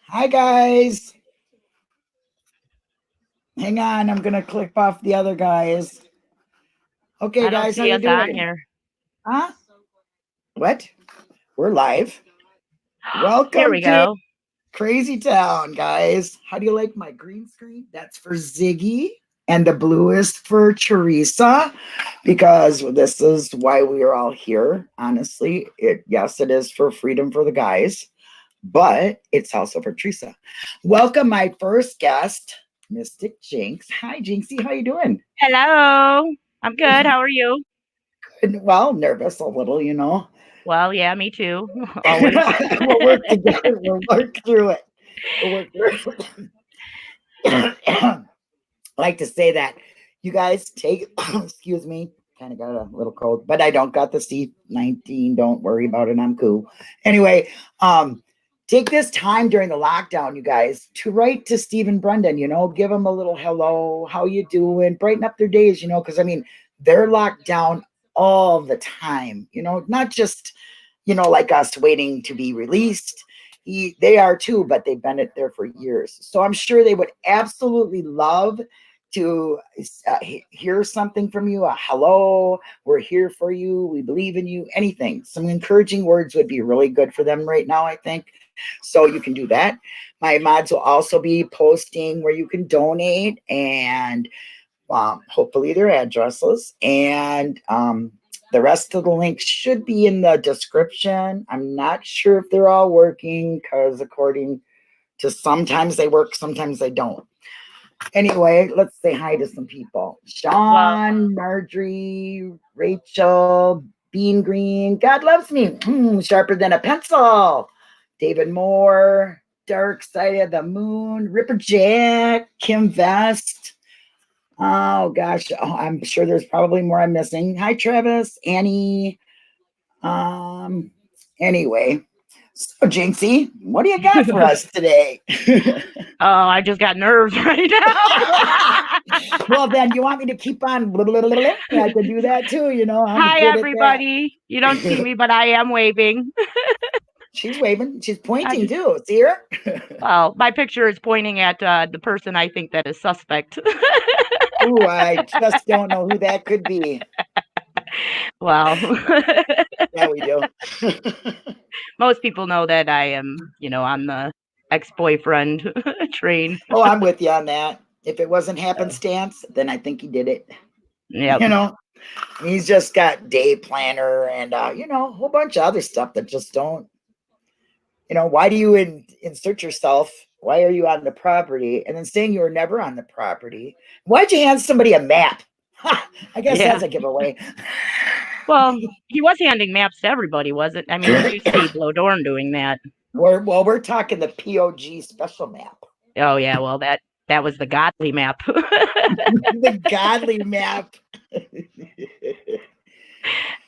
Hi, guys. Hang on. I'm going to click off the other guys. Okay, I don't guys, how see you us on doing? here. Huh? What? We're live. Here Welcome we to go. Crazy Town, guys. How do you like my green screen? That's for Ziggy. And the blue is for Teresa, because this is why we are all here. Honestly, yes, it is for freedom for the guys, but it's also for Teresa. Welcome, my first guest, Mystic Jinx. Hi, Jinxie. How you doing? Hello. I'm good. How are you? Good. Well, nervous a little, you know. Well, yeah, me too. Always. We'll work together. We'll work through it. We'll work through it. I like to say that you guys take, excuse me, kind of got a little cold, but I don't got the C19. Don't worry about it. I'm cool. Anyway, take this time during the lockdown, you guys, to write to Steve and Brendan, give them a little hello, how you doing, brighten up their days, because I mean, they're locked down all the time, not just, like us waiting to be released. They are too, but they've been there for years. So I'm sure they would absolutely love to hear something from you. A hello, we're here for you, we believe in you, anything. Some encouraging words would be really good for them right now, I think. So you can do that. My mods will also be posting where you can donate, and hopefully their addresses. And the rest of the links should be in the description. I'm not sure if they're all working, because according to, sometimes they work, sometimes they don't. Anyway, let's say hi to some people. Well, Sean, Marjorie, Rachel, Bean Green. God loves me. Sharper than a pencil. David Moore, Dark Side of the Moon, Ripper Jack, Kim Vest. Oh gosh, I'm sure there's probably more I'm missing. Hi, Travis, Annie. Um, anyway, so Jinxie, what do you got for us today? oh, I just got nerves right now. Well, then you want me to keep on? Blah, blah, blah, blah, blah. I can do that too. I'm Hi, good at that. everybody. You don't see me, but I am waving. She's waving. She's I pointing just, too. See her? well, my picture is pointing at the person I think that is suspect. Ooh, I just don't know who that could be. Well, Yeah, we do. most people know that I am, on the ex-boyfriend train. Oh, I'm with you on that. If it wasn't happenstance, then I think he did it. Yep. You know, he's just got day planner and a whole bunch of other stuff that just don't. Why do you insert yourself? Why are you on the property? And then saying you were never on the property. Why'd you hand somebody a map? I guess Yeah. that's a giveaway. Well, he was handing maps to everybody, wasn't? I mean, did you see Blodorn doing that? We're talking the POG special map. Oh yeah, well that was the godly map. The godly map.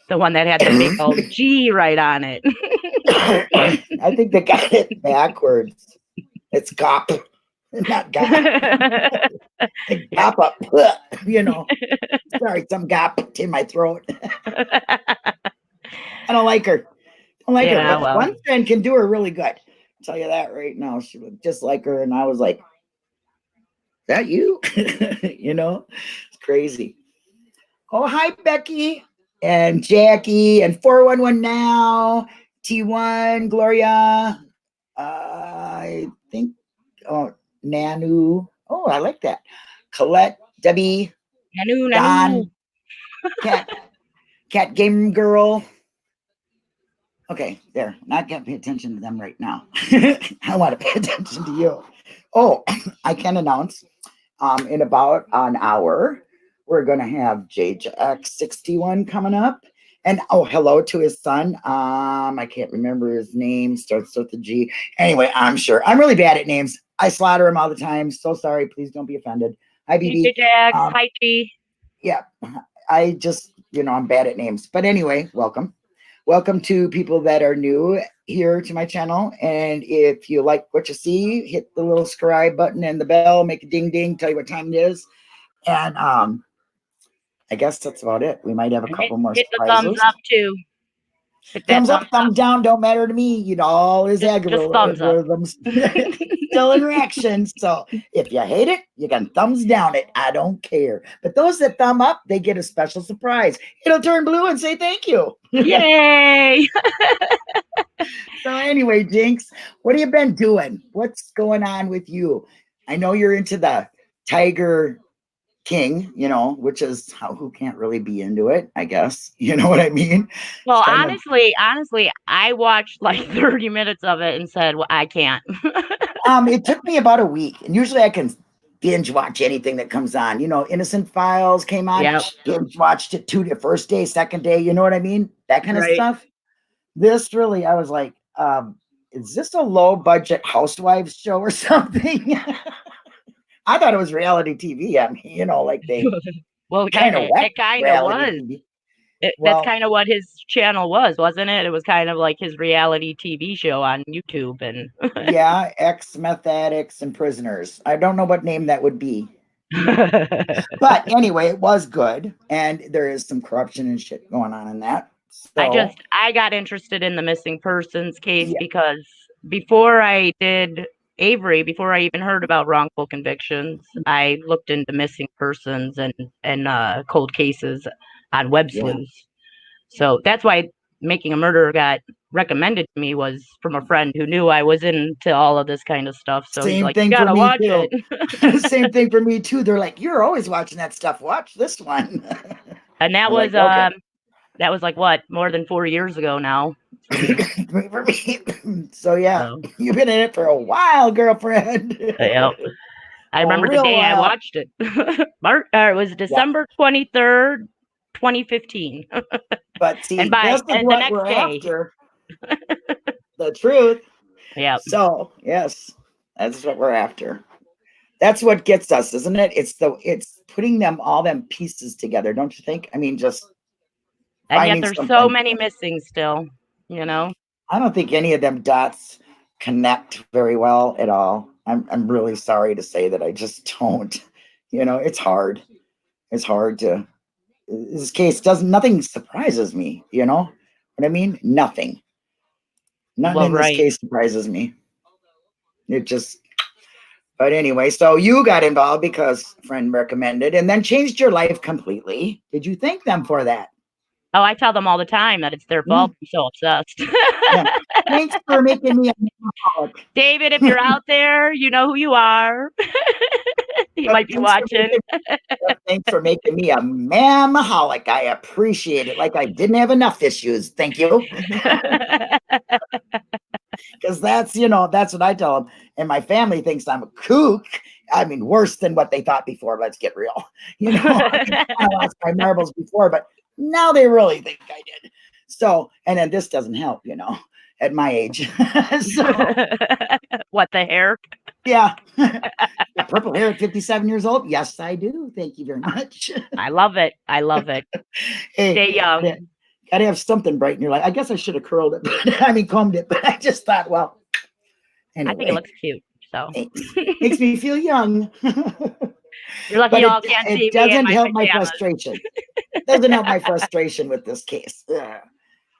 The one that had the big old G right on it. I think they got it backwards. It's GOP, not GOP. GOP up, Sorry, some GOP in my throat. I don't like her. I don't like her, Yeah, but well, one friend can do her really good. I'll tell you that right now. She looked just like her, and I was like, "Is that you?" It's crazy. Oh, hi, Becky and Jackie and 411 now. T1, Gloria. I think, oh, Nanu. Oh, I like that. Colette, Debbie, nanu nanu. Don, Cat, Cat Game Girl. Okay, there. Not gonna pay attention to them right now. I want to pay attention to you. Oh, I can announce in about an hour, we're going to have JX61 coming up. And hello to his son. I can't remember his name. Starts with a G. Anyway, I'm sure. I'm really bad at names. I slaughter him all the time. So sorry. Please don't be offended. Hi, BB. DJ Jax, hi G. Yeah, I just, I'm bad at names. But anyway, welcome. Welcome to people that are new here to my channel. And if you like what you see, hit the little subscribe button and the bell, make a ding ding, tell you what time it is. And I guess that's about it. We might have a And hit, couple more hit the thumbs surprises. up too. Thumbs up, thumbs down, don't matter to me. You know, all his just thumbs up. algorithms still in reaction. So if you hate it, you can thumbs down it. I don't care. But those that thumb up, they get a special surprise. It'll turn blue and say thank you. Yay! So anyway, Jinx, what have you been doing? What's going on with you? I know you're into the Tiger King, you know, which is who can't really be into it, I guess. You know what I mean? Well, honestly, I watched like 30 minutes of it and said, well, I can't. It took me about a week, and usually I can binge watch anything that comes on. You know, Innocent Files came on, Yep. binge watched it first day, second day, you know what I mean? That kind of stuff. This really, I was like, is this a low budget housewives show or something? I thought it was reality TV. I mean, you know, like they well, it kind of was. That's kind of what his channel was, wasn't it? It was kind of like his reality TV show on YouTube. And yeah, ex-meth addicts and prisoners. I don't know what name that would be. But anyway, it was good. And there is some corruption and shit going on in that. So, I got interested in the missing persons case because before I did Avery, before I even heard about wrongful convictions, I looked into missing persons and cold cases on web sleuths. So that's why Making a Murderer got recommended to me, was from a friend who knew I was into all of this kind of stuff. So he's like, you gotta watch it. Same thing for me too. They're like, you're always watching that stuff. Watch this one. And that was that was like what, more than 4 years ago now for me. So yeah, you've been in it for a while, girlfriend. Yep. I remember the day I watched it. It was December 23rd, 2015. But see, and the next day. After. The truth. Yeah. So yes, that's what we're after. That's what gets us, isn't it? It's putting all them pieces together, don't you think? I mean, and yet there's so many missing still, you know. I don't think any of them dots connect very well at all. I'm really sorry to say that I just don't. You know, it's hard. It's hard to. This case nothing surprises me. You know what I mean? Nothing. Nothing in this case surprises me. It just. But anyway, so you got involved because a friend recommended, and then changed your life completely. Did you thank them for that? Oh, I tell them all the time that it's their fault. I'm so obsessed. Thanks for making me a alcoholic. David, if you're out there, you know who you are. You might be watching. Thanks for making me a MaM-A-Thon. I appreciate it. Like I didn't have enough issues. Thank you. Because that's what I tell them. And my family thinks I'm a kook. I mean, worse than what they thought before. Let's get real. You know, I lost my marbles before, but now they really think I did. So, and then this doesn't help, you know, at my age. So, what, the hair? Yeah. Purple hair at 57 years old? Yes, I do. Thank you very much. I love it. I love it. Hey, stay young. Gotta have something bright in your life. I guess I should have curled it, but combed it, but I just thought, well, anyway. I think it looks cute. So makes me feel young. You're lucky y'all can't see me. It doesn't help my frustration. It doesn't help my frustration with this case.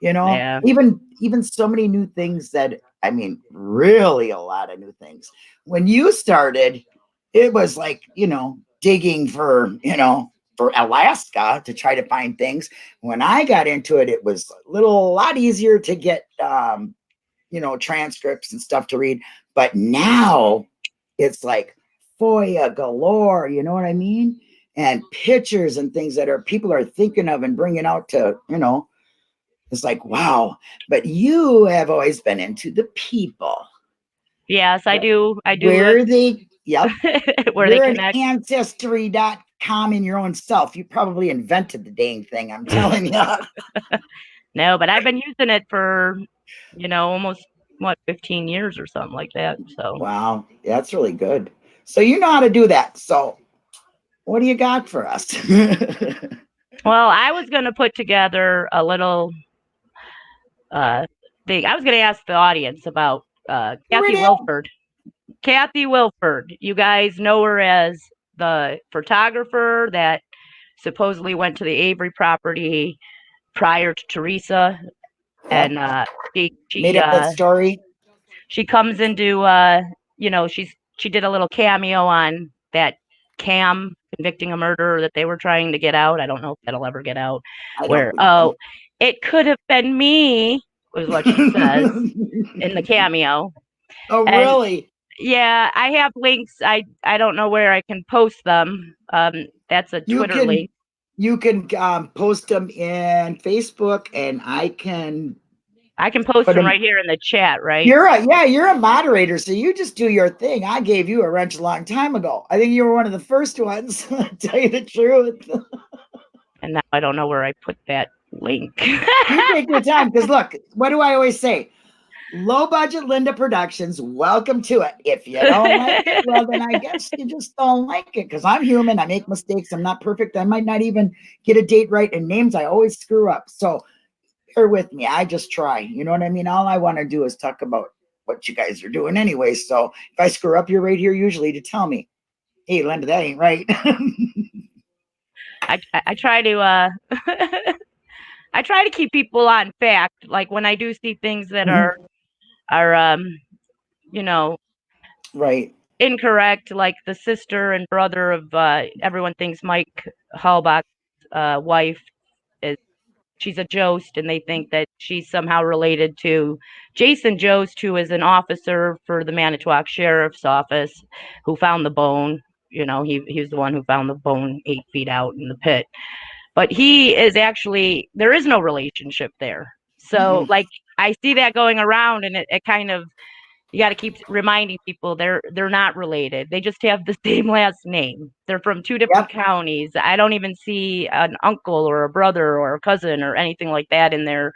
You know, even so many new things that, I mean, really a lot of new things. When you started, it was like, you know, digging for Alaska to try to find things. When I got into it, it was a lot easier to get, transcripts and stuff to read. But now it's like FOIA galore, you know what I mean? And pictures and things that people are thinking of and bringing out to, you know, it's like, wow. But you have always been into the people. Yes, I do. Where they, where they connect. Ancestry.com in your own self. You probably invented the dang thing, I'm telling you. No, but I've been using it for, almost 15 years or something like that. So wow, that's really good. So you know how to do that. So what do you got for us? Well, I was going to put together a little thing. I was going to ask the audience about Kathy Wilford. Kathy Wilford. You guys know her as the photographer that supposedly went to the Avery property prior to Teresa and she made up that story. She comes into she did a little cameo on that Cam convicting a murderer that they were trying to get out. I don't know if that'll ever get out. Where it could have been me was what she says in the cameo. Oh, really? Yeah, I have links. I don't know where I can post them. That's a Twitter link. You can post them in Facebook, and I can post them right here in the chat, right? You're a moderator, so you just do your thing. I gave you a wrench a long time ago. I think you were one of the first ones, to tell you the truth. And now I don't know where I put that link. You take your time, because look, what do I always say? Low budget Linda Productions, welcome to it. If you don't like it, well, then I guess you just don't like it, because I'm human. I make mistakes. I'm not perfect. I might not even get a date right, and names I always screw up. So bear with me. I just try. You know what I mean? All I want to do is talk about what you guys are doing anyway. So if I screw up, you're right here usually to tell me, hey, Linda, that ain't right. I try to I try to keep people on fact. Like when I do see things that are right, incorrect, like the sister and brother of everyone thinks Mike Halbach's wife she's a Jost, and they think that she's somehow related to Jason Jost, who is an officer for the Manitowoc Sheriff's Office, who found the bone. He was the one who found the bone 8 feet out in the pit. But he is actually, there is no relationship there. So like I see that going around, and it kind of, you got to keep reminding people they're not related. They just have the same last name. They're from 2 different counties. I don't even see an uncle or a brother or a cousin or anything like that in their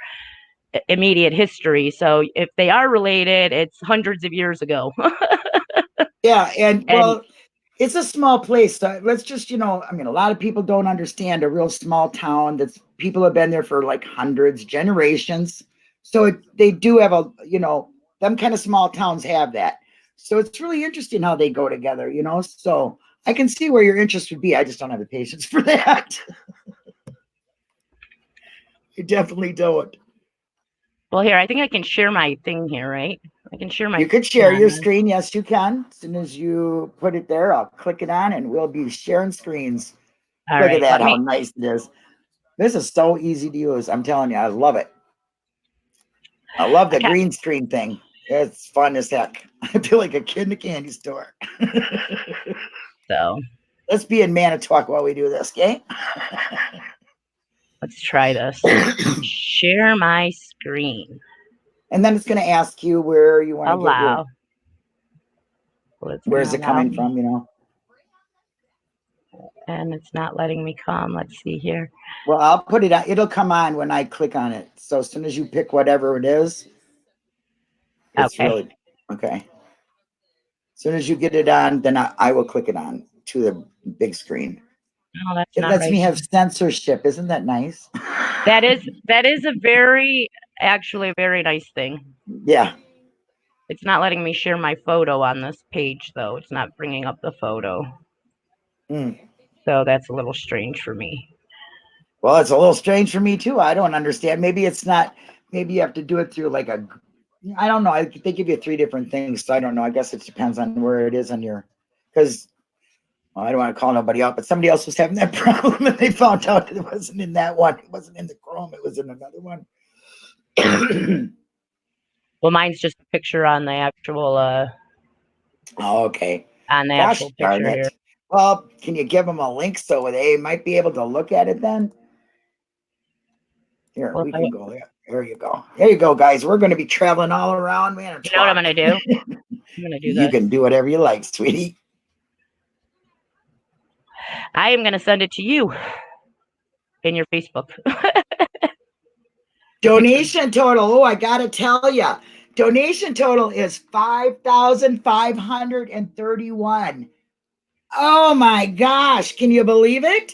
immediate history. So if they are related, it's hundreds of years ago. Yeah, and well, it's a small place. So let's just, a lot of people don't understand a real small town that's people have been there for like hundreds, generations. So they do have them kind of small towns have that. So it's really interesting how they go together, so I can see where your interest would be. I just don't have the patience for that. You definitely don't. Well, here, I think I can share my thing here, right? I can share my. You could share your screen. Yes, you can. As soon as you put it there, I'll click it on and we'll be sharing screens. Look at that, how nice it is. This is so easy to use. I'm telling you, I love it. I love the green screen thing. It's fun as heck. I feel like a kid in a candy store. So let's be in Manitowoc while we do this, okay? Let's try this. Share my screen. And then it's going to ask you where you want to allow. Where's it coming from, And it's not letting me come. Let's see here. Well, I'll put it on. It'll come on when I click on it. So as soon as you pick whatever it is, it's really okay. As soon as you get it on, then I will click it on to the big screen. Oh, that's it lets me have censorship. Isn't that nice? That is actually a very nice thing. Yeah. It's not letting me share my photo on this page, though. It's not bringing up the photo. So that's a little strange for me. Well, it's a little strange for me, too. I don't understand. Maybe it's not. Maybe you have to do it through like I don't know. They give you 3 different things. So I don't know. I guess it depends on where it is on your, because I don't want to call nobody out, but somebody else was having that problem and they found out it wasn't in that one. It wasn't in the Chrome. It was in another one. Well, mine's just a picture on the actual. Okay. On the actual picture here. Well, can you give them a link so they might be able to look at it then? Here, we can go there. There you go. There you go, guys. We're going to be traveling all around, man. You know what I'm going to do? I'm going to do this. You can do whatever you like, sweetie. I am going to send it to you in your Facebook. Donation total. Oh, I got to tell you. Donation total is $5,531. Oh my gosh. Can you believe it?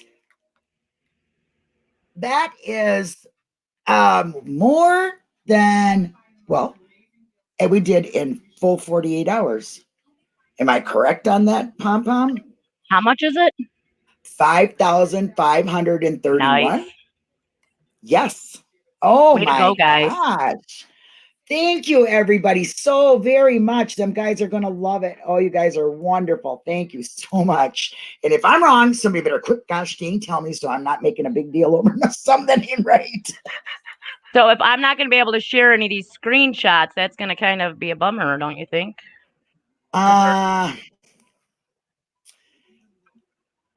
That is more than, well, and we did in full 48 hours. Am I correct on that, Pom Pom? How much is it? 5,531. Nice. Yes. Oh Way to go, my guys. gosh. Thank you, everybody, so very much. Them guys are going to love it. Oh, you guys are wonderful. Thank you so much. And if I'm wrong, somebody better quick, gosh dang, tell me so I'm not making a big deal over something ain't right. So if I'm not going to be able to share any of these screenshots, that's going to kind of be a bummer, don't you think?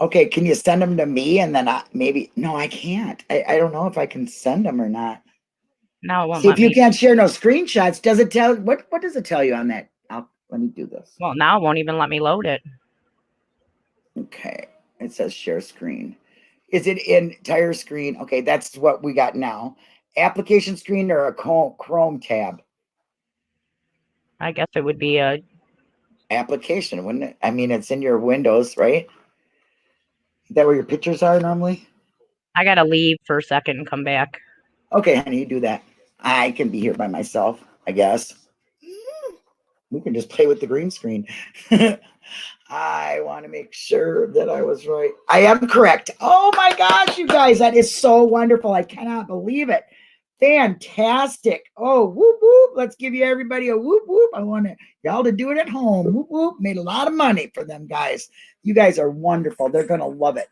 Okay, can you send them to me and then maybe? No, I can't. I don't know if I can send them or not. No, it won't See, let if you me. can't share no screenshots, does it tell what does it tell you on that? Let me do this. Well, now it won't even let me load it. Okay, it says share screen. Is it entire screen? Okay, that's what we got now. Application screen or a Chrome tab? I guess it would be a Application, wouldn't it? I mean, it's in your Windows, right? Is that where your pictures are normally? I got to leave for a second and come back. Okay, honey, you do that. I can be here by myself, I guess. We can just play with the green screen. I want to make sure that I was right. I am correct. Oh my gosh, you guys, that is so wonderful. I cannot believe it. Fantastic. Oh, whoop, whoop. Let's give you everybody a whoop, whoop. I want y'all to do it at home. Whoop, whoop. Made a lot of money for them guys. You guys are wonderful. They're going to love it.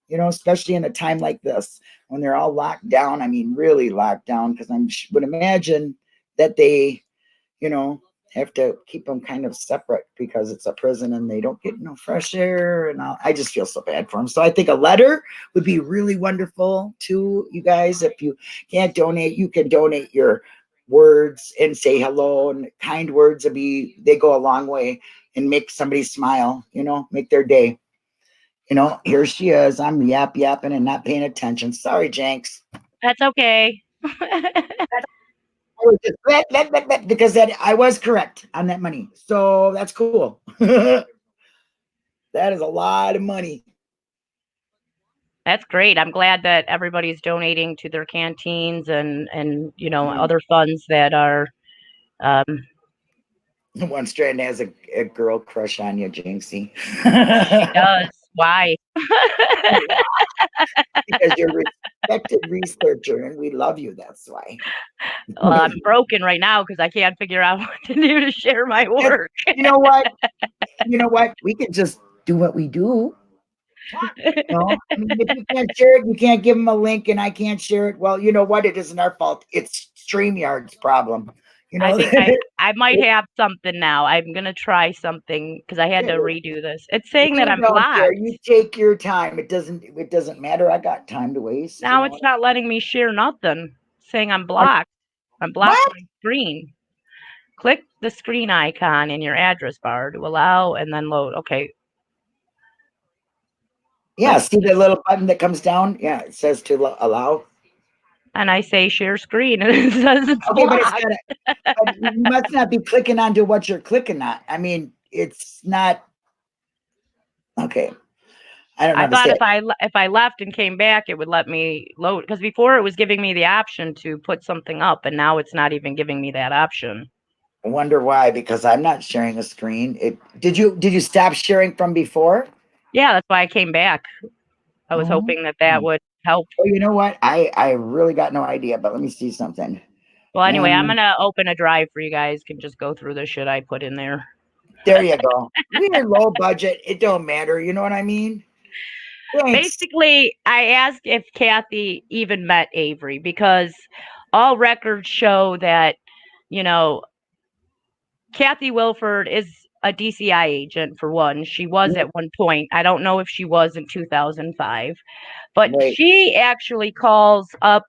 You know, especially in a time like this when they're all locked down. I mean, really locked down, because I would imagine that they, you know, have to keep them kind of separate because it's a prison and they don't get no fresh air. And I just feel so bad for them. So I think a letter would be really wonderful to you guys. If you can't donate, you can donate your words and say hello, and kind words they go a long way and make somebody smile, you know, make their day. You know, here she is. I'm yapping and not paying attention. Sorry, Jenks. That's okay. Because I was correct on that money. So that's cool. That is a lot of money. That's great. I'm glad that everybody's donating to their canteens and you know, other funds that are One strand has a girl crush on you, Jinxie. She does. Why? Because you're a respected researcher and we love you. That's why. Well, I'm broken right now because I can't figure out what to do to share my work. You know what? You know what? We can just do what we do. You know? I mean, if you can't share it, you can't give them a link, and I can't share it. Well, you know what? It isn't our fault. It's StreamYard's problem. You know, I think I might have something now. I'm gonna try something because I had to redo this. It's saying that I'm blocked. You take your time. It doesn't matter. I got time to waste. Now it's not letting me share nothing. It's saying I'm blocked. I'm blocked my screen. Click the screen icon in your address bar to allow and then load. Okay. Yeah, see the little button that comes down? Yeah, it says to allow. And I say share screen, and it says it's blocked. But you must not be clicking onto what you're clicking on. I mean, it's not okay. I don't know. I thought if I left and came back, it would let me load, because before it was giving me the option to put something up, and now it's not even giving me that option. I wonder why, because I'm not sharing a screen. Did you stop sharing from before? Yeah, that's why I came back. I was hoping that would help. Oh, you know what? I really got no idea, but let me see something. Well, anyway, I'm gonna open a drive for you guys. Can just go through the shit I put in there. There you go. We're low budget. It don't matter. You know what I mean? Thanks. Basically, I asked if Kathy even met Avery, because all records show that, you know, Kathy Wilford is a DCI agent, for one. She was at one point. I don't know if she was in 2005, but she actually calls up.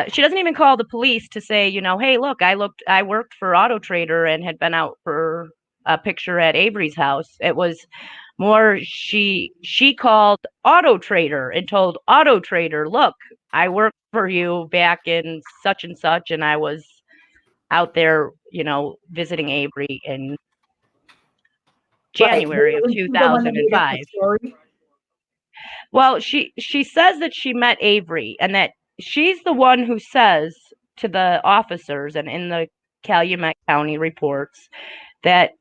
She doesn't even call the police to say, you know, hey, look, I worked for Auto Trader and had been out for a picture at Avery's house. It was more she called Auto Trader and told Auto Trader, look, I worked for you back in such and such, and I was out there, you know, visiting Avery in January of 2005. Well, she says that she met Avery, and that she's the one who says to the officers and in the Calumet County reports that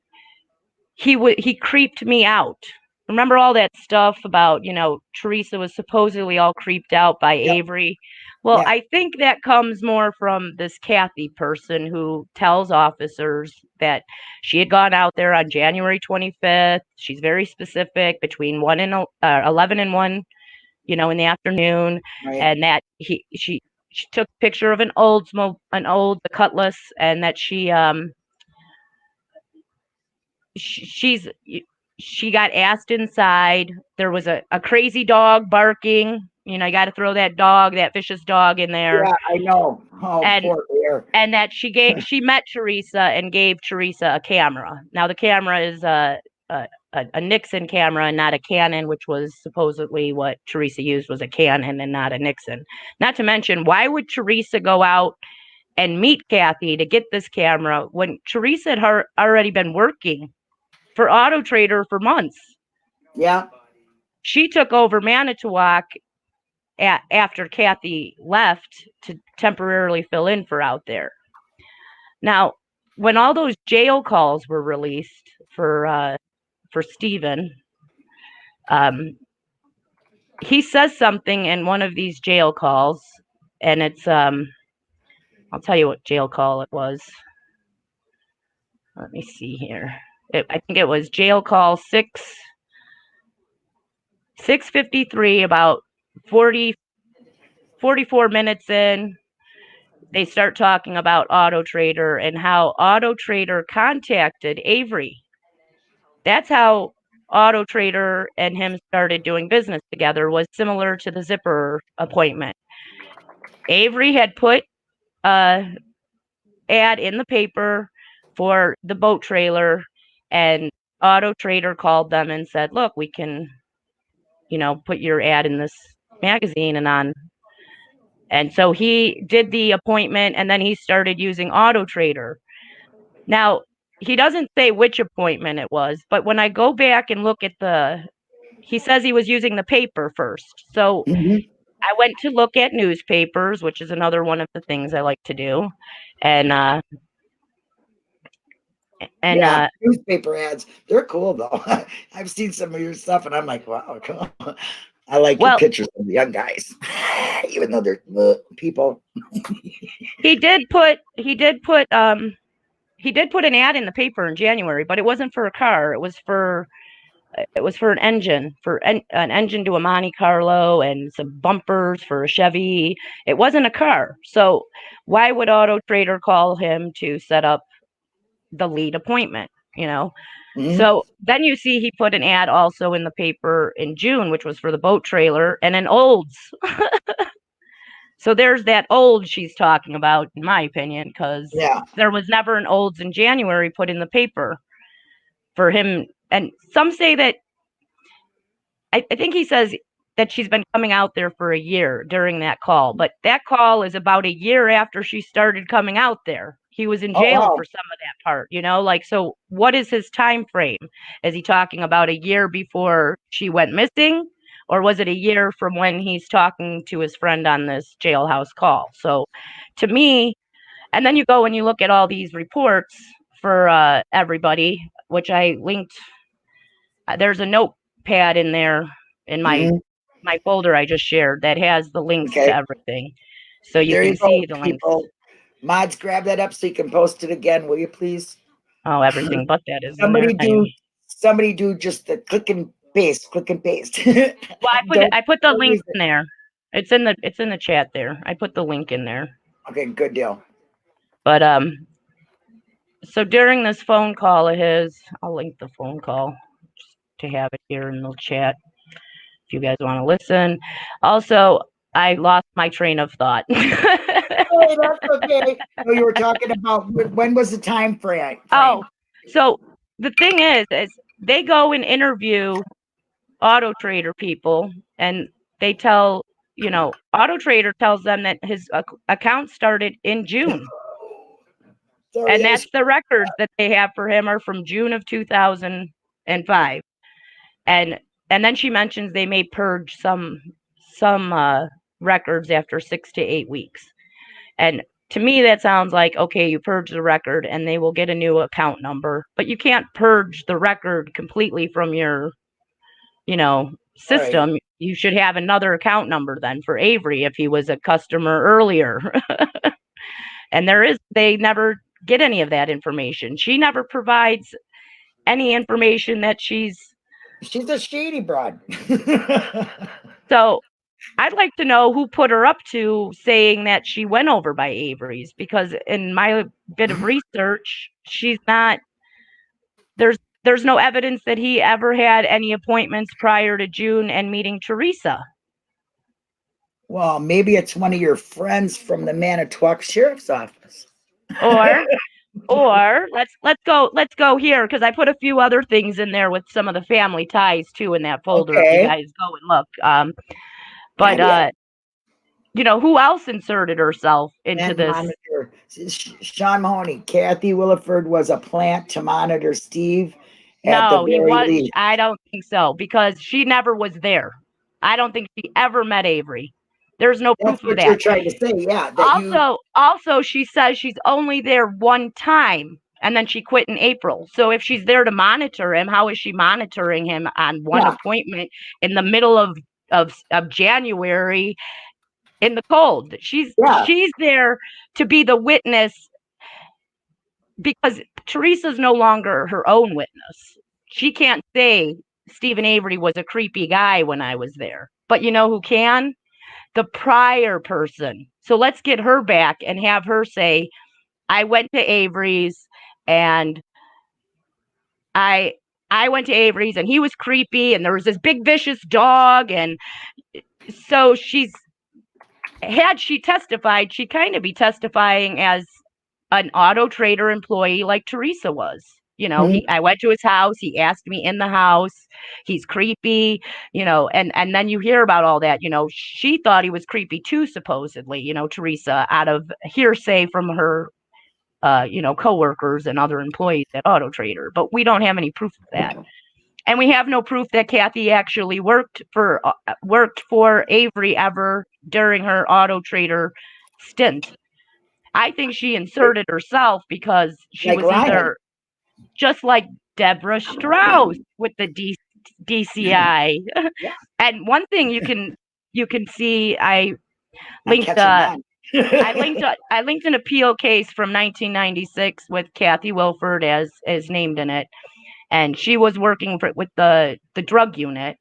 he creeped me out. remember all that stuff about, Teresa was supposedly all creeped out by Yep. Avery? Well, Yeah. I think that comes more from this Kathy person who tells officers that she had gone out there on January 25th. She's very specific, between 11 and 1, in the afternoon, Right. and that she took a picture of an old Cutlass, and that she got asked inside. There was a crazy dog barking. You got to throw that vicious dog in there. Yeah, I know. Oh, And poor bear. and that she met Teresa and gave Teresa a camera. Now the camera is a Nixon camera and not a Canon, which was supposedly what Teresa used, was a Canon and not a Nixon. Not to mention, why would Teresa go out and meet Kathy to get this camera when Teresa had already been working for Auto Trader for months? Yeah. She took over Manitowoc after Kathy left to temporarily fill in for out there. Now, when all those jail calls were released for Stephen, he says something in one of these jail calls, and it's I'll tell you what jail call it was. Let me see here. I think it was jail call 653, about 44 minutes in. They start talking about Auto Trader and how Auto Trader contacted Avery. That's how Auto Trader and him started doing business together, was similar to the zipper appointment. Avery had put a ad in the paper for the boat trailer, and Auto Trader called them and said, look, we can, put your ad in this magazine and on. And so he did the appointment, and then he started using Auto Trader. Now, he doesn't say which appointment it was, but when I go back and look at he says he was using the paper first. So I went to look at newspapers, which is another one of the things I like to do. And newspaper ads, they're cool though. I've seen some of your stuff and I'm like, wow, cool. I like your pictures of the young guys, even though they're people. He did put an ad in the paper in January, but it wasn't for a car. It was for an engine, an engine to a Monte Carlo and some bumpers for a Chevy. It wasn't a car. So why would Auto Trader call him to set up the lead appointment, So then you see he put an ad also in the paper in June, which was for the boat trailer and an Olds. So there's that Olds she's talking about, in my opinion, because there was never an Olds in January put in the paper for him. And some say that, I think he says that she's been coming out there for a year during that call, but that call is about a year after she started coming out there. He was in jail for some of that part, so what is his time frame? Is he talking about a year before she went missing, or was it a year from when he's talking to his friend on this jailhouse call? So to me, and then you go and you look at all these reports for everybody, which I linked. There's a notepad in there in my folder I just shared that has the links to everything. So you can see the links. Mods, grab that up so you can post it again, will you please? Oh, everything but that is somebody do just the click and paste. Well, I put the link in there. It's in the chat there. I put the link in there. Okay, good deal. But so during this phone call of his, I'll link the phone call just to have it here in the chat if you guys want to listen. Also, I lost my train of thought. Oh, that's okay. So you were talking about, when was the time frame? Oh, so the thing is they go and interview Auto Trader people, and they tell, Auto Trader tells them that his account started in June. And that's the records that they have for him are from June of 2005. And then she mentions they may purge some records after 6 to 8 weeks. And to me, that sounds like, okay, you purge the record and they will get a new account number, but you can't purge the record completely from your system, Right. you should have another account number then for Avery if he was a customer earlier. And they never get any of that information. She never provides any information that she's a shady broad. so I'd like to know who put her up to saying that she went over by Avery's, because in my bit of research, she's not. There's no evidence that he ever had any appointments prior to June and meeting Teresa. Well, maybe it's one of your friends from the Manitowoc Sheriff's Office. Or let's go here, because I put a few other things in there with some of the family ties too in that folder. Okay. If you guys go and look. But who else inserted herself into And this? monitor Sean Mahoney. Kathy Williford was a plant to monitor Steve. No, he was. I don't think so, because she never was there. I don't think she ever met Avery. There's no proof of that. That's what you're trying to say, yeah. Also, she says she's only there one time, and then she quit in April. So if she's there to monitor him, how is she monitoring him on one appointment in the middle of January in the cold? She's there to be the witness, because Teresa's no longer her own witness. She can't say Stephen Avery was a creepy guy when I was there. But you know who can? The prior person. So let's get her back and have her say, I went to Avery's and I went to Avery's and he was creepy and there was this big vicious dog. And so had she testified, she'd kind of be testifying as an Auto Trader employee like Teresa was. I went to his house. He asked me in the house. He's creepy, and then you hear about all that. She thought he was creepy too, supposedly, Teresa, out of hearsay from her, coworkers and other employees at Auto Trader. But we don't have any proof of that. And we have no proof that Kathy actually worked for Avery ever during her Auto Trader stint. I think she inserted herself because she was either just like Deborah Strauss with the DCI. And one thing you can see, I linked an appeal case from 1996 with Kathy Wilford as named in it, and she was working with the drug unit.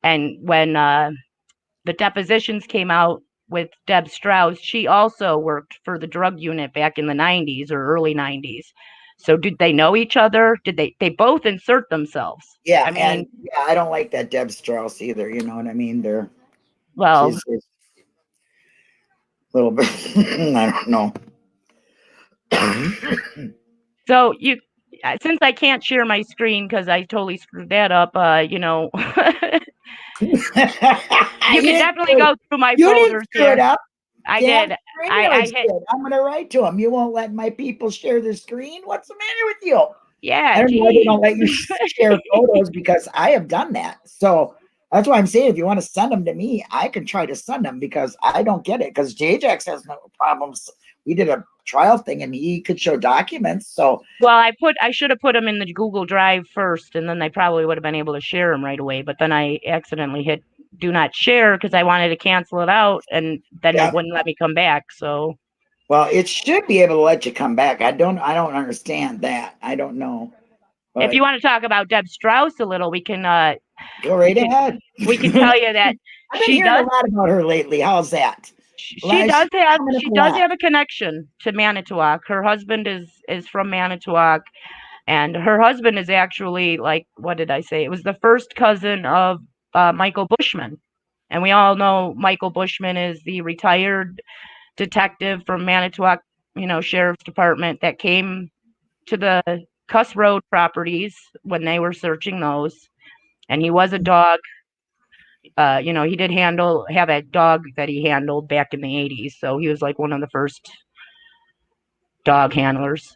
And when the depositions came out with Deb Strauss, she also worked for the drug unit back in the 90s or early 90s. So did they know each other? Did they both insert themselves? Yeah, I mean, I don't like that Deb Strauss either. You know what I mean? She's a little bit. I don't know. So since I can't share my screen because I totally screwed that up, you can definitely go through my folders here. I did. I'm going to write to him. You won't let my people share their screen? What's the matter with you? Yeah. I don't know why they don't let you share photos, because I have done that. So that's why I'm saying, if you want to send them to me, I can try to send them, because I don't get it. Because JJax has no problems. We did a trial thing and he could show documents. So, well, I should have put them in the Google Drive first, and then they probably would have been able to share them right away. But then I accidentally hit do not share because I wanted to cancel it out, and then it wouldn't let me come back. So, well, it should be able to let you come back. I don't understand that. I don't know. If you want to talk about Deb Strauss a little, we can go right ahead. We can tell you that I've been hearing a lot about her lately. How's that? She does have a connection to Manitowoc. Her husband is from Manitowoc, and her husband is actually, like, what did I say? It was the first cousin of Michael Bushman. And we all know Michael Bushman is the retired detective from Manitowoc, Sheriff's Department that came to the Cuss Road properties when they were searching those. And he was a dog. He did have a dog that he handled back in the 80s. So he was like one of the first dog handlers.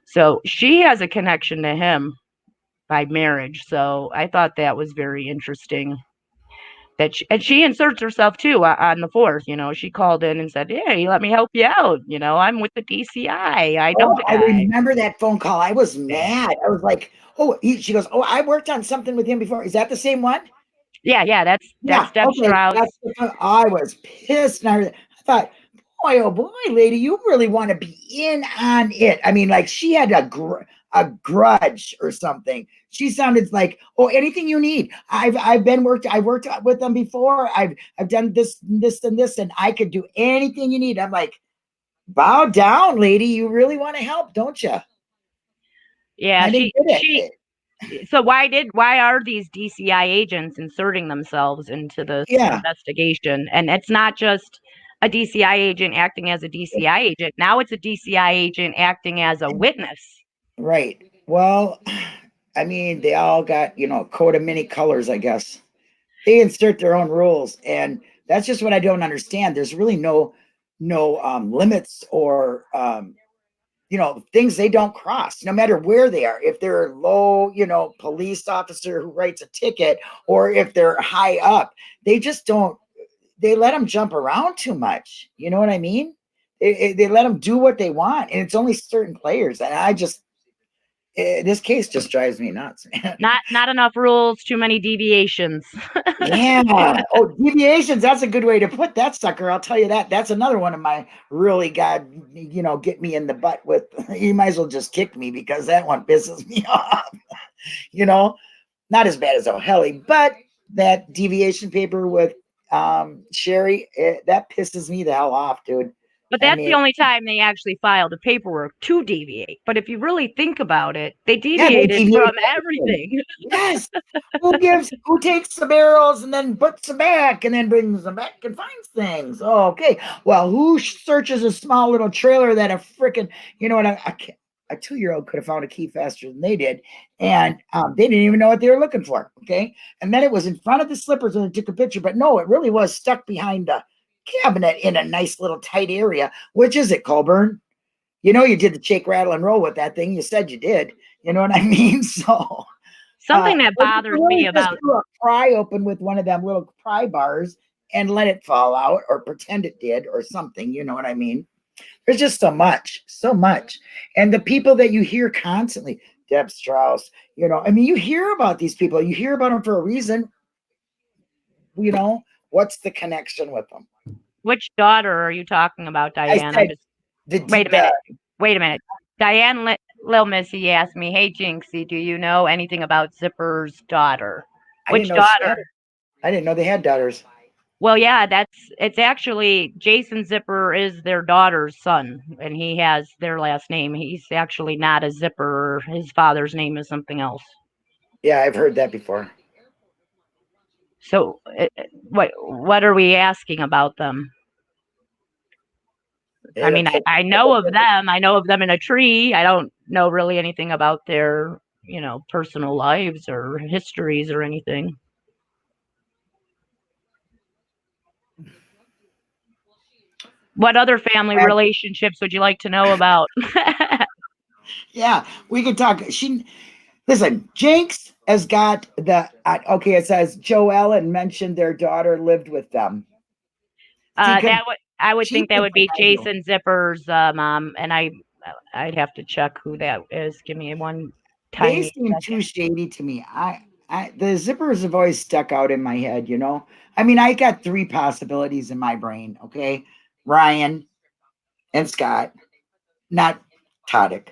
So she has a connection to him by marriage. So I thought that was very interesting. And she inserts herself too on the 4th. She called in and said, "Hey, let me help you out. I'm with the DCI. I know the guy." I remember that phone call. I was mad. I was like, she goes, "Oh, I worked on something with him before. Is that the same one?" Yeah, that's Yeah, Deb okay, Strauss. that's I was pissed, and I thought, boy, oh boy, lady, you really want to be in on it. I mean, like she had a grudge or something. She sounded like, oh, anything you need. I've worked with them before. I've done this, and this, and I could do anything you need. I'm like, bow down, lady. You really want to help, don't you? Yeah, I didn't get it. So why are these DCI agents inserting themselves into this Yeah. investigation? And it's not just a DCI agent acting as a DCI agent. Now it's a DCI agent acting as a witness. Right. Well, I mean, they all got, a coat of many colors, I guess. They insert their own rules, and that's just what I don't understand. There's really no limits or things they don't cross, no matter where they are. If they're low, police officer who writes a ticket, or if they're high up, they just don't. They let them jump around too much. You know what I mean? They let them do what they want, and it's only certain players. And I just this case just drives me nuts. Not enough rules, too many deviations. Yeah. Oh, deviations. That's a good way to put that sucker. I'll tell you that. That's another one of my really get me in the butt with. You might as well just kick me because that one pisses me off. Not as bad as O'Helly, but that deviation paper with Sherry, that pisses me the hell off, dude. But that's the only time they actually filed the paperwork to deviate. But if you really think about it, they deviated from everything. Yes. Who takes the barrels and then puts them back and then brings them back and finds things? Oh, okay. Well, who searches a small little trailer that a freaking, a 2-year-old could have found a key faster than they did. And they didn't even know what they were looking for. Okay. And then it was in front of the slippers when they took a picture. But no, it really was stuck behind a cabinet in a nice little tight area. Which is it, Colburn? You did the shake, rattle, and roll with that thing. You said you did. You know what I mean? So something that bothers me about a pry open with one of them little pry bars and let it fall out or pretend it did or something. You know what I mean? There's just so much. And the people that you hear constantly, Deb Strauss, you hear about these people. You hear about them for a reason. What's the connection with them? Which daughter are you talking about, Diane? Wait a minute. Diane Lil Missy asked me, "Hey Jinxie, do you know anything about Zipper's daughter?" Which daughter? I didn't know they had daughters. Well, yeah, it's actually Jason Zipper is their daughter's son, and he has their last name. He's actually not a Zipper. His father's name is something else. Yeah, I've heard that before. So, what are we asking about them? I mean, I know of them. I know of them in a tree. I don't know really anything about their, personal lives or histories or anything. What other family relationships would you like to know about? Yeah, we could talk. Listen, Jinx has got it says Joellen mentioned their daughter lived with them. I would think that would be Jason Zipper's mom, and I'd have to check who that is. Give me one tiny They seem too shady to me. The Zippers have always stuck out in my head, I mean, I got 3 possibilities in my brain, okay? Ryan and Scott, not Todic,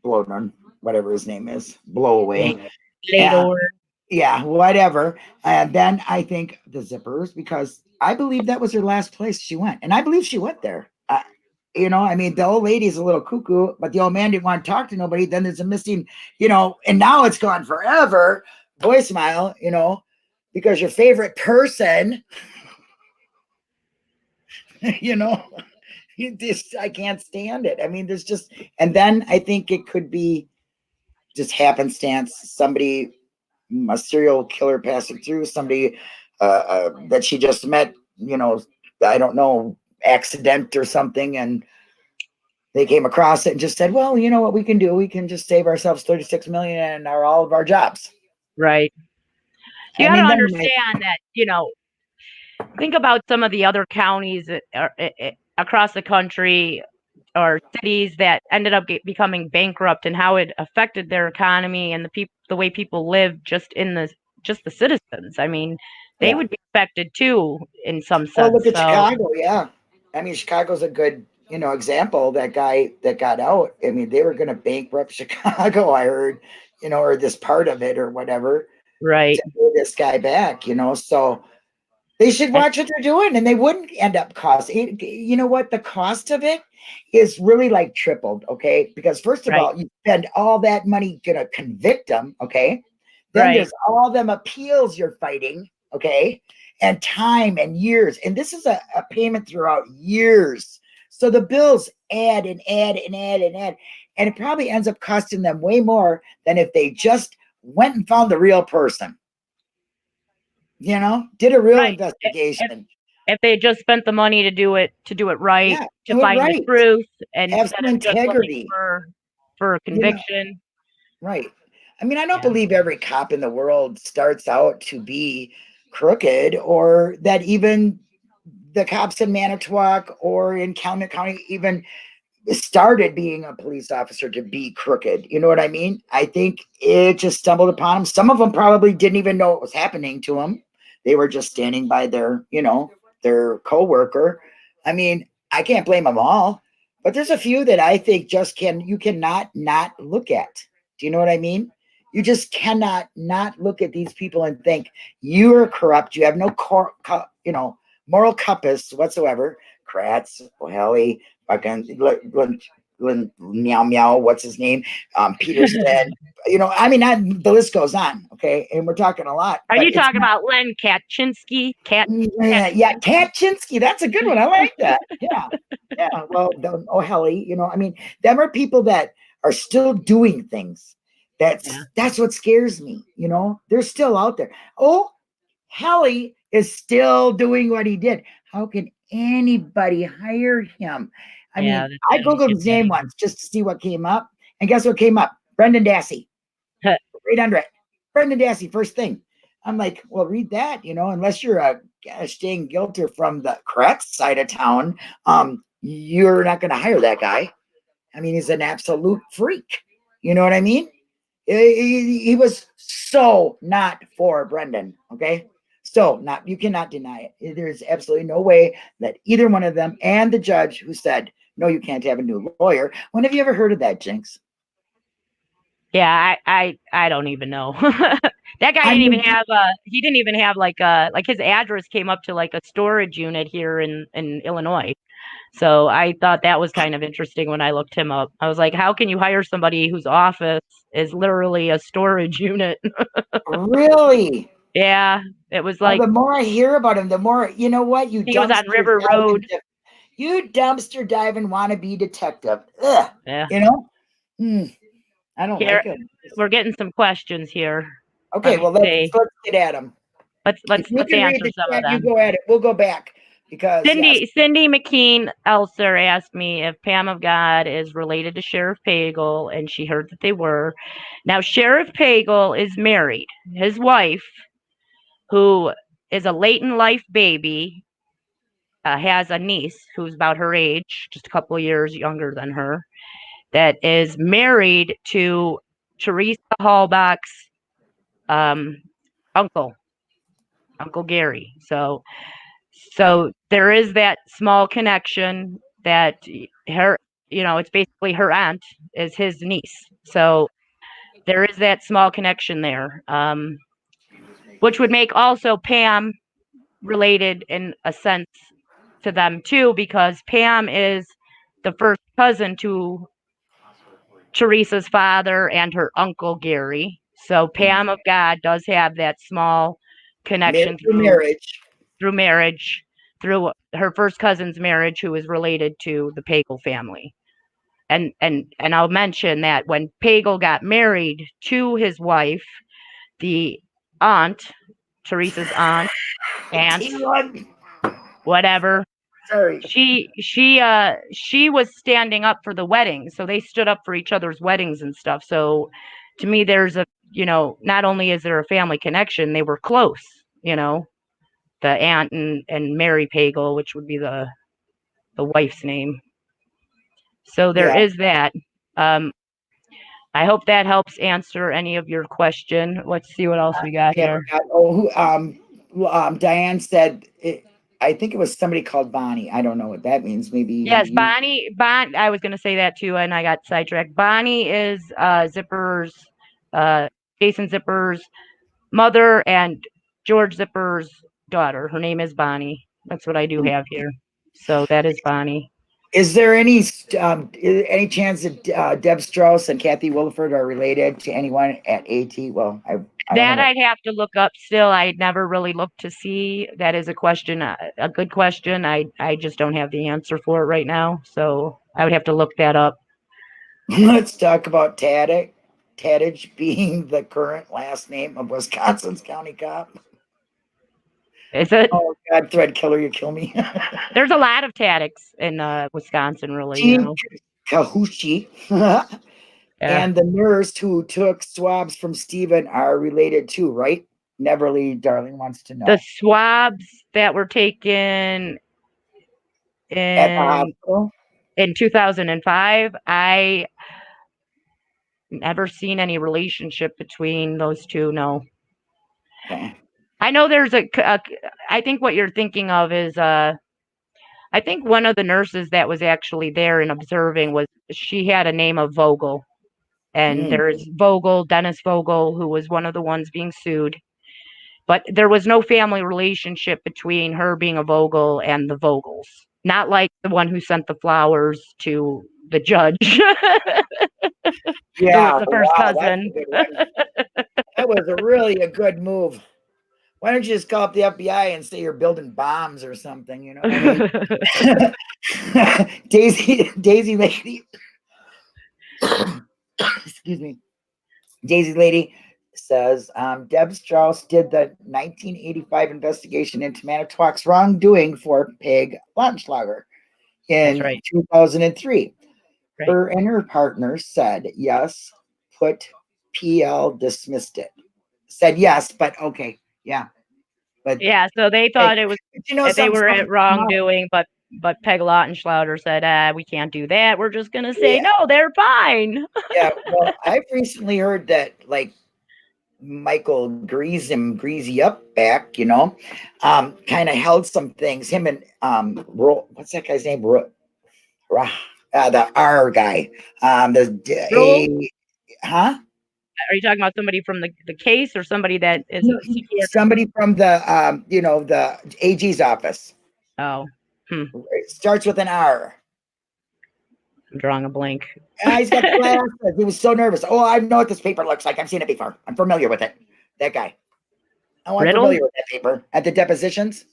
Blowdorn, whatever his name is, blow away. Yeah, whatever. And then I think the Zippers, because I believe that was her last place she went. And I believe she went there. I mean, the old lady's a little cuckoo, but the old man didn't want to talk to nobody. Then there's a missing, and now it's gone forever. Voicemail, because your favorite person, I can't stand it. I mean, there's just, and then I think it could be just happenstance. Somebody, a serial killer passing through, somebody that she just met, I don't know, accident or something, and they came across it and just said, well, you know what we can do? We can just save ourselves 36 million and all of our jobs. Right. You got to understand that, think about some of the other counties across the country or cities that ended up becoming bankrupt and how it affected their economy and the way people live just in the just the citizens. I mean, they would be affected too in some sense. Well, look at So, Chicago. Yeah, I mean, Chicago's a good example. That guy that got out. I mean, they were going to bankrupt Chicago. I heard, or this part of it or whatever, right. to pay this guy back. So they should watch what they're doing, and they wouldn't end up costing. You know what? The cost of it is really like tripled. Okay, because first of all, you spend all that money gonna convict them. Okay, then there's all them appeals you're fighting. Okay, and time and years, and this is a payment throughout years. So the bills add and add and add and add, and it probably ends up costing them way more than if they just went and found the real person. Did a real investigation. If they just spent the money to do it right, to find the truth, and have some integrity for a conviction. Right. I mean, I don't believe every cop in the world starts out to be crooked, or that even the cops in Manitowoc or in County even started being a police officer to be crooked. You know what I mean? I think it just stumbled upon them. Some of them probably didn't even know what was happening to them. They were just standing by their, their coworker. I mean, I can't blame them all, but there's a few that I think you cannot not look at. Do you know what I mean? You just cannot not look at these people and think you are corrupt. You have no moral compass whatsoever. Kratz, O'Halley, fucking meow meow, what's his name? Peterson. I mean, the list goes on. Okay, and we're talking a lot. Are you talking about Len Kaczynski? Yeah, Kaczynski. That's a good one. I like that. Yeah. Well, O'Halley. I mean, them are people that are still doing things. That's what scares me. They're still out there. Oh, Hallie is still doing what he did. How can anybody hire him? I mean, I Googled his name once just to see what came up. And guess what came up? Brendan Dassey. Right under it. Brendan Dassey, first thing. I'm like, well, read that, unless you're staying guilty from the Kratz side of town, you're not going to hire that guy. I mean, he's an absolute freak. You know what I mean? He was so not for Brendan, okay? So you cannot deny it. There's absolutely no way that either one of them and the judge who said, no, you can't have a new lawyer. When have you ever heard of that, Jinx? Yeah, I don't even know. That guy didn't even have like his address came up to like a storage unit here in Illinois. So I thought that was kind of interesting when I looked him up. I was like, how can you hire somebody whose office is literally a storage unit? Really? Yeah, it was like, the more I hear about him, the more, you know what? He was on River Road. You dumpster diving wannabe detective. Ugh. Yeah. I don't like it. We're getting some questions here. Okay, well, let's get at them. Let's answer some of them. You go at it. We'll go back. Because Cindy McKean Elser asked me if Pam of God is related to Sheriff Pagel, and she heard that they were. Now, Sheriff Pagel is married. His wife, who is a late in life baby, has a niece who's about her age, just a couple of years younger than her, that is married to Teresa Hallbach's uncle Gary. So there is that small connection that her, it's basically her aunt is his niece. So there is that small connection there, which would make also Pam related in a sense to them too, because Pam is the first cousin to Teresa's father and her uncle Gary. So Pam of God does have that small connection through marriage, through her first cousin's marriage, who is related to the Pagel family. And I'll mention that when Pagel got married to his wife, the aunt, Teresa's aunt, whatever. Sorry. She was standing up for the wedding, so they stood up for each other's weddings and stuff. So to me, there's not only is there a family connection, they were close, the aunt and Mary Pagel, which would be the wife's name. So there is that. I hope that helps answer any of your question. Let's see what else we got here. Diane said, I think it was somebody called Bonnie. I don't know what that means. Maybe. Yes, Bonnie. I was going to say that too, and I got sidetracked. Bonnie is Zipper's, Jason Zipper's mother and George Zipper's daughter. Her name is Bonnie. That's what I do have here. So that is Bonnie. Is there any chance that Deb Strauss and Kathy Williford are related to anyone at AT? Well, I'd have to look up still. I never really looked to see. That is a question, a good question. I just don't have the answer for it right now. So I would have to look that up. Let's talk about Tadage being the current last name of Wisconsin's county cop. Is it? Oh God, Thread Killer, you kill me. There's a lot of Tadics in Wisconsin, really. Gene Kahushi and the nurse who took swabs from Stephen are related too, right? Neverly Darling wants to know. The swabs that were taken at the hospital in 2005, I never seen any relationship between those two. No. Okay. I know there's I think what you're thinking of is I think one of the nurses that was actually there and observing she had a name of Vogel, and there's Dennis Vogel, who was one of the ones being sued, but there was no family relationship between her being a Vogel and the Vogels. Not like the one who sent the flowers to the judge. Yeah, the first cousin. That was really a good move. Why don't you just call up the FBI and say you're building bombs or something? You know, I mean, Daisy Lady. Excuse me. Daisy Lady says Deb Strauss did the 1985 investigation into Manitowoc's wrongdoing for Peg Lautenschlager in 2003. Right. Her and her partner said yes, PL dismissed it. Said yes, but okay, yeah. But yeah, so they thought it was, they were at wrongdoing, but Peg Lautenschlager said, we can't do that. We're just going to say, no, they're fine. Yeah, well, I've recently heard that, like, Michael Greasy up back, you know, kind of held some things. Him and, what's that guy's name? The R guy. Are you talking about somebody from the case or somebody that is somebody from the the AG's office? Oh, It starts with an R. I'm drawing a blank. He's got glasses. He was so nervous. Oh, I know what this paper looks like. I've seen it before. I'm familiar with it. That guy. Oh, I'm familiar with that paper at the depositions.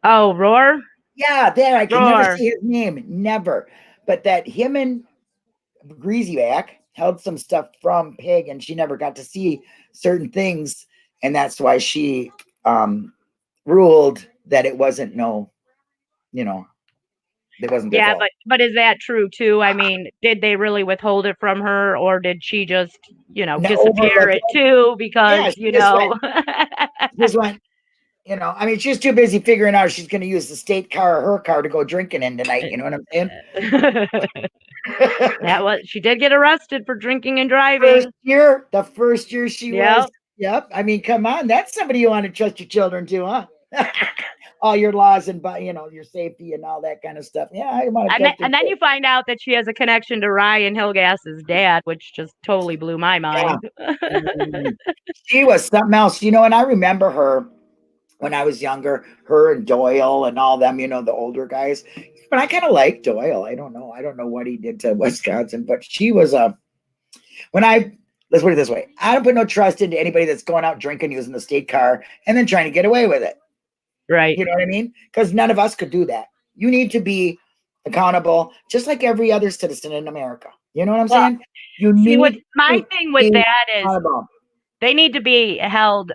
Oh, Roar. Yeah, there. I can never see his name. Never. But that him and Greasyback held some stuff from Pig, and she never got to see certain things, and that's why she ruled that it wasn't it wasn't. Yeah, but is that true too? I mean, did they really withhold it from her, or did she just disappear it too? Because just went. I mean, she's too busy figuring out she's going to use the state car or her car to go drinking in tonight. You know what I'm saying? She did get arrested for drinking and driving. The first year she was. Yep. I mean, come on. That's somebody you want to trust your children to, huh? All your laws and your safety and all that kind of stuff. Yeah, I want to. And then you find out that she has a connection to Ryan Hilgass's dad, which just totally blew my mind. Yeah. She was something else, and I remember her. When I was younger, her and Doyle and all them, the older guys. But I kind of like Doyle. I don't know what he did to Wisconsin, but she was let's put it this way. I don't put no trust into anybody that's going out drinking, using the state car, and then trying to get away with it. Right. You know what I mean? Because none of us could do that. You need to be accountable, just like every other citizen in America. You know what I'm saying? My thing with that is they need to be held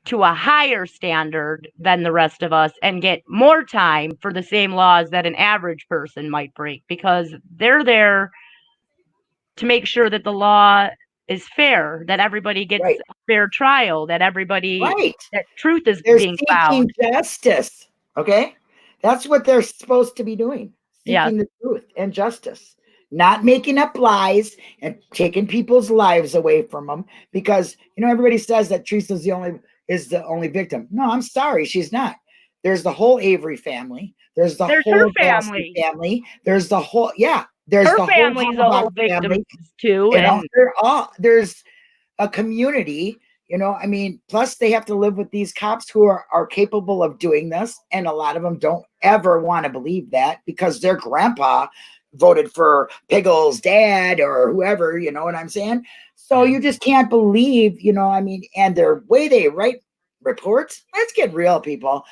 to a higher standard than the rest of us and get more time for the same laws that an average person might break, because they're there to make sure that the law is fair, that everybody gets a fair trial, that everybody, that truth is being found. Justice. Okay. That's what they're supposed to be doing. Seeking the truth and justice. not making up lies and taking people's lives away from them. Because everybody says that Teresa's the only victim. No, I'm sorry, she's not. There's the whole Avery family. There's the There's whole her Dassey family. family. There's the whole There's Her the family's a whole victim family. too, and There's a community. Plus they have to live with these cops who are capable of doing this, and a lot of them don't ever want to believe that because their grandpa voted for Piggle's dad or whoever. You know what I'm saying? So you just can't believe, and their way they write reports. Let's get real, people.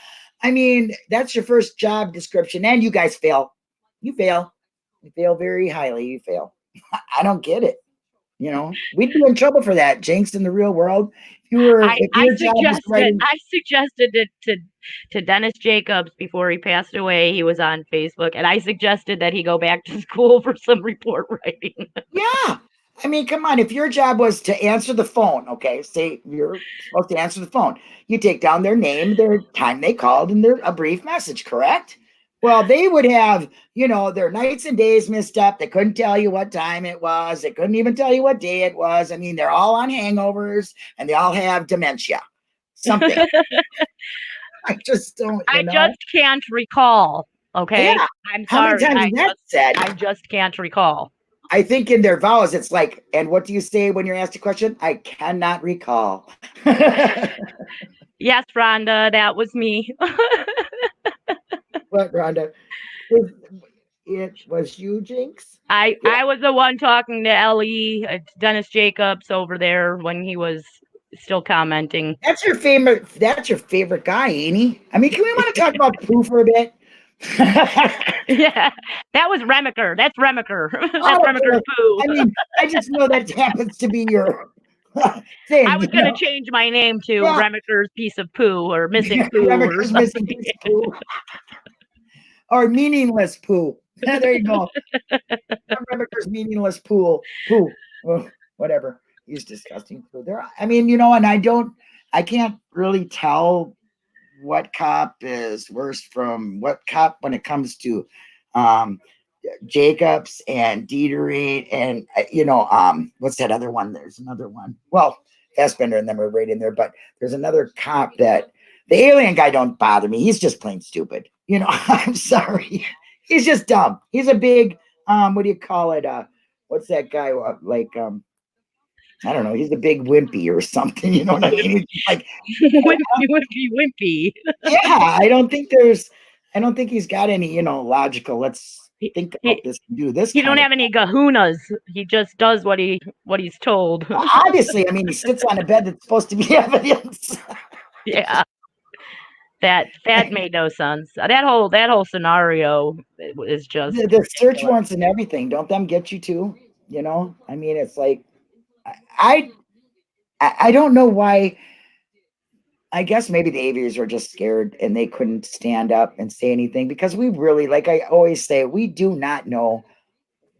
That's your first job description, and you guys fail. You fail. You fail very highly. You fail. I don't get it. We'd be in trouble for that, Jinx, in the real world. I suggested it to Dennis Jacobs before he passed away. He was on Facebook, and I suggested that he go back to school for some report writing. Yeah. Come on. If your job was to answer the phone, okay, say you're supposed to answer the phone, you take down their name, their time they called, and a brief message, correct? Well, they would have, their nights and days messed up. They couldn't tell you what time it was. They couldn't even tell you what day it was. They're all on hangovers and they all have dementia. Something. I just don't, I just can't recall. Okay. Yeah. I'm sorry. How many times is that said? I just can't recall. I think in their vows, it's like, and what do you say when you're asked a question? I cannot recall. Yes, Rhonda, that was me. What, Rhonda? It was you, Jinx? I was the one talking to Ellie, Dennis Jacobs over there when he was still commenting. That's your favorite guy, ain't he? Can we want to talk about Pooh for a bit? Yeah, that was Remaker. That's Remaker. That's Remaker Pooh. I just know that happens to be your thing. I was going to change my name to Remaker's Piece of Poo or Missing Poo. Remaker's Missing Piece of Poo. Or Meaningless Poo. There you go. Remaker's Meaningless Poo. Whatever. He's disgusting. And I can't really tell what cop is worse from what cop when it comes to Jacobs and Dieterich and what's that other one? There's another one. Well, Fassbender and them are right in there, but there's another cop that the alien guy don't bother me. He's just plain stupid. I'm sorry. He's just dumb. He's a big what do you call it? What's that guy I don't know. He's a big wimpy or something. You know what I mean? Like wimpy. Yeah, I don't think he's got any, logical. Let's think about this and do this. He don't have any kahunas. He just does what he's told. Obviously, he sits on a bed that's supposed to be evidence. Yeah. That made no sense. That whole scenario is just the search warrants and everything. Don't them get you too? It's like I don't know why. I guess maybe the Aviers were just scared and they couldn't stand up and say anything because we really, like I always say, we do not know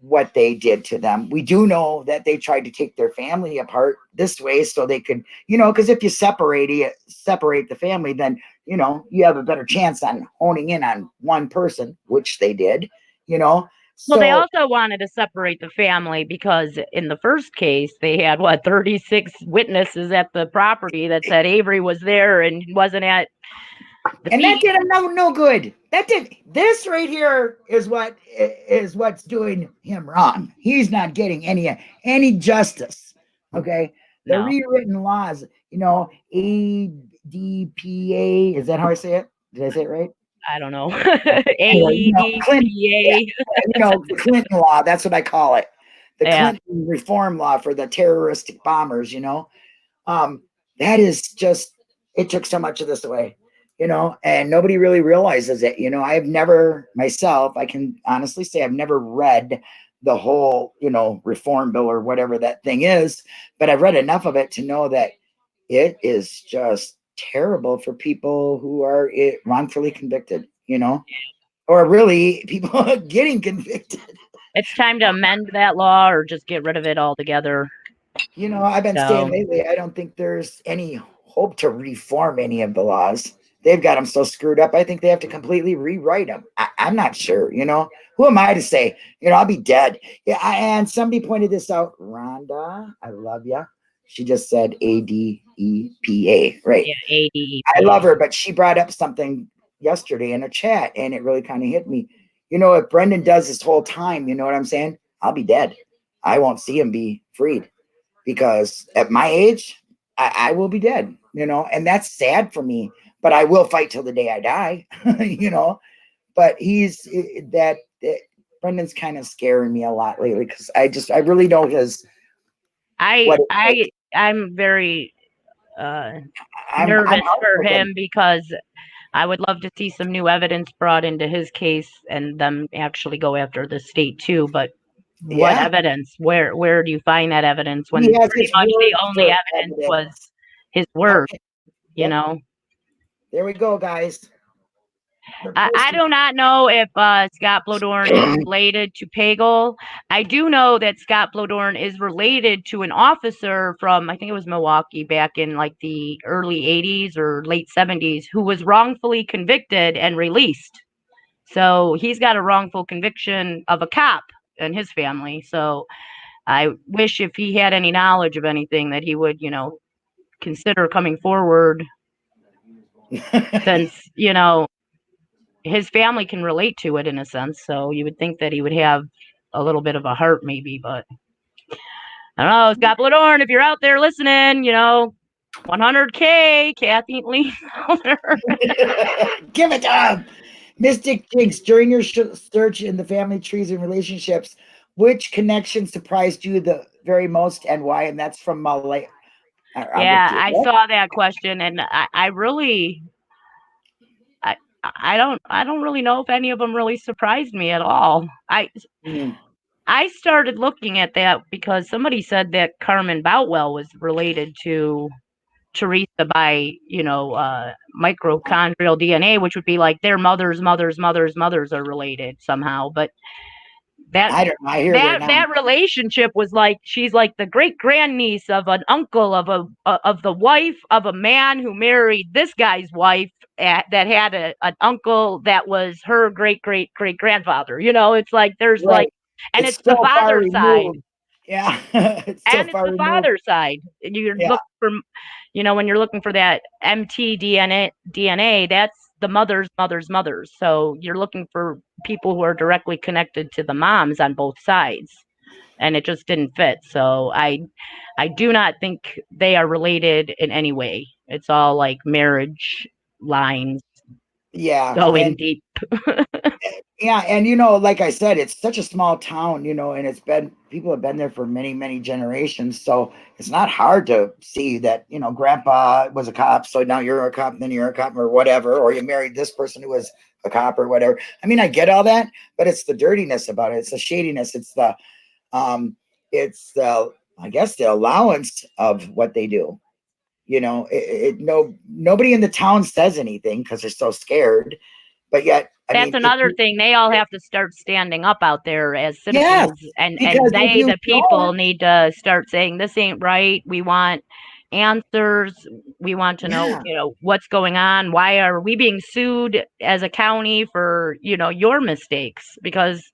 what they did to them. We do know that they tried to take their family apart this way so they could, because if you separate the family, then, you have a better chance on honing in on one person, which they did, Well, they also wanted to separate the family because in the first case, they had 36 witnesses at the property that said Avery was there and wasn't at the and that did him no good. This right here is what's doing him wrong. He's not getting any justice. Okay. The rewritten laws, ADPA, is that how I say it? Did I say it right? I don't know. ADPA. The Clinton law, that's what I call it. The Clinton reform law for the terroristic bombers, that is just, it took so much of this away, and nobody really realizes it. I've never myself, I can honestly say I've never read the whole, reform bill or whatever that thing is, but I've read enough of it to know that it is just terrible for people who are wrongfully convicted, or really people getting convicted. It's time to amend that law or just get rid of it altogether. I've been saying lately, I don't think there's any hope to reform any of the laws. they've got them so screwed up. I think they have to completely rewrite them. I'm not sure, you know. Who am I to say? You know, I'll be dead. Yeah, and somebody pointed this out. Rhonda, I love you. She just said ADEPA, right? Yeah, ADEPA. I love her, but she brought up something yesterday in a chat, and it really kind of hit me. You know, if Brendan does this whole time, you know what I'm saying? I'll be dead. I won't see him be freed, because at my age, I will be dead, you know, and that's sad for me, but I will fight till the day I die, you know. But Brendan's kind of scaring me a lot lately, because I really know his. I'm very nervous for him, because I would love to see some new evidence brought into his case and them actually go after the state too. But what evidence? Where do you find that evidence when pretty much the only evidence was his word? You know. There we go, guys. I do not know if Scott Blodorn is related to Pagel. I do know that Scott Blodorn is related to an officer from, I think it was Milwaukee, back in like the early 80s or late 70s, who was wrongfully convicted and released. So he's got a wrongful conviction of a cop and his family. So I wish, if he had any knowledge of anything, that he would, you know, consider coming forward, since, you know, his family can relate to it in a sense. So you would think that he would have a little bit of a heart, maybe, but I don't know. Scott Blodorn, if you're out there listening, you know, 100K, Kathy Lee. Give it to him. Mystic Jinx, during your search in the family trees and relationships, which connection surprised you the very most, and why? And that's from Malay. Yeah, I saw that question, and I really, I don't really know if any of them really surprised me at all. I started looking at that because somebody said that Carmen Boutwell was related to Teresa by, you know, mitochondrial DNA, which would be like their mothers are related somehow. But that relationship was like, she's like the great grandniece of an uncle of the wife of a man who married this guy's wife, that had an uncle that was her great grandfather. You know, it's like there's like, and it's the father side. Yeah. It's the father side. And you look for, you know, when you're looking for that mtDNA, that's the mother's. So you're looking for people who are directly connected to the moms on both sides, and it just didn't fit. So I do not think they are related in any way. It's all like marriage lines. Yeah. Going deep. Yeah, and you know, like I said, it's such a small town, you know, and people have been there for many generations, so it's not hard to see that, you know, grandpa was a cop, so now you're a cop, and then you're a cop, or whatever, or you married this person who was a cop or whatever. I mean, I get all that, but it's the dirtiness about it. It's the shadiness. It's the I guess the allowance of what they do. You know, nobody in the town says anything because they're so scared. But yet, that's another thing. They all have to start standing up out there as citizens, and the people need to start saying, this ain't right. We want answers. We want to know, you know, what's going on. Why are we being sued as a county for, you know, your mistakes? Because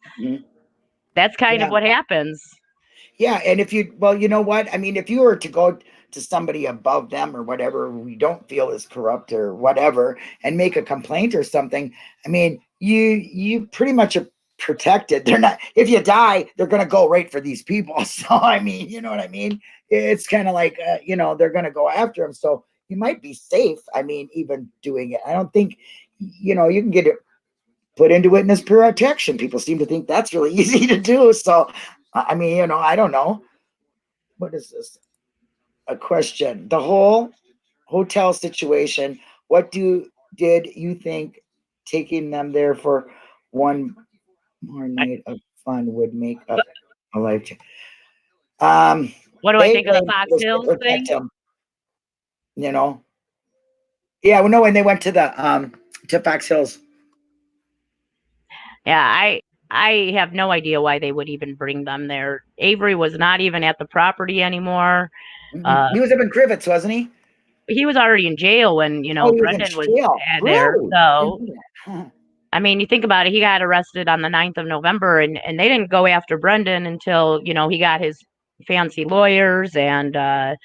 that's kind of what happens. Yeah, and you know what? I mean, if you were to go to somebody above them or whatever, we don't feel is corrupt or whatever, and make a complaint or something, I mean, you pretty much are protected. They're not, if you die, they're going to go right for these people. So, I mean, you know what I mean? It's kind of like, you know, they're going to go after them. So you might be safe. I mean, even doing it, I don't think, you know, you can get it put into witness protection. People seem to think that's really easy to do. So, I mean, you know, I don't know. What is this? A question. The whole hotel situation. What did you think taking them there for one more night of fun would make up a life? What do I think of the Fox Hills thing? You know. Yeah, well, no, when they went to Fox Hills. Yeah, I have no idea why they would even bring them there. Avery was not even at the property anymore. He was up in Crivets, wasn't he? he was already in jail when, he was in Brendan was jail. there. Really? So, Didn't know that. I mean, you think about it, he got arrested on the 9th of November, and they didn't go after Brendan until, he got his fancy lawyers and, and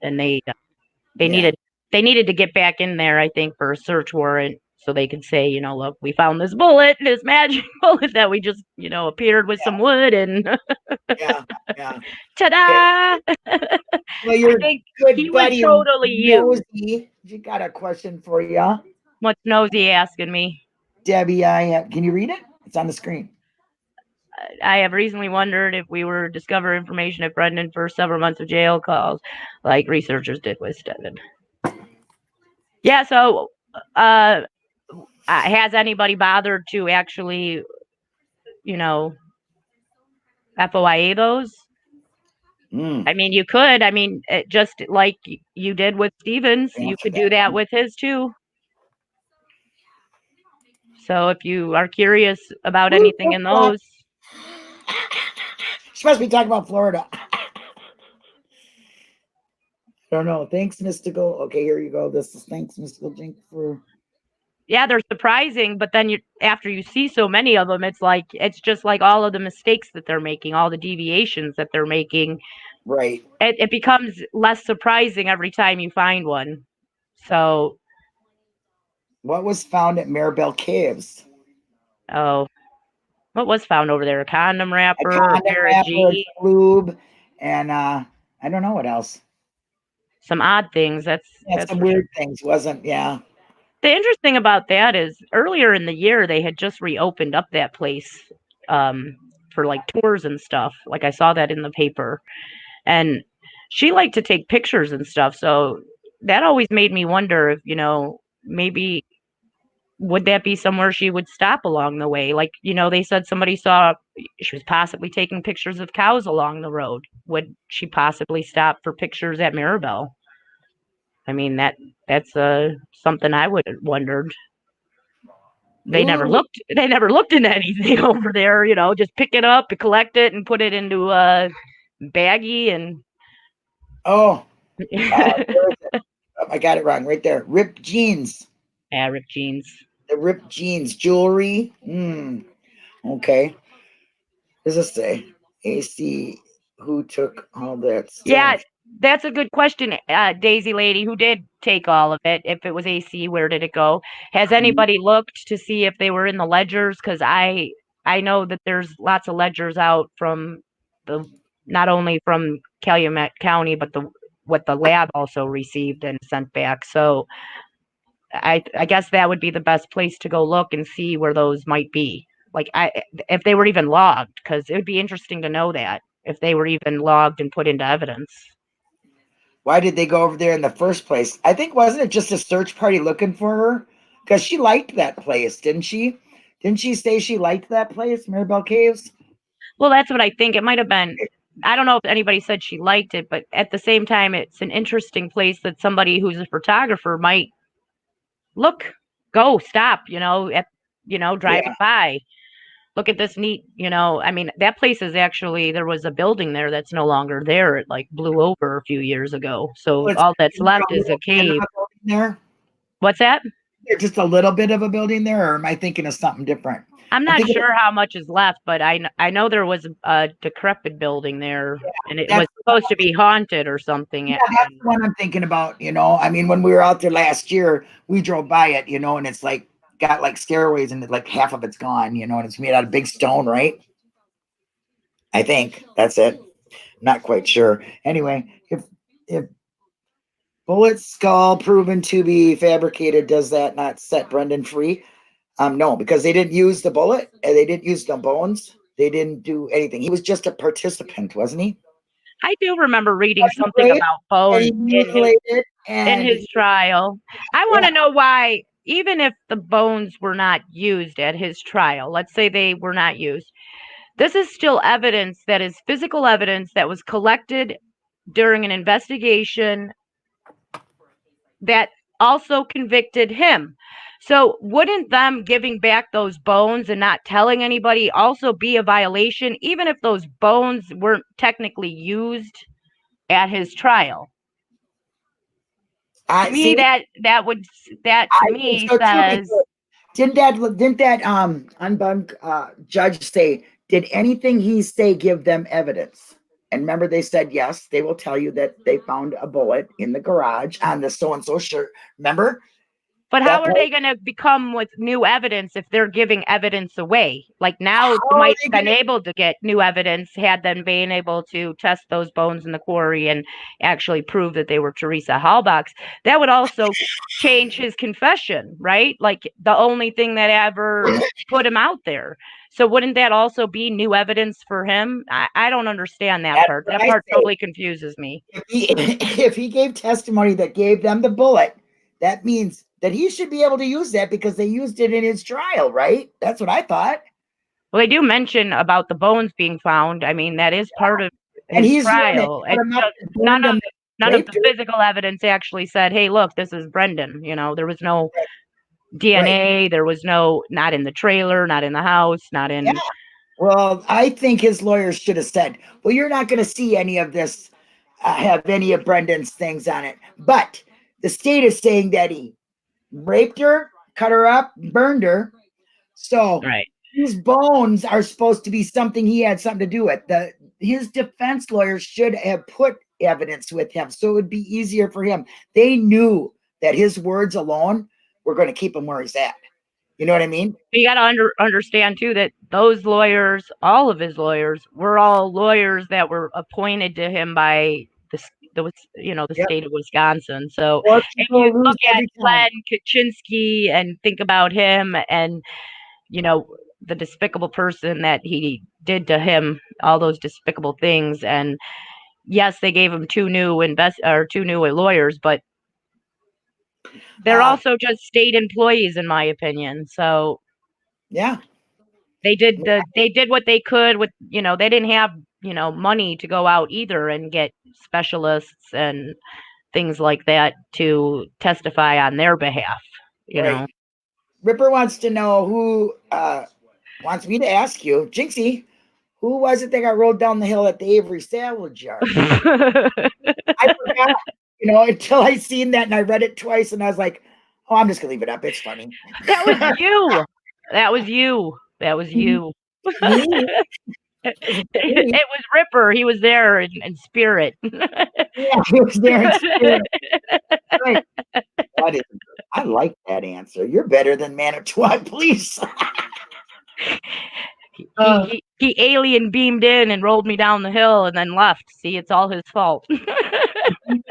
they Yeah. needed to get back in there, I think, for a search warrant so they could say, look, we found this bullet, this magic bullet that we just, appeared with some wood and Yeah. Yeah. ta-da! Well, I your think good he was buddy totally used. Nosy. You got a question for you, What's Nosy asking me? Debbie. Can you read it? It's on the screen. I have recently wondered if we were to discover information at Brendan for several months of jail calls, like researchers did with Steven. Yeah, so has anybody bothered to actually, FOIA those? I mean, you could. I mean, just like you did with Stevens, you could do that with his too. So if you are curious about anything in those. She must be talking about Florida. I don't know. Thanks, Mystical. Okay, here you go. This is thanks, Mystical Jink, for. Yeah, they're surprising, but then after you see so many of them, it's just like all of the mistakes that they're making, all the deviations that they're making. Right. It becomes less surprising every time you find one. So. What was found at Maribel Caves? Oh, what was found over there? A condom wrapper, a pair of G, lube, and I don't know what else. Some odd things. That's some weird things, wasn't? Yeah. The interesting about that is earlier in the year they had just reopened up that place for like tours and stuff. Like I saw that in the paper, and she liked to take pictures and stuff. So that always made me wonder if maybe would that be somewhere she would stop along the way? Like they said somebody saw she was possibly taking pictures of cows along the road. Would she possibly stop for pictures at Maribel? I mean that's something I would have wondered. They never looked into anything over there, just pick it up and collect it and put it into a baggie and I got it wrong right there. Ripped jeans. Yeah, ripped jeans. The ripped jeans. Jewelry. Okay. What does this say? AC, who took all that stuff? Yeah, that's a good question, Daisy lady. Who did take all of it? If it was AC, where did it go? Has anybody looked to see if they were in the ledgers? Because I know that there's lots of ledgers out from not only from Calumet County, but what the lab also received and sent back. So I guess that would be the best place to go look and see where those might be. Like if they were even logged, because it would be interesting to know that if they were even logged and put into evidence. Why did they go over there in the first place? I think, wasn't it just a search party looking for her? Because she liked that place, didn't she? Didn't she say she liked that place, Maribel Caves? Well, that's what I think. It might have been. I don't know if anybody said she liked it, but at the same time, it's an interesting place that somebody who's a photographer might stop, driving by. Look at this neat, I mean, that place is actually, there was a building there that's no longer there. It like blew over a few years ago. So all that's left is a cave. There? What's that? There's just a little bit of a building there, or am I thinking of something different? I'm not sure how much is left, but I know there was a decrepit building there, and it was supposed to be haunted or something. Yeah, that's the one I'm thinking about. I mean, when we were out there last year, we drove by it, and it's like got like stairways and like half of it's gone, and it's made out of big stone, right? I think that's it. Not quite sure. Anyway, if bullet skull proven to be fabricated, does that not set Brendan free? No, because they didn't use the bullet and they didn't use the bones. They didn't do anything. He was just a participant, wasn't he? I do remember reading something about bones in his trial. I want to know why, even if the bones were not used at his trial, let's say they were not used, this is still evidence that is physical evidence that was collected during an investigation that also convicted him. So wouldn't them giving back those bones and not telling anybody also be a violation, even if those bones weren't technically used at his trial? To me, See, that to I think me so too. says, Because didn't that unbunk judge say, did anything he say give them evidence? And remember, they said yes. They will tell you that they found a bullet in the garage on the so and so shirt. Remember but how that are part? they going to become with new evidence if they're giving evidence away? Like now, How they are might they have been gonna? able to get new evidence had them been able to test those bones in the quarry and actually prove that they were Teresa Halbach's. That would also change his confession, right? Like the only thing that ever put him out there. So wouldn't that also be new evidence for him? I don't understand that That's part. what That I part say. totally confuses me. If he if he gave testimony that gave them the bullet, that means that he should be able to use that because they used it in his trial, right? That's what I thought. Well, they do mention about the bones being found. I mean, that is part of And his he's the one that trial. cut It's him up just and burned him, none of raped the her. physical evidence actually said, "Hey, look, this is Brendan." You know, there was no Right. DNA. There was not in the trailer, not in the house, not Yeah. in. Well, I think his lawyers should have said, well, you're not going to see any of this, have any of Brendan's things on it. But the state is saying that he raped her, cut her up, burned her. So Right. these bones are supposed to be something he had something to do with. His defense lawyers should have put evidence with him so it would be easier for him. They knew that his words alone were going to keep him where he's at. You know what I mean? You got to understand too that those lawyers, all of his lawyers, were all lawyers that were appointed to him by the Yep. state of Wisconsin. So Or if people you lose look at every time. Glenn Kaczynski and think about him and the despicable person that he did to him, all those despicable things, and yes, they gave him two new lawyers, but they're also just state employees, in my opinion. So Yeah. they did what they could with, they didn't have, money to go out either and get specialists and things like that to testify on their behalf, Right. Ripper wants to know who wants me to ask you, Jinxie, who was it that got rolled down the hill at the Avery salvage yard? I forgot, until I seen that and I read it twice and I was like, oh, I'm just gonna leave it up. It's funny. That was you. That was you. That was you. Me? It was Ripper. He was there in spirit. Yeah, he was there in spirit. Right. I like that answer. You're better than Manitowoc Police. He alien beamed in and rolled me down the hill and then left. See, it's all his fault.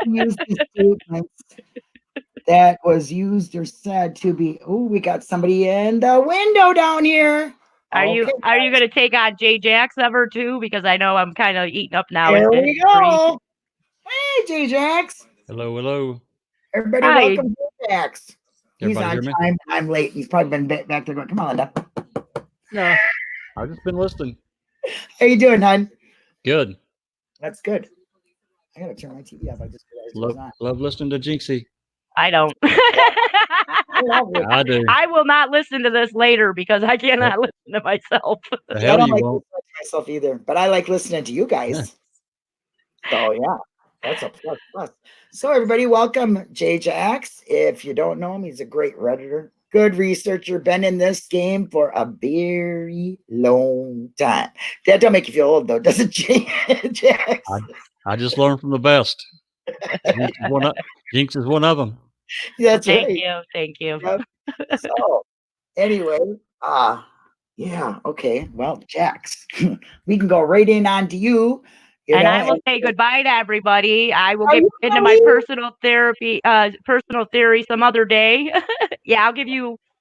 Used the statements that was used or said to be. Oh, we got somebody in the window down here. Are you going to take on Jay Jax ever too? Because I know I'm kind of eating up now. There we go. Hey, Jay Jax. Hello, hello. Everybody, Hi. welcome to Jax. He's Everybody on hear me? time. I'm late. He's probably been back there going, come on, Linda. No, I've just been listening. How you doing, hon? Good. That's good. I gotta turn my TV off. I just realized it was on. Love listening to Jinxie. I don't. I do. I will not listen to this later because I cannot listen to myself. The I hell don't you like won't. listening to myself either, but I like listening to you guys. So yeah, that's a plus. So everybody, welcome Jay Jax. If you don't know him, he's a great Redditor, good researcher, been in this game for a very long time. That don't make you feel old though, does it, Jay Jax? I just learned from the best. Jinx is one of them. That's Thank right. you. Thank you. Yep. So anyway, yeah, okay. Well, Jax, we can go right in on to you. And I will say goodbye to everybody. I will get into my personal theory some other day. Yeah,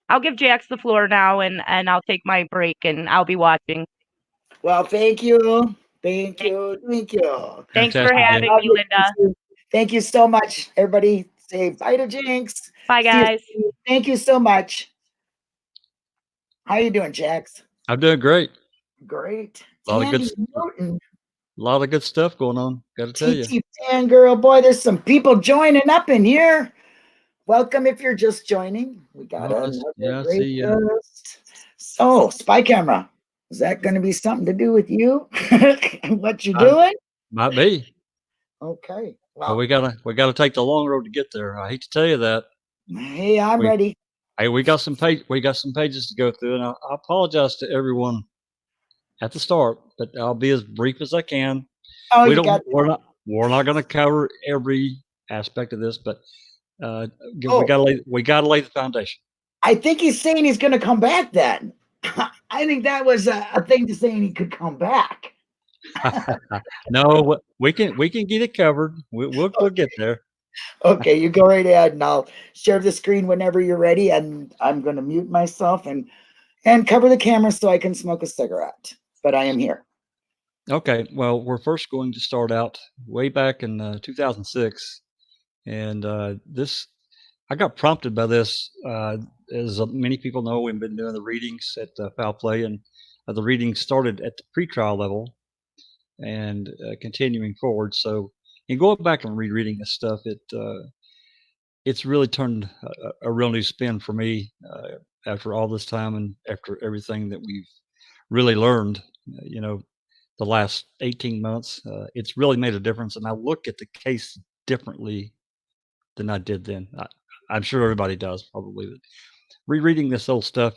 I'll give Jax the floor now and I'll take my break and I'll be watching. Well, thank you. Thank you. Thanks for having me, Linda. Thank you so much. Everybody say bye to Jinx. Bye, guys. Thank you so much. How you doing, Jax? I'm doing great. Great. A lot of good stuff going on. Got to tell you. TT Fangirl, boy, there's some people joining up in here. Welcome if you're just joining. We got another great guest. So, spy camera. Is that going to be something to do with you? What you doing? Might be. Okay. Well, Well, we gotta take the long road to get there. I hate to tell you that. hey, I'm We ready. we got some pages to go through, and I apologize to everyone at the start, but I'll be as brief as I can. Oh, We you don't got. we're not going to cover every aspect of this, but Oh, we gotta lay the foundation. I think he's saying he's going to come back. Then I think that was a thing to saying he could come back. No, we can get it covered. We'll get there. Okay, you go right ahead, and I'll share the screen whenever you're ready. And I'm going to mute myself and cover the camera so I can smoke a cigarette. But I am here. Okay, well, we're first going to start out way back in 2006, and this I got prompted by this. As many people know, we've been doing the readings at Foul Play, and the readings started at the pretrial level and continuing forward. So, in going back and rereading this stuff, it's really turned a real new spin for me after all this time and after everything that we've really learned. The last 18 months, it's really made a difference, and I look at the case differently than I did then. I'm sure everybody does probably, but rereading this old stuff,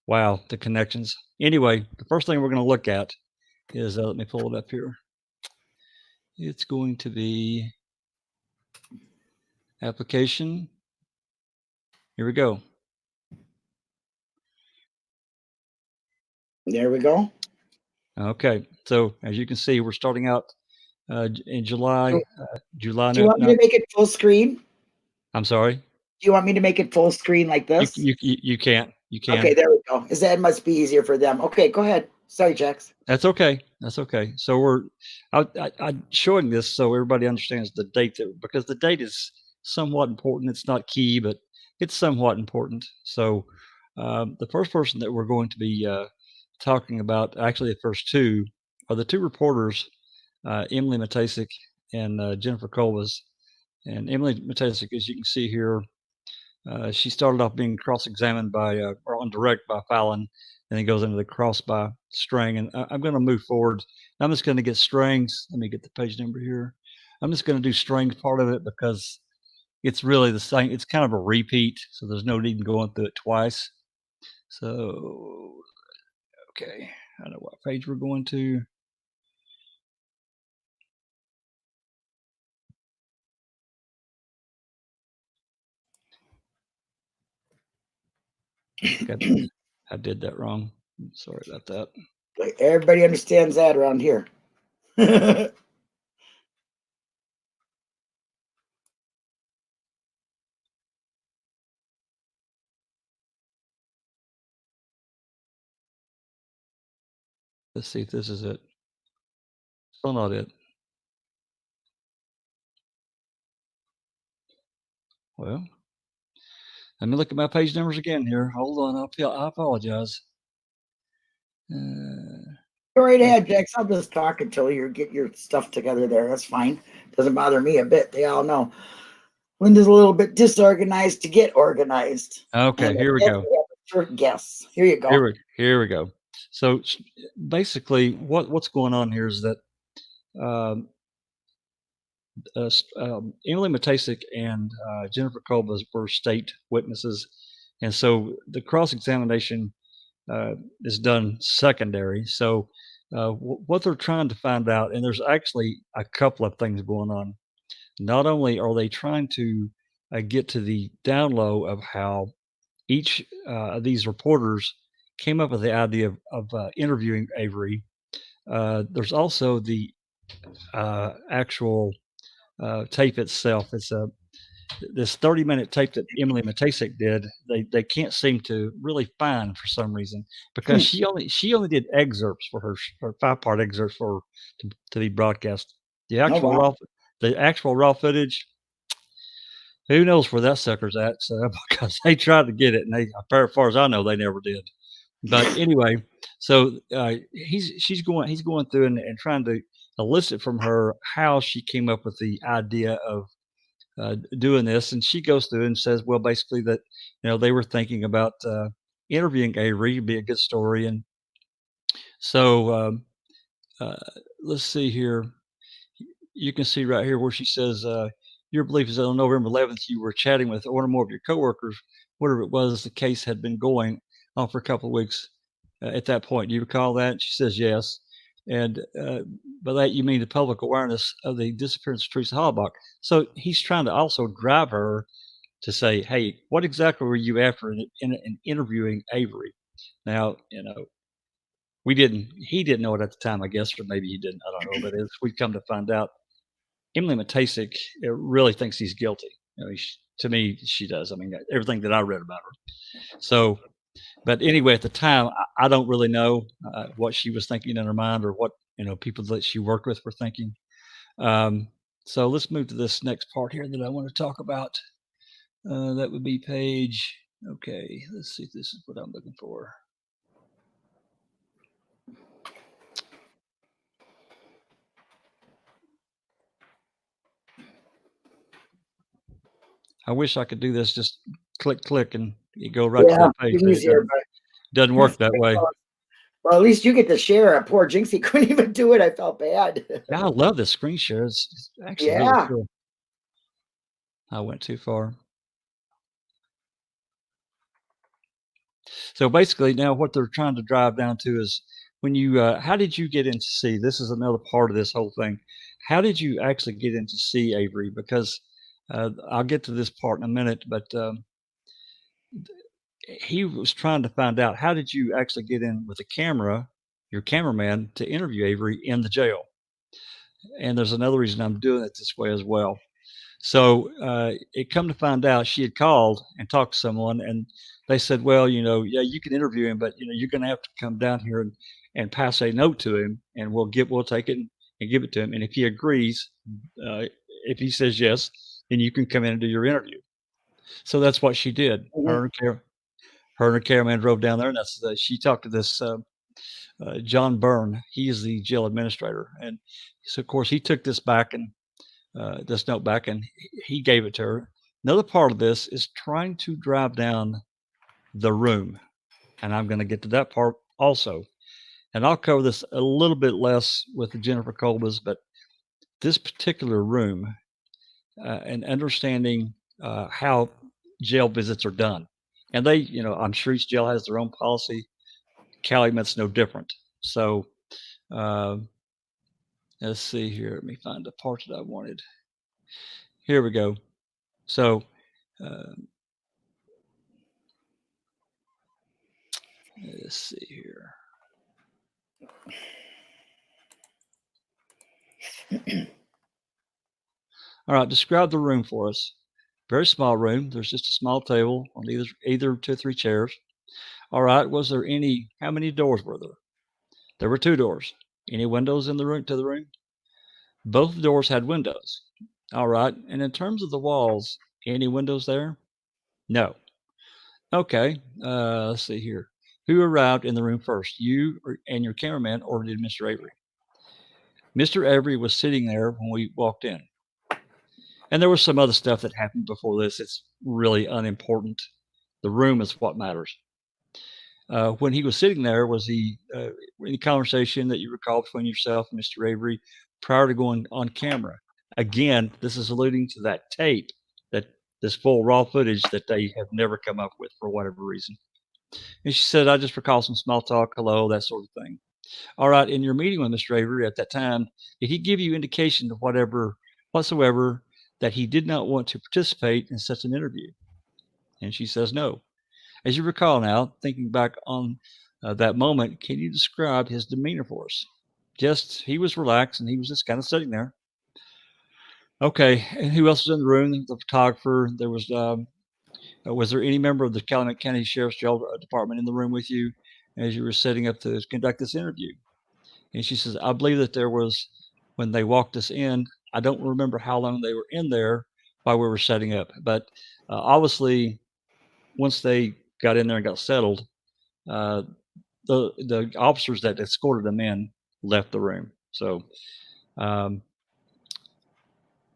wow, the connections. Anyway, the first thing we're going to look at is, let me pull it up here. It's going to be application. Here we go. There we go. Okay, so as you can see, we're starting out in July. July. Do you want me to make it full screen? I'm sorry. Do you want me to make it full screen like this? You can't. You can. Okay, there we go. That must be easier for them. Okay, go ahead. Sorry, Jax. That's okay. That's okay. So I'm showing this so everybody understands the date because the date is somewhat important. It's not key, but it's somewhat important. So the first person that we're going to be talking about, actually the first two, are the two reporters, Emily Matasic and Jennifer Colbas. And Emily Matasic, as you can see here, she started off being cross-examined or on direct by Fallon, and then goes into the cross by Strang. And I'm going to move forward. I'm just going to get Strang's. Let me get the page number here. I'm just going to do Strang's part of it because it's really the same. It's kind of a repeat, so there's no need in going through it twice. So, okay, I know what page we're going to. Okay, I did that wrong. Sorry about that. Everybody understands that around here. Let's see if this is it. Still not it. Well, let me look at my page numbers again here. Hold on. I apologize. Go right ahead, Jax. I'll just talk until you get your stuff together there. That's fine. Doesn't bother me a bit. They all know Linda's a little bit disorganized to get organized. Okay, And here we go. Short guess. Here you go. Here we go. So basically, what's going on here is that Emily Matasic and Jennifer Colbas were state witnesses, and so the cross-examination is done secondary. So what they're trying to find out, and there's actually a couple of things going on. Not only are they trying to get to the down low of how each of these reporters came up with the idea of interviewing Avery, there's also the actual tape itself. It's this 30-minute tape that Emily Matasic did. They can't seem to really find for some reason because she only did excerpts for her 5-part excerpts for to be broadcast. The actual raw footage, who knows where that sucker's at? So because they tried to get it, and as far as I know, they never did. But anyway, so he's going through and trying to elicit from her how she came up with the idea of doing this, and she goes through and says, well, basically that they were thinking about interviewing Avery. It'd be a good story, and so let's see here. you can see right here where she says, your belief is that on November 11th, you were chatting with one or more of your coworkers, whatever it was, the case had been going on for a couple of weeks at that point. Do you recall that? She says yes. And by that, you mean the public awareness of the disappearance of Teresa Halbach. So he's trying to also drive her to say, hey, what exactly were you after in interviewing Avery? Now, he didn't know it at the time, I guess, or maybe he didn't, I don't know. But as we come to find out, Emily Matasic really thinks he's guilty. To me, she does. I mean, everything that I read about her. So, but anyway, at the time, I don't really know what she was thinking in her mind or what, people that she worked with were thinking. So let's move to this next part here that I want to talk about. That would be page. Okay, let's see if this is what I'm looking for. I wish I could do this. Just click, and you go right to that page. It doesn't work that way. Well, at least you get to share. Poor Jinxie couldn't even do it. I felt bad. Yeah, I love this screen share. It's actually really cool. I went too far. So basically, now what they're trying to drive down to is when you, how did you get in to see? This is another part of this whole thing. How did you actually get in to see Avery? Because I'll get to this part in a minute, but he was trying to find out, how did you actually get in with a camera, your cameraman, to interview Avery in the jail? And there's another reason I'm doing it this way as well. So it come to find out she had called and talked to someone, and they said, well, yeah, you can interview him, but you're going to have to come down here and pass a note to him, and we'll take it and give it to him. And if he agrees, if he says yes, then you can come in and do your interview. So that's what she did. Her and her cameraman drove down there, and she talked to this John Byrne. He is the jail administrator, and so of course he took this back and this note back, and he gave it to her. Another part of this is trying to drive down the room, and I'm going to get to that part also. And I'll cover this a little bit less with the Jennifer Kolbas, but this particular room and understanding how jail visits are done. And they, I'm sure each jail has their own policy. Calumet's no different. So let's see here. Let me find the part that I wanted. Here we go. So let's see here. All right, describe the room for us. Very small room. There's just a small table on either 2 or 3 chairs. All right, how many doors were there? There were 2 doors. Any windows in the room to the room? Both doors had windows. All right, and in terms of the walls, any windows there? No. Okay, let's see here. Who arrived in the room first, you and your cameraman, or did Mr. Avery? Mr. Avery was sitting there when we walked in. And there was some other stuff that happened before this. It's really unimportant. The room is what matters. When he was sitting there, was he any conversation that you recall between yourself and Mr. Avery prior to going on camera? Again, this is alluding to that tape, this full raw footage that they have never come up with for whatever reason. And she said, I just recall some small talk, hello, that sort of thing. All right, in your meeting with Mr. Avery at that time, did he give you indication of whatsoever that he did not want to participate in such an interview? And she says no. As you recall now, thinking back on that moment, can you describe his demeanor for us? He was relaxed and he was just kind of sitting there. Okay, and who else was in the room? The photographer. There was there any member of the Calumet County Sheriff's Jail Department in the room with you as you were setting up to conduct this interview? And she says, I believe that there was, when they walked us in, I don't remember how long they were in there while we were setting up. But obviously, once they got in there and got settled, the officers that escorted them in left the room. So,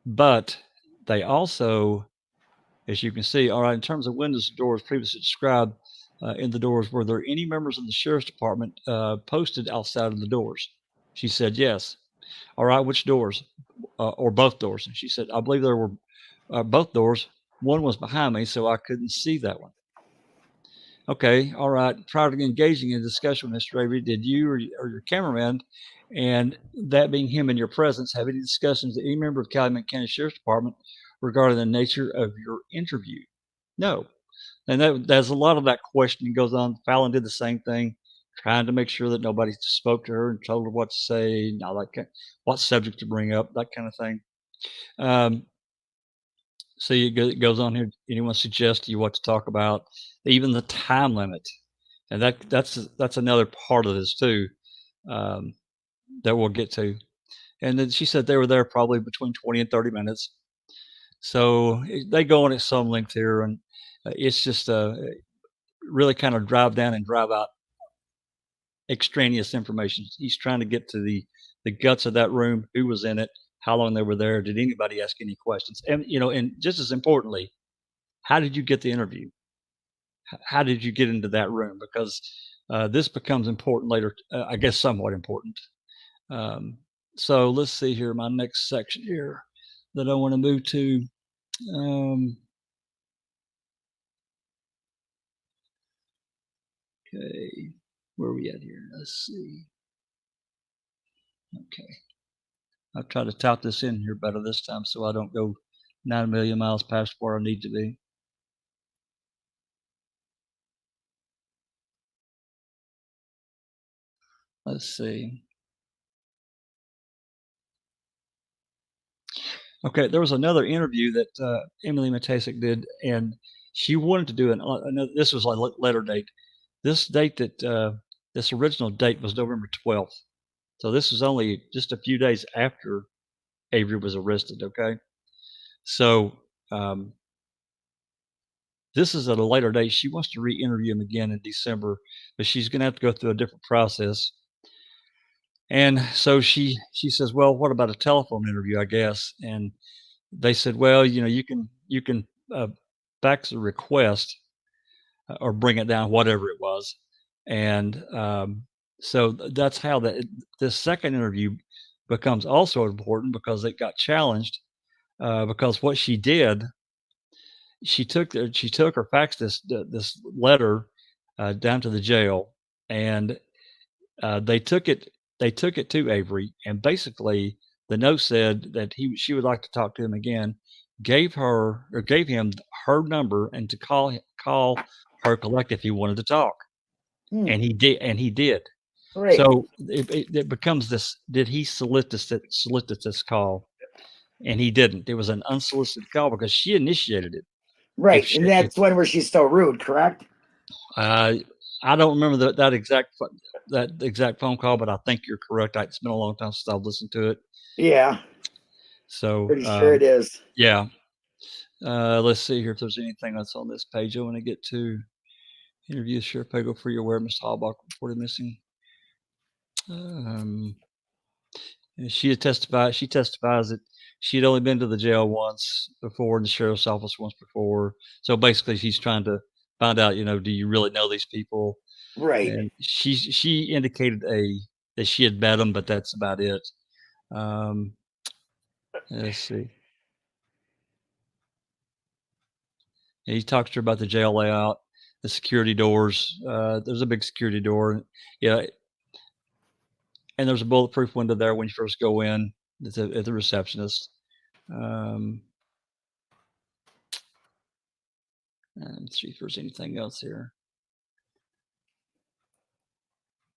but they also, as you can see, all right, in terms of windows and doors previously described in the doors, were there any members of the Sheriff's Department posted outside of the doors? She said yes. All right, which doors? Or both doors? And she said, I believe there were both doors. One was behind me, so I couldn't see that one. Okay, all right. Prior to engaging in discussion with Mr. Avery, did you or your cameraman, and that being him in your presence, have any discussions with any member of Calumet County Sheriff's Department regarding the nature of your interview? No. And there's a lot of that questioning goes on. Fallon did the same thing, trying to make sure that nobody spoke to her and told her what to say, what subject to bring up, that kind of thing. So it goes on here. Anyone suggest to you what to talk about, even the time limit, and that's another part of this too, that we'll get to. And then she said they were there probably between 20 and 30 minutes. So they go on at some length here, and it's just really kind of drive down and drive out extraneous information. He's trying to get to the guts of that room, who was in it, how long they were there, did anybody ask any questions, and and just as importantly, how did you get the interview? How did you get into that room? Because this becomes important later, I guess somewhat important. So let's see here, my next section here that I want to move to. Okay, where are we at here? Let's see. Okay. I'll try to tout this in here better this time so I don't go 9 million miles past where I need to be. Let's see. Okay, there was another interview that Emily Matasic did, and she wanted to do another. This was like letter date. This date this original date was November 12th. So this was only just a few days after Avery was arrested. Okay, so this is at a later date. She wants to re-interview him again in December, but she's going to have to go through a different process. And so she says, well, what about a telephone interview, I guess? And they said, well, you can fax a request or bring it down, whatever it was. And so that's how this second interview becomes also important, because it got challenged because what she did, she took or faxed this letter down to the jail, and they took it to Avery, and basically the note said that she would like to talk to him again, gave him her number and to call her collect if he wanted to talk. And he did. Right. So it becomes this: did he solicit this call? And he didn't. It was an unsolicited call because she initiated it. Right. And that's one where she's so rude, correct? I don't remember that exact phone call, but I think you're correct. It's been a long time since I've listened to it. Yeah. So pretty sure it is. Yeah. Let's see here if there's anything else on this page. I want to get to interview Sheriff Pago for your aware Mr. Halbach reported missing. She testifies that she had only been to the jail once before, and the sheriff's office once before. So basically, she's trying to find out, do you really know these people? Right. And she indicated that she had met them, but that's about it. Let's see. And he talks to her about the jail layout, the security doors. There's a big security door. Yeah. And there's a bulletproof window there when you first go in at the receptionist. Let's see if there's anything else here.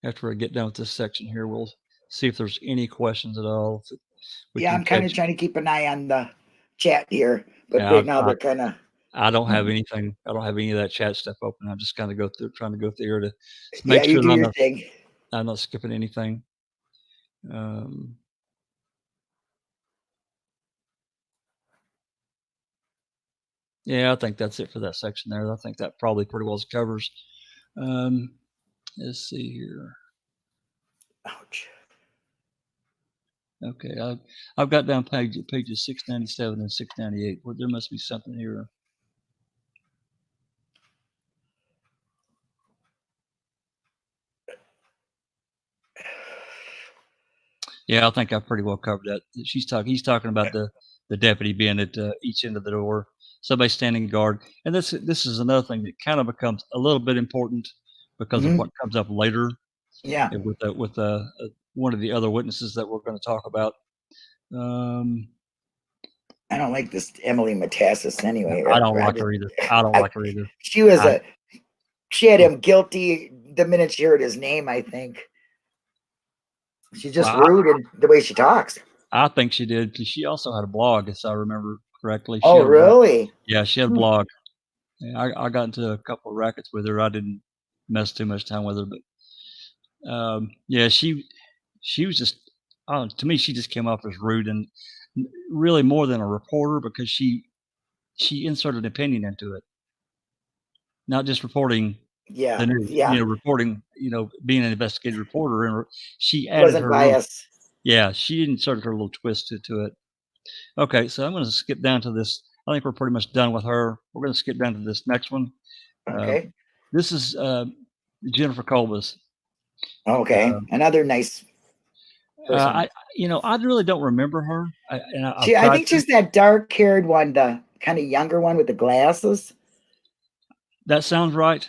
After I get done with this section here, we'll see if there's any questions at all. Yeah, I'm kind of trying to keep an eye on the chat here, but right now they're kind of. I don't have anything. I don't have any of that chat stuff open. I'm just kind of trying to go through here to make sure I'm not skipping anything. Yeah, I think that's it for that section there. I think that probably pretty well covers. Let's see here. Ouch. Okay, I've got down pages 697 and 698. Well, there must be something here. Yeah, I think I pretty well covered that. He's talking about the deputy being at each end of the door, somebody standing guard, and this is another thing that kind of becomes a little bit important because of Mhm. what comes up later Yeah. with one of the other witnesses that we're going to talk about. I don't like this Emily Metaxas anyway. I don't like her either. I don't like her either. She was she had him guilty the minute she heard his name, I think. She's just rude in the way she talks. I think she did because she also had a blog, if I remember correctly. She Oh, had a blog. really? Yeah, she had a blog. Yeah, I got into a couple of rackets with her. I didn't mess too much time with her, but yeah, she was just to me she just came off as rude and really more than a reporter because she inserted an opinion into it, not just reporting Yeah. the news. Yeah. Reporting, being an investigative reporter, and she added Wasn't her biased. yeah, she inserted her little twist to it. Okay, so I'm going to skip down to this. I think we're pretty much done with her. We're going to skip down to this next one. Okay. This is Jennifer Colbus. Okay. Another nice person. I really don't remember her. I think she's that dark-haired one, the kind of younger one with the glasses. That sounds right.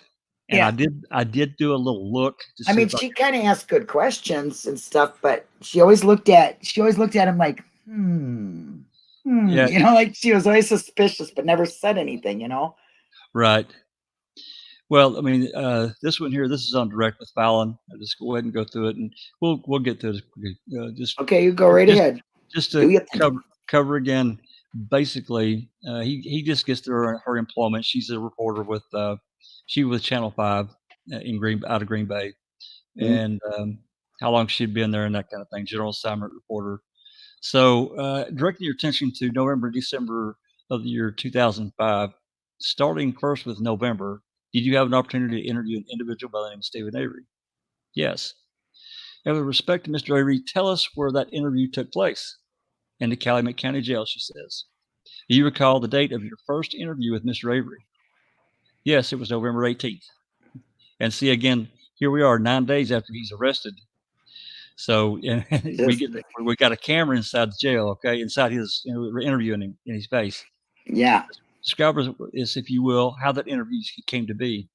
And Yeah. I did do a little look to see. I mean, she kind of asked good questions and stuff, but she always looked at him like, Yeah. like she was always suspicious, but never said anything, Right. Well, I mean, this one here, this is on direct with Fallon. I'll just go ahead and go through it, and we'll get to it. Just okay, you go right ahead. Just to cover again. Basically, he just gets through her employment. She's a reporter with she was Channel 5 out of Green Bay, and how long she'd been there and that kind of thing. General assignment reporter. So, directing your attention to November, December of the year 2005, starting first with November, did you have an opportunity to interview an individual by the name of Stephen Avery? Yes. And with respect to Mr. Avery, tell us where that interview took place. In the Calumet County Jail, she says. Do you recall the date of your first interview with Mr. Avery? Yes, it was November 18th. And see, again, here we are 9 days after he's arrested. So we got a camera inside the jail, okay, inside his, we're interviewing him in his face. Yeah. Describe as, if you will, how that interview came to be.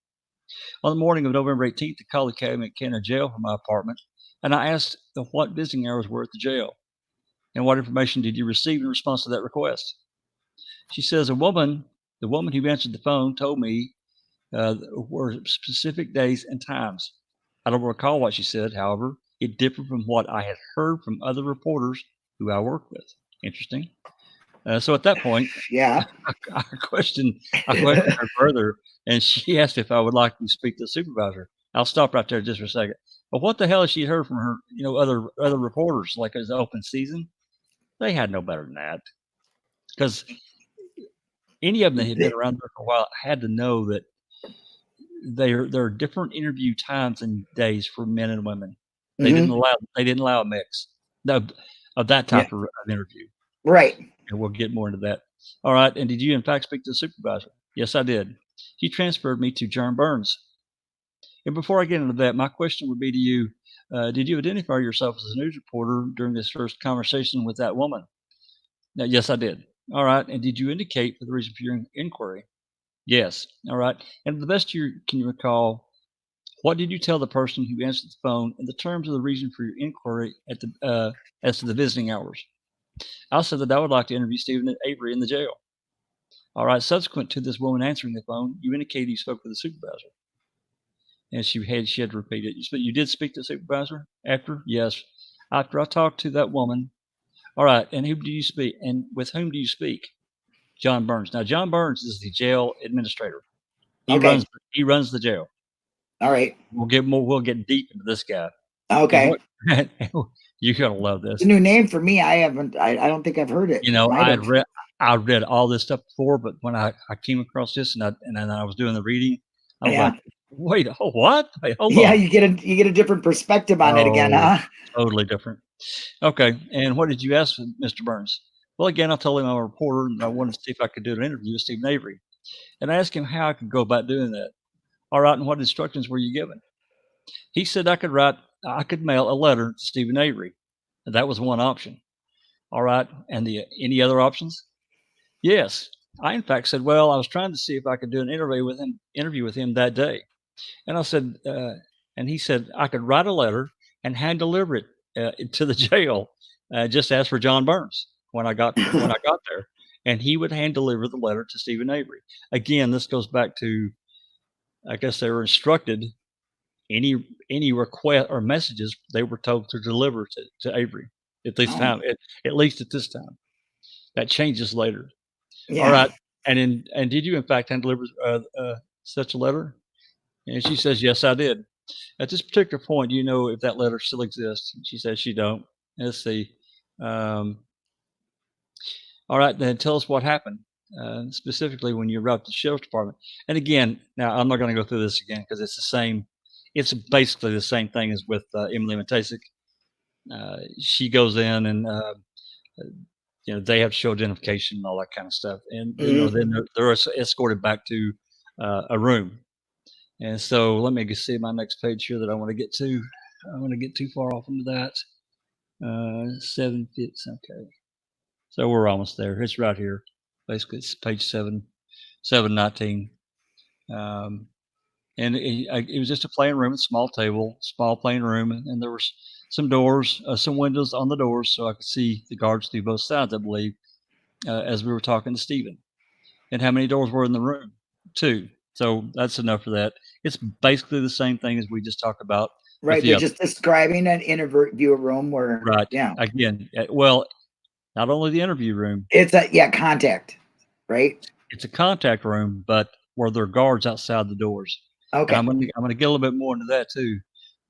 On the morning of November 18th, I called the Calumet County Jail from my apartment, and I asked what visiting hours were at the jail, and what information did you receive in response to that request. She says the woman who answered the phone told me were specific days and times. I don't recall what she said. However, it differed from what I had heard from other reporters who I worked with. Interesting. So at that point, yeah, I questioned her further, and she asked if I would like to speak to the supervisor. I'll stop right there just for a second. But what the hell has she heard from her, other reporters, like as open season? They had no better than that. Because any of them that had been around there for a while had to know that there are different interview times and days for men and women. They didn't allow a mix of that type of interview. Right. And we'll get more into that. All right. And did you in fact speak to the supervisor? Yes, I did. He transferred me to Jerome Burns. And before I get into that, my question would be to you, did you identify yourself as a news reporter during this first conversation with that woman? Now, yes, I did. All right. And did you indicate for the reason for your inquiry? Yes. All right. And to the best can you recall, what did you tell the person who answered the phone in the terms of the reason for your inquiry as to the visiting hours? I said that I would like to interview Stephen Avery in the jail. All right. Subsequent to this woman answering the phone, you indicated you spoke with the supervisor. And she had to repeat it. You did speak to the supervisor after? Yes. After I talked to that woman. All right. And who do you speak? And with whom do you speak? John Burns. Now, John Burns is the jail administrator. He runs the jail. All right. We'll get deep into this guy. Okay. You're gonna love this. It's a new name for me. I don't think I've heard it. I read all this stuff before, but when I came across this and I was doing the reading, I was like, wait, what? Wait, hold on. You get a different perspective on it again, huh? Totally different. Okay. And what did you ask Mr. Burns? Well, again, I told him I'm a reporter and I wanted to see if I could do an interview with Stephen Avery. And I asked him how I could go about doing that. All right, and what instructions were you given? He said I could mail a letter to Stephen Avery. That was one option. All right. And any other options? Yes. I in fact said, well, I was trying to see if I could do an interview with him that day. And I said, and he said I could write a letter and hand deliver it to the jail. Just ask for John Burns when I got there, and he would hand deliver the letter to Stephen Avery. Again, this goes back to, I guess they were instructed any request or messages they were told to deliver to Avery at this time, at least at this time. That changes later. Yeah. All right. And did you in fact hand deliver such a letter? And she says, yes, I did. At this particular point, do you know if that letter still exists? And she says she don't. Let's see. All right, then tell us what happened, specifically when you arrived at the sheriff's department. And again, now I'm not going to go through this again because it's the same. It's basically the same thing as with Emily Matasik. She goes in and they have to show identification and all that kind of stuff, and then they're escorted back to a room. And so let me see my next page here that I want to get to. I don't want to get too far off into that. 7 fits. Okay. So we're almost there. It's right here. Basically, it's page 719. And it was just a plain room, a small table, small plain room. And there were some doors, some windows on the doors, so I could see the guards through both sides, I believe, as we were talking to Stephen. And how many doors were in the room? 2. So that's enough for that. It's basically the same thing as we just talked about. Right. They're just describing an interview room where, right. Yeah. Again, well, not only the interview room. It's contact, right? It's a contact room, but where there are guards outside the doors. Okay. And I'm gonna get a little bit more into that too.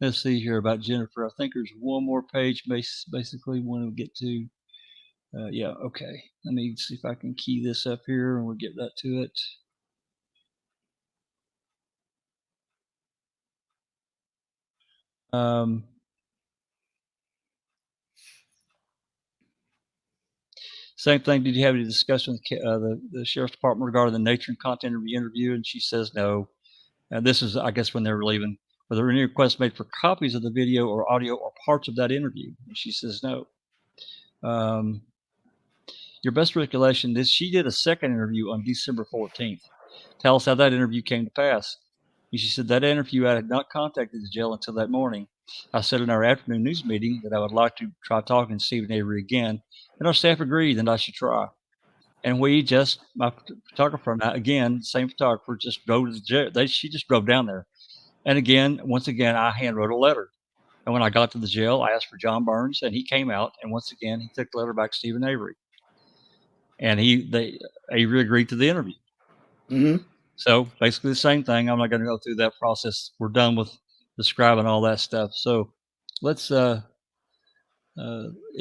Let's see here about Jennifer. I think there's one more page, basically when we get to. Yeah. Okay. Let me see if I can key this up here, and we'll get that to it. Same thing. Did you have any discussion with the sheriff's department regarding the nature and content of the interview? And she says no. And this is, I guess, when they were leaving. Were there any requests made for copies of the video or audio or parts of that interview? And she says no. Your best recollection is she did a second interview on December 14th. Tell us how that interview came to pass. And she said that interview, I had not contacted the jail until that morning. I said in our afternoon news meeting that I would like to try talking to Stephen Avery again, and our staff agreed that I should try. And my photographer and I, again, same photographer, just drove to the jail. She just drove down there. And once again, I handwrote a letter. And when I got to the jail, I asked for John Burns, and he came out. And once again, he took the letter back to Stephen Avery. And Avery agreed to the interview. Mm-hmm. So basically the same thing. I'm not going to go through that process. We're done with describing all that stuff. So let's, is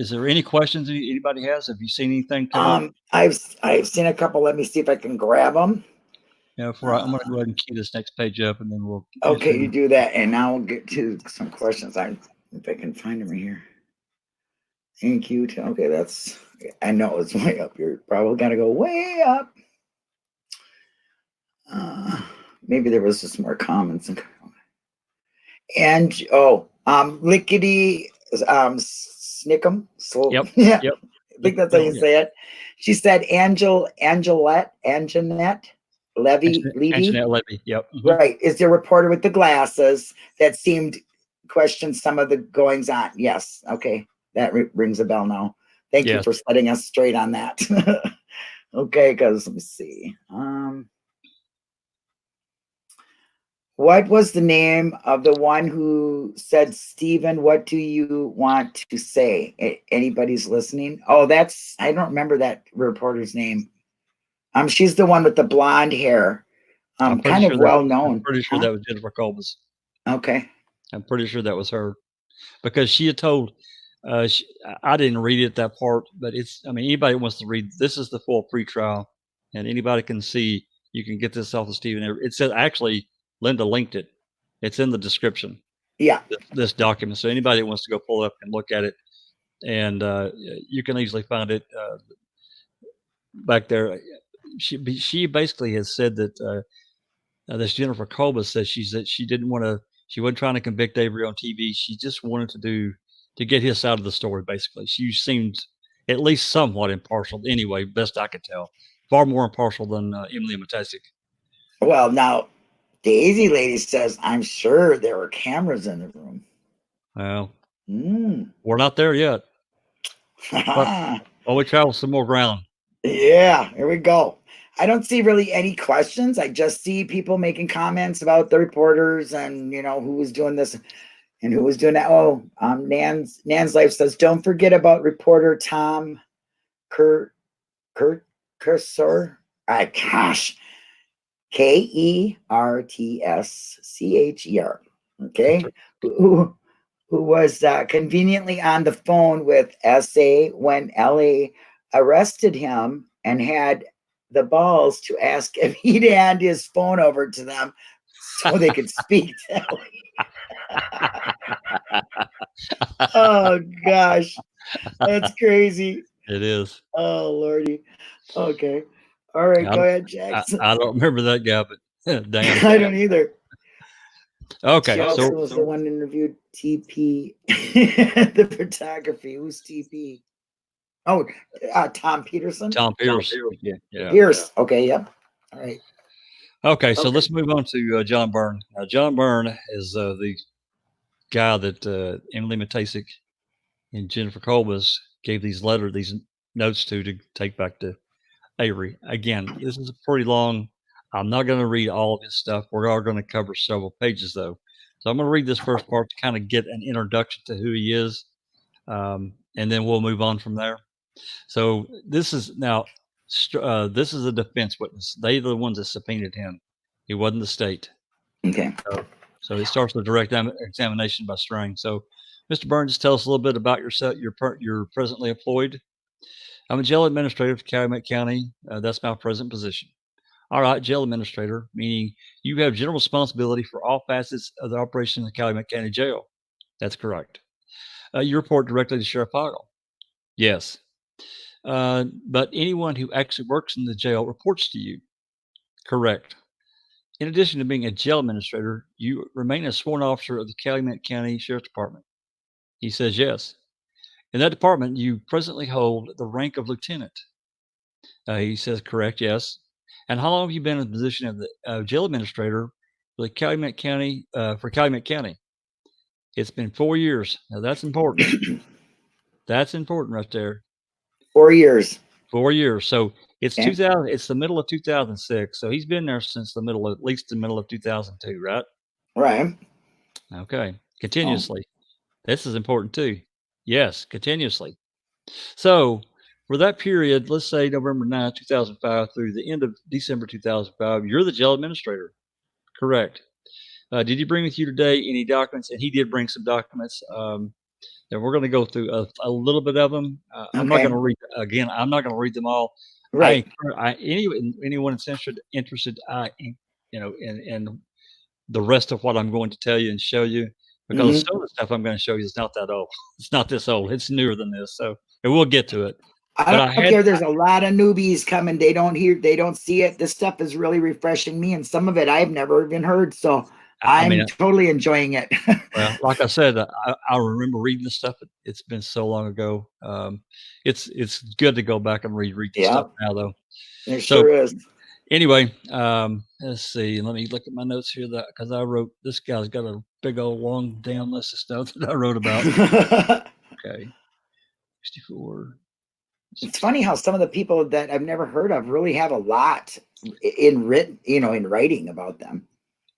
there any questions anybody has? Have you seen anything come up? I've seen a couple. Let me see if I can grab them. Yeah, I'm going to go ahead and key this next page up, and then we'll. Okay, you do that, and now we'll get to some questions. If I can find them right here. Thank you. Okay, I know it's way up. You're probably gonna go way up. Maybe there was just more comments. And Lickety Snickum. So yep. Yeah. Yep. I think that's how you say it. She said Anjanette Levy. Anjanette Levy. Yep. Mm-hmm. Right. Is the reporter with the glasses that seemed questioned some of the goings on? Yes. Okay. That rings a bell now. Thank you for setting us straight on that. Okay, because let me see. What was the name of the one who said, Stephen, what do you want to say? Anybody's listening? Oh, I don't remember that reporter's name. She's the one with the blonde hair. Kind of well known. I'm pretty sure that was Jennifer Colbus. Okay. I'm pretty sure that was her, because she had told. I didn't read it, that part, but anybody wants to read. This is the full pre-trial, and anybody can see. You can get this off of Stephen Avery. It says, actually, Linda linked it. It's in the description. Yeah. This document. So anybody that wants to go pull it up and look at it, and you can easily find it back there. She basically has said that this Jennifer Colbus says she didn't want to. She wasn't trying to convict Avery on TV. She just wanted to do to get his side of the story. Basically, she seemed at least somewhat impartial. Anyway, best I could tell, far more impartial than Emily Matesic. Well, now Daisy Lady says, I'm sure there were cameras in the room. Well, we're not there yet. But we travel some more ground. Yeah, here we go. I don't see really any questions. I just see people making comments about the reporters and, you know, who was doing this and who was doing that. Oh, Nan's Life says, don't forget about reporter Tom Kursor. Gosh. Kertscher. Okay. Who was conveniently on the phone with SA when LA arrested him and had the balls to ask if he'd hand his phone over to them so they could speak to LA. Oh gosh, that's crazy. It is. Oh Lordy. Okay. All right, go ahead, Jackson. I don't remember that guy, but damn. I don't either. Okay. She also was the one interviewed TP, the photography. Who's TP? Oh, Tom Peterson. Tom Pierce. Yeah. Pierce. Okay. Yep. All right. Okay. So let's move on to John Byrne. Now, John Byrne is the guy that Emily Matesic and Jennifer Colbus gave these notes to take back to Avery. Again, this is a pretty long. I'm not going to read all of his stuff. We're all going to cover several pages, though. So I'm going to read this first part to kind of get an introduction to who he is, and then we'll move on from there. So this is this is a defense witness. They're the ones that subpoenaed him. He wasn't the state. Okay. So it starts with direct examination by Strang. So, Mr. Byrne, just tell us a little bit about yourself. You're presently employed. I'm a jail administrator for Calumet County. That's my present position. All right, jail administrator, meaning you have general responsibility for all facets of the operation of the Calumet County Jail. That's correct. You report directly to Sheriff Hoggle. Yes. But anyone who actually works in the jail reports to you. Correct. In addition to being a jail administrator, you remain a sworn officer of the Calumet County Sheriff's Department. He says yes. In that department, you presently hold the rank of lieutenant. He says correct, yes. And how long have you been in the position of the jail administrator for the Calumet County? It's been 4 years. Now that's important. That's important right there. 4 years. 4 years. So it's 2000. It's the middle of 2006. So he's been there since at least the middle of 2002, right? Right. Okay. Continuously. This is important too. Yes, continuously. So for that period, let's say November 9, 2005 through the end of December 2005, you're the jail administrator. Correct. Did you bring with you today any documents? And he did bring some documents. And we're going to go through a little bit of them. I'm not going to read again. I'm not going to read them all. Right. Anyone that's interested, in the rest of what I'm going to tell you and show you, because some of the stuff I'm going to show you is not that old. It's not this old. It's newer than this. So we'll get to it. I don't care. There's a lot of newbies coming. They don't see it. This stuff is really refreshing me, and some of it I've never even heard. So I'm totally enjoying it. Well, like I said, I remember reading this stuff. It's been so long ago. It's good to go back and read this stuff now, though. It sure is. Anyway, let's see. Let me look at my notes here because I wrote. This guy's got a big old long damn list of stuff that I wrote about. Okay, 64. It's funny how some of the people that I've never heard of really have a lot in writing about them.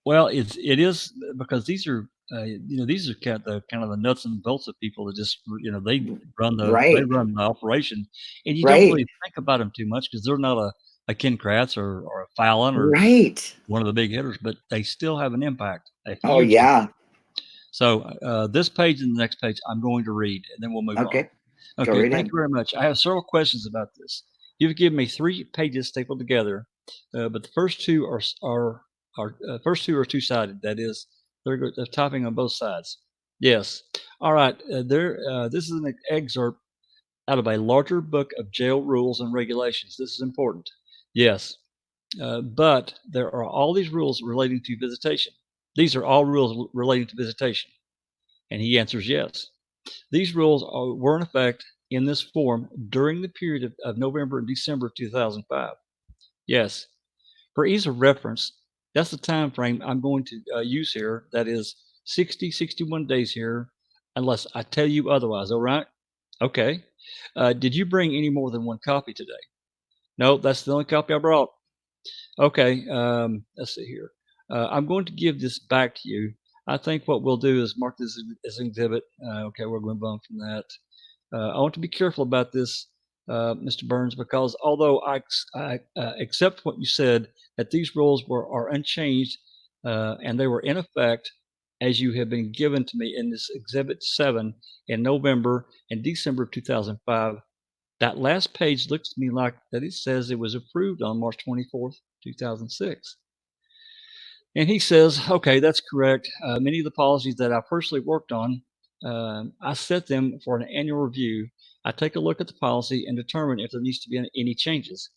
Well, it is because these are these are kind of the nuts and bolts of people that just they run the operation, and you don't really think about them too much because they're not a Ken Kratz or a Fallon or one of the big hitters, but they still have an impact. Oh yeah. So this page and the next page I'm going to read, and then we'll move on. Okay, thank you very much. I have several questions about this. You've given me 3 pages stapled together, but the first two are two-sided. That is, they're typing on both sides. Yes. All right. This is an excerpt out of a larger book of jail rules and regulations. This is important. Yes. But there are all these rules relating to visitation. These are all rules relating to visitation. And he answers yes. These rules were in effect in this form during the period of November and December of 2005. Yes. For ease of reference, that's the time frame I'm going to use here. That is 60, 61 days here, unless I tell you otherwise. All right? Okay. Did you bring any more than one copy today? No, that's the only copy I brought. Okay. Let's see here. I'm going to give this back to you. I think what we'll do is mark this as an exhibit. Okay, we're going to move on from that. I want to be careful about this, Mr. Burns, because although I accept what you said, that these rules are unchanged and they were in effect as you have been given to me in this Exhibit 7 in November and December of 2005, that last page looks to me like that it says it was approved on March 24th, 2006. And he says, okay, that's correct. Many of the policies that I personally worked on, I set them for an annual review. I take a look at the policy and determine if there needs to be any changes.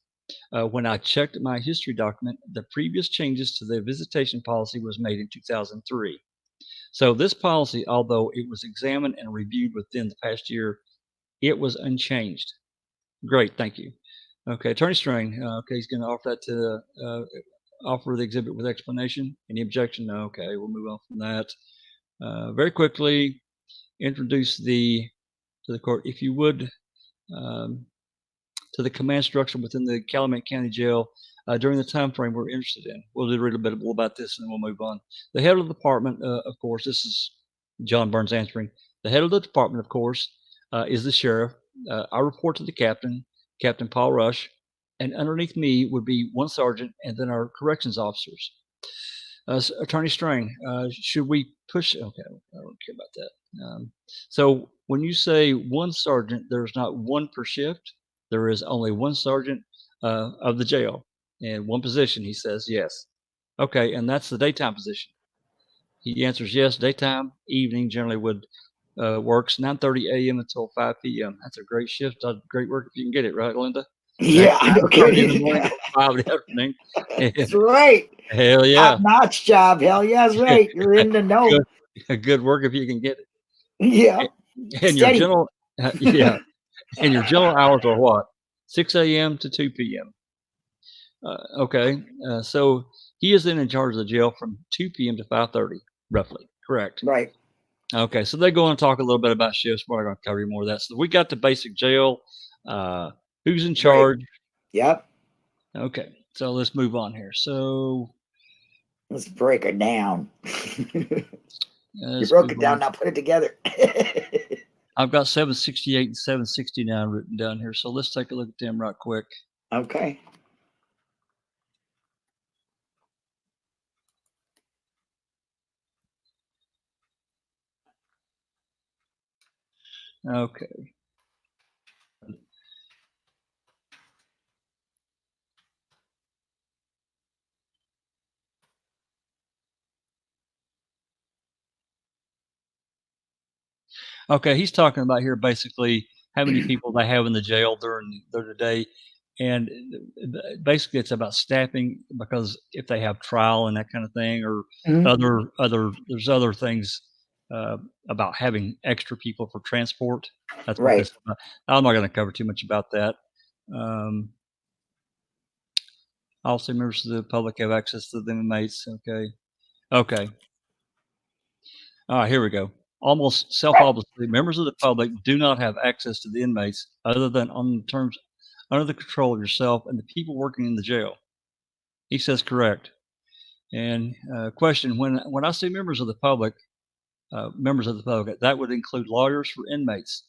When I checked my history document, the previous changes to the visitation policy was made in 2003. So this policy, although it was examined and reviewed within the past year, it was unchanged. Great, thank you. Okay, Attorney Strang, okay, he's going to offer that to offer the exhibit with explanation. Any objection? No. Okay, we'll move on from that. Very quickly, introduce to the court, if you would, to the command structure within the Calumet County Jail during the time frame we're interested in. We'll do a little bit about this and then we'll move on. The head of the department, of course, this is John Burns answering. The head of the department, of course, is the sheriff. I report to the captain, Captain Paul Rush, and underneath me would be one sergeant and then our corrections officers. Attorney Strang, should we push? Okay, I don't care about that. So when you say one sergeant, there's not one per shift. There is only one sergeant of the jail and one position. He says yes. Okay, and that's the daytime position. He answers yes. Daytime, evening generally would works 9:30 a.m. until 5 p.m. That's a great shift. Great work if you can get it, right, Linda? Yeah, I know. In the morning, 5 in the afternoon. That's right. Hell yeah. Top-notch job. Hell yeah, that's right. You're in the know. Good work if you can get it. Yeah. And your general, yeah. And your general hours are what? 6 a.m. to 2 p.m. Okay. So he is then in charge of the jail from 2 p.m. to 5:30, roughly. Correct. Right. Okay. So they go and talk a little bit about shifts. We're not going to cover more of that. So we got the basic jail. Who's in charge? Right. Yep. Okay. So let's move on here. So let's break it down. You broke it down. Now put it together. I've got 768 and 769 written down here. So let's take a look at them right quick. Okay. Okay. Okay, he's talking about here basically how many people they have in the jail during the day, and basically it's about staffing, because if they have trial and that kind of thing, or there's other things about having extra people for transport. That's what this is about. I'm not going to cover too much about that. Also, members of the public have access to the inmates. Okay. All right, here we go. Almost self-obviously, members of the public do not have access to the inmates other than on terms under the control of yourself and the people working in the jail. He says correct. And question: when I say members of the public, that would include lawyers for inmates.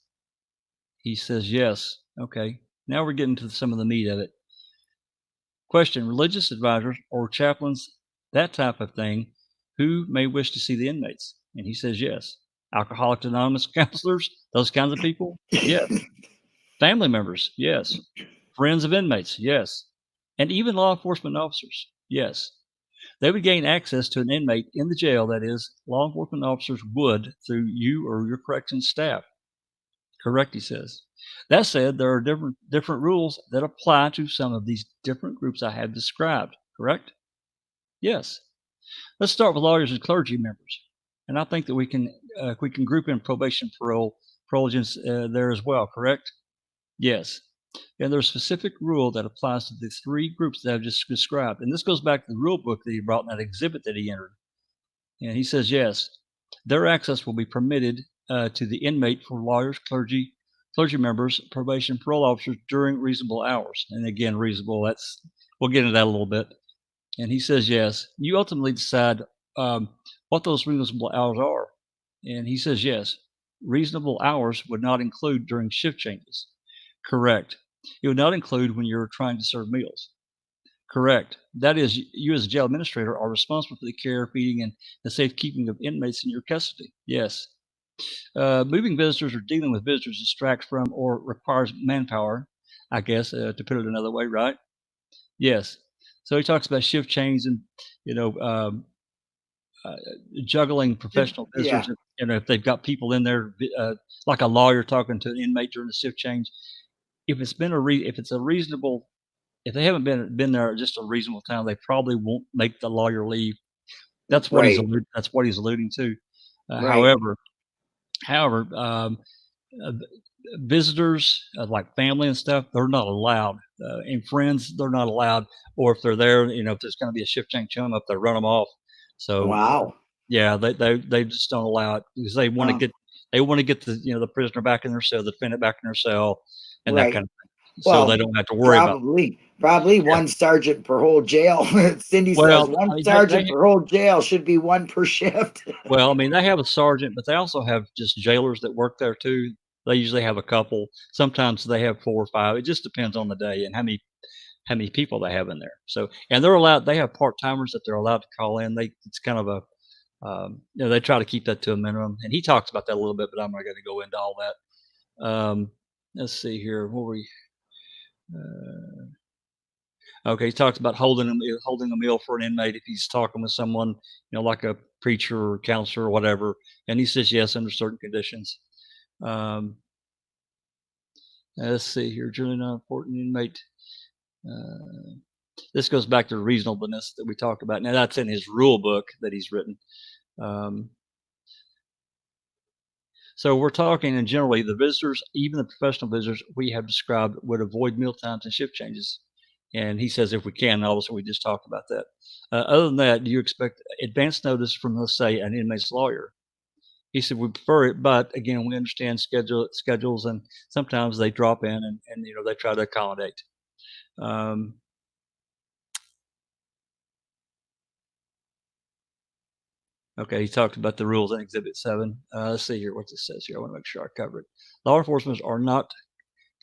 He says yes. Okay. Now we're getting to some of the meat of it. Question: religious advisors or chaplains, that type of thing, who may wish to see the inmates? And he says yes. Alcoholics Anonymous counselors, those kinds of people? Yes. Family members? Yes. Friends of inmates? Yes. And even law enforcement officers? Yes. They would gain access to an inmate in the jail, that is, law enforcement officers would through you or your corrections staff. Correct, he says. That said, there are different rules that apply to some of these different groups I have described. Correct? Yes. Let's start with lawyers and clergy members. And I think that we can group in probation parole privileges there as well, correct? Yes. And there's a specific rule that applies to the three groups that I've just described. And this goes back to the rule book that he brought in that exhibit that he entered. And he says, yes, their access will be permitted to the inmate for lawyers, clergy members, probation, parole officers during reasonable hours. And again, reasonable, we'll get into that a little bit. And he says, yes, you ultimately decide what those reasonable hours are. And he says, yes, reasonable hours would not include during shift changes. Correct. It would not include when you're trying to serve meals. Correct. That is, you as a jail administrator are responsible for the care, feeding, and the safekeeping of inmates in your custody. Yes. Moving visitors or dealing with visitors distracts from or requires manpower, I guess, to put it another way, right? Yes. So he talks about shift change and, juggling professional visitors. Yeah. If they've got people in there, like a lawyer talking to an inmate during the shift change, if it's been if they haven't been there just a reasonable time, they probably won't make the lawyer leave. That's what he's alluding to. Right. However, visitors like family and stuff, they're not allowed, and friends, they're not allowed. Or if they're there, if there's going to be a shift change coming up, they run them off. So wow. Yeah, they just don't allow it because they want to get the prisoner back in their cell, the defendant back in their cell, and that kind of thing. So they don't have to worry about it. Probably one sergeant per whole jail. Cindy says one sergeant per whole jail should be one per shift. Well, I mean, they have a sergeant, but they also have just jailers that work there too. They usually have a couple. Sometimes they have 4 or 5. It just depends on the day and how many people they have in there. So, and they're allowed. They have part timers that they're allowed to call in. It's kind of they try to keep that to a minimum. And he talks about that a little bit, but I'm not going to go into all that. Let's see here. What were we? Okay, he talks about holding a meal for an inmate if he's talking with someone, like a preacher or counselor or whatever. And he says yes under certain conditions. Let's see here. Generally not important inmate. This goes back to reasonableness that we talked about. Now that's in his rule book that he's written. So we're talking, and generally the visitors, even the professional visitors we have described, would avoid meal times and shift changes. And he says if we can, obviously we just talked about that. Other than that, do you expect advance notice from, let's say, an inmate's lawyer? He said we prefer it, but again, we understand schedules, and sometimes they drop in and they try to accommodate. Okay, he talked about the rules in Exhibit 7. Let's see here what this says here. I want to make sure I cover it. Law enforcement are not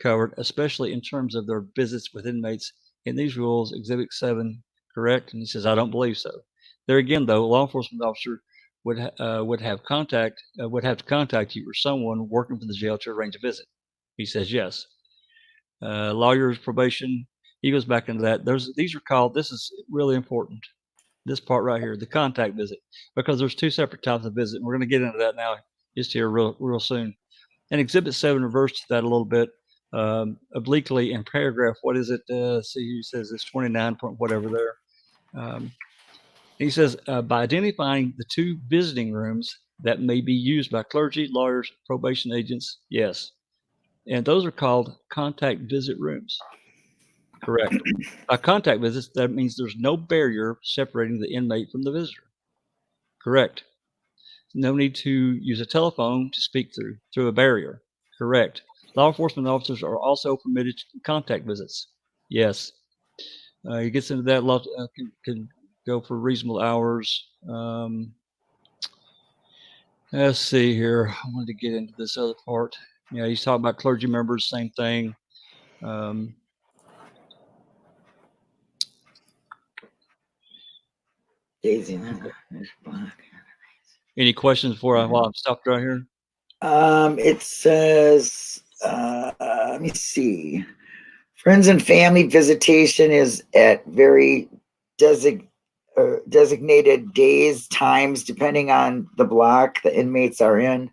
covered, especially in terms of their visits with inmates. In these rules, Exhibit 7, correct? And he says, I don't believe so. There again, though, a law enforcement officer would have to contact you or someone working for the jail to arrange a visit. He says yes. Lawyers, probation, he goes back into that. These are called, this is really important, this part right here, the contact visit, because there's 2 separate types of visit. And we're going to get into that now just here real soon. And Exhibit 7 reverts to that a little bit. Obliquely in paragraph, what is it? See, he says it's 29 point whatever there. He says, by identifying the 2 visiting rooms that may be used by clergy, lawyers, probation agents, yes. And those are called contact visit rooms. Correct. By contact visits, that means there's no barrier separating the inmate from the visitor. Correct. No need to use a telephone to speak through a barrier. Correct. Law enforcement officers are also permitted contact visits. Yes. He gets into that. Can go for reasonable hours. Let's see here. I wanted to get into this other part. Yeah, he's talking about clergy members, same thing. Daisy. Any questions while I'm stopped right here? It says, let me see. Friends and family visitation is at very designated days, times, depending on the block the inmates are in,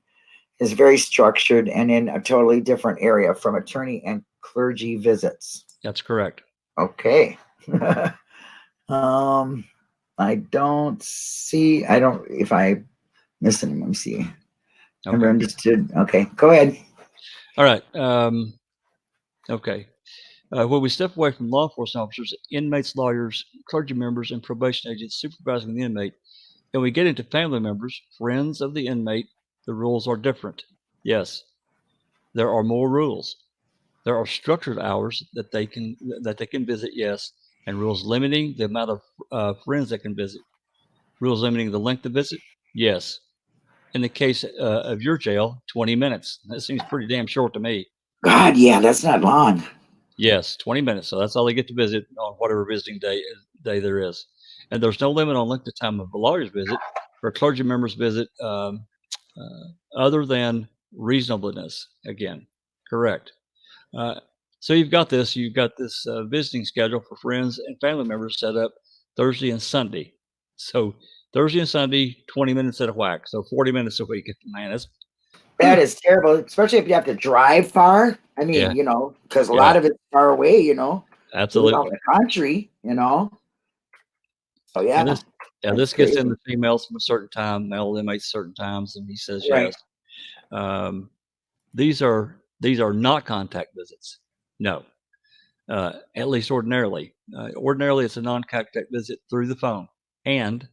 is very structured and in a totally different area from attorney and clergy visits. That's correct. Okay. I don't if I missed anything, let me see. Okay. Never understood. Okay, go ahead. All right. Okay. When we step away from law enforcement officers, inmates, lawyers, clergy members, and probation agents supervising the inmate, and we get into family members, friends of the inmate, the rules are different. Yes, there are more rules. There are structured hours that they can visit. Yes, and rules limiting the amount of friends that can visit. Rules limiting the length of visit. Yes. In the case of your jail, 20 minutes. That seems pretty damn short to me. God, yeah, that's not long. Yes, 20 minutes. So that's all they get to visit on whatever visiting day there is. And there's no limit on length of time of a lawyer's visit or a clergy member's visit other than reasonableness. Again, correct. So you've got this visiting schedule for friends and family members set up Thursday and Sunday. So Thursday and Sunday, 20 minutes at a whack. So 40 minutes a week. Man, that is terrible, especially if you have to drive far. I mean, Yeah. you know, because a lot of it's far away, you know. Absolutely. Out the country, you know. So yeah. This gets into females from a certain time, male inmates certain times, and he says Right. yes. These are not contact visits. No. At least ordinarily. Ordinarily, it's a non-contact visit through the phone and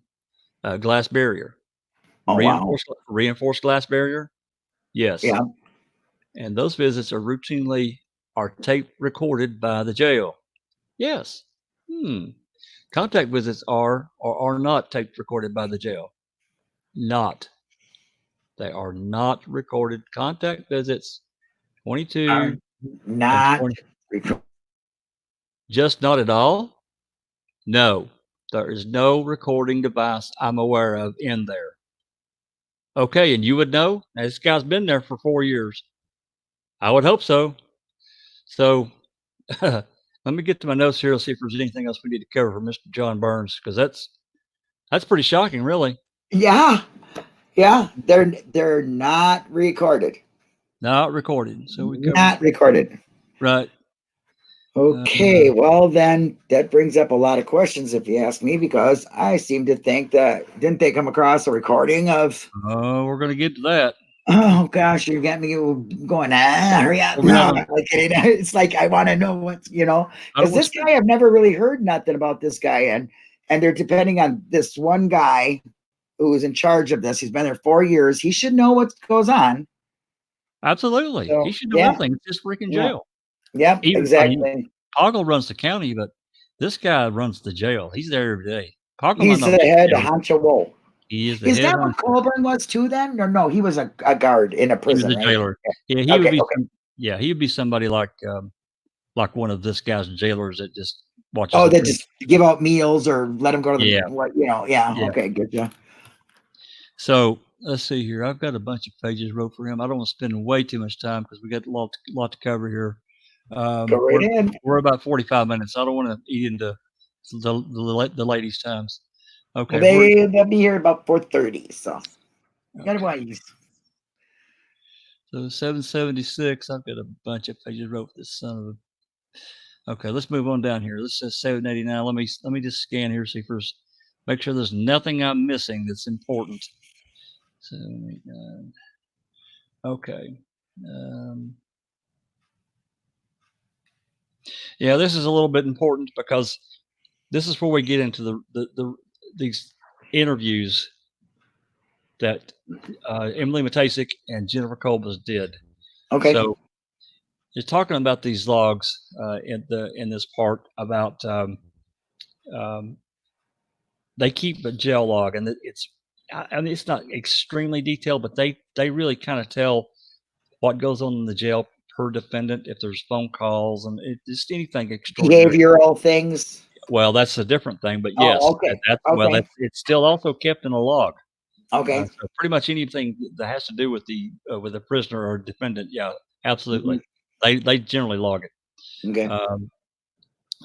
glass barrier. Oh, reinforced glass barrier? Yes. Yeah. And those visits are routinely tape recorded by the jail. Yes. Contact visits are or are not tape recorded by the jail. Not. They are not recorded. Contact visits, 22. Not. Just not at all? No. There is no recording device I'm aware of in there. Okay, and you would know? Now, this guy's been there for 4 years. I would hope so. So let me get to my notes here. Let's see if there's anything else we need to cover for Mr. John Burns, because that's pretty shocking, really. Yeah. Yeah. They're not recorded. Not recorded. So we not recorded. Right. Okay, well then that brings up a lot of questions if you ask me, because I seem to think that didn't they come across a recording of we're gonna get to that. Oh gosh, you're getting me going, hurry up. No, it's like I want to know what's, you know, because this guy, I've never really heard nothing about this guy, and they're depending on this one guy who's in charge of this. He's been there 4 years. He should know what goes on. Absolutely. He should know everything. It's just freaking jail. Yep, exactly. Poggle runs the county, but this guy runs the jail. He's there every day. He's the head honcho roll. He is the Is head that what Colburn was too then? Or no, he was a guard in a prison, he was a jailer. Right? Yeah, he would be he would be somebody like one of this guy's jailers that just watches. Oh, that just give out meals or let him go to the okay, good job. So let's see here. I've got a bunch of pages wrote for him. I don't want to spend way too much time because we got a lot to cover here. Go right in. We're about 45 minutes. I don't want to eat into the ladies' times. Okay. Well, they'll be here about 4:30, so gotta wait. So 776. I've got a bunch of pages wrote for this son of a. Okay, let's move on down here. This says 789. Let me just scan here, see first. Make sure there's nothing I'm missing that's important. 789. Okay. Yeah, this is a little bit important because this is where we get into these interviews that Emily Matasic and Jennifer Kolbas did. Okay. So you're talking about these logs in this part about they keep a jail log, and it's not extremely detailed, but they really kind of tell what goes on in the jail per defendant, if there's phone calls and just anything extraordinary. Behavioral things. Well, that's a different thing, but yes, it's still also kept in a log. Okay. So pretty much anything that has to do with the prisoner or defendant, yeah, absolutely. Mm-hmm. They generally log it. Okay.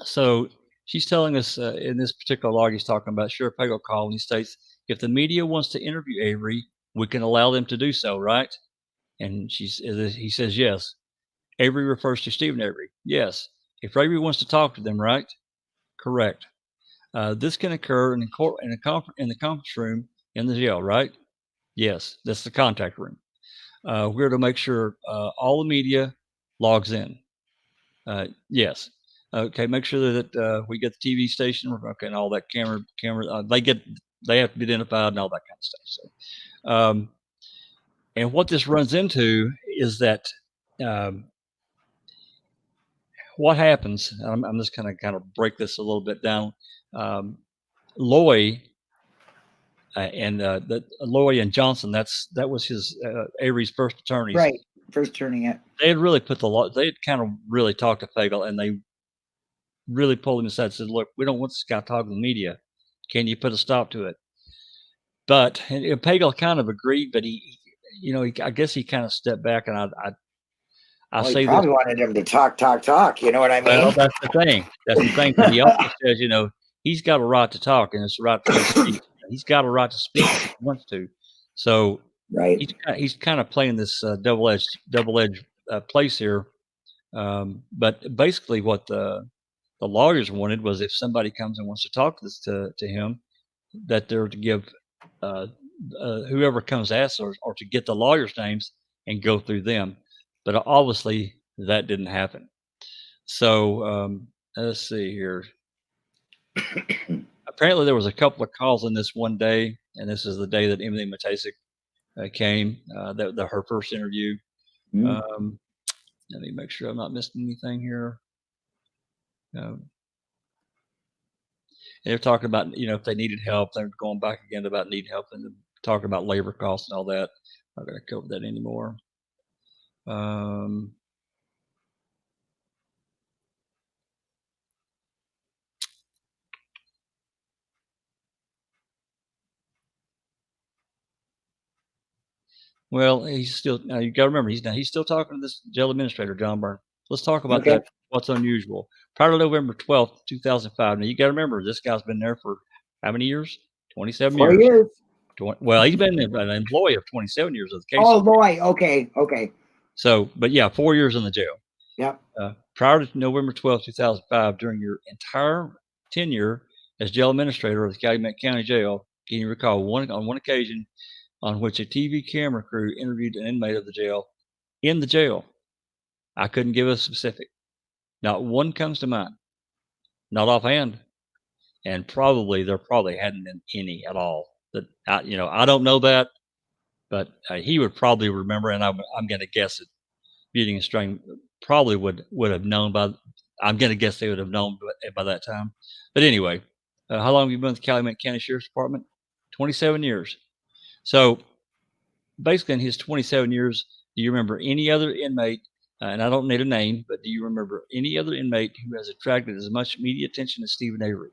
So she's telling us in this particular log, he's talking about Sheriff Pago call, and he states, if the media wants to interview Avery, we can allow them to do so, right? And he says yes. Avery refers to Stephen Avery. Yes. If Avery wants to talk to them, right? Correct. This can occur in the conference room in the jail, right? Yes, that's the contact room. we're to make sure all the media logs in. Yes. Okay. Make sure that we get the TV station. Okay, and all that camera. They have to be identified and all that kind of stuff. So, and what this runs into is that what happens. I'm just kind of break this a little bit down. Loy Loy and Johnson. That was his Avery's first attorneys. Right. First turning it. They had really put the law. They had kind of really talked to Fagel, and they really pulled him aside and said, "Look, we don't want this guy talking to the media. Can you put a stop to it?" But and Fagel kind of agreed, but he I guess he kind of stepped back, and I say he probably wanted him to talk. You know what I mean? Well, that's the thing. That's the thing. But he also says, he's got a right to talk, and it's a right to speak. He's got a right to speak if he wants to. So right. He's kind of playing this double-edged place here. But basically, what the lawyers wanted was if somebody comes and wants to talk to him, that they're to give whoever comes to ask or to get the lawyers' names and go through them. But obviously, that didn't happen. So let's see here. Apparently, there was a couple of calls in this one day, and this is the day that Emily Matasik came. Her first interview. Let me make sure I'm not missing anything here. They're talking about if they needed help. They're going back again about need help and talking about labor costs and all that. I'm not going to cover that anymore. Well, he's still. Now you got to remember, he's still talking to this jail administrator, John Byrne. Let's talk about that. What's unusual? Prior to November 12th, 2005. Now you got to remember, this guy's been there for how many years? 27 years. 4 years. Well, he's been an employee of 27 years of the case. Oh, boy. Okay. So, but yeah, 4 years in the jail. Yep. Prior to November 12th, 2005, during your entire tenure as jail administrator of the Calumet County Jail, can you recall on one occasion on which a TV camera crew interviewed an inmate of the jail in the jail? I couldn't give a specific. Not one comes to mind. Not offhand. And there probably hadn't been any at all. That I don't know that, but he would probably remember, and I'm going to guess that Beauty and Strain probably would have known I'm going to guess they would have known by that time. But anyway, how long have you been with the Calumet County Sheriff's Department? 27 years. So basically in his 27 years, do you remember any other inmate, and I don't need a name, but do you remember any other inmate who has attracted as much media attention as Stephen Avery?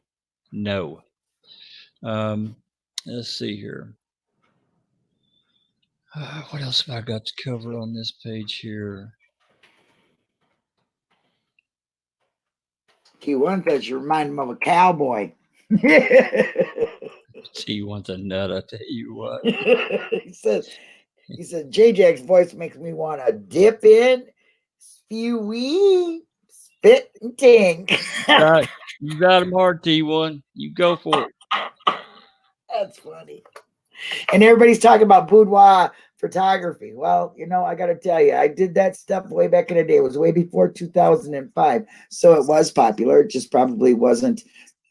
No. Let's see here. What else have I got to cover on this page here? He wants you remind him of a cowboy. He wants a nut, I tell you what. he said J-Jack's voice makes me want to dip in, spew, spit, and ting. Right. You got him hard, T1. You go for it. That's funny. And everybody's talking about boudoir photography. Well, I got to tell you, I did that stuff way back in the day. It was way before 2005. So it was popular. It just probably wasn't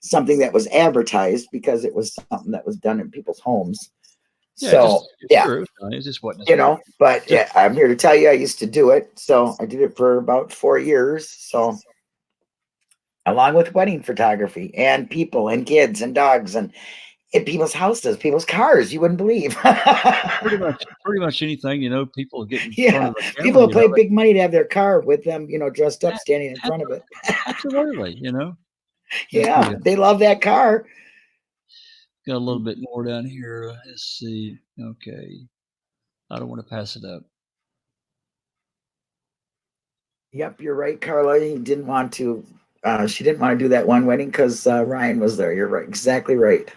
something that was advertised because it was something that was done in people's homes. Yeah, so, it just wasn't. But yeah, I'm here to tell you, I used to do it. So I did it for about 4 years. So along with wedding photography and people and kids and dogs and in people's houses, people's cars, you wouldn't believe. pretty much anything, people get in front of the camera, people pay big money to have their car with them, dressed up, standing in front of it. Absolutely, Yeah, they love that car. Got a little bit more down here. Let's see. Okay, I don't want to pass it up. Yep, you're right, Carla. He didn't want to. She didn't want to do that one wedding because Ryan was there. You're right, exactly right.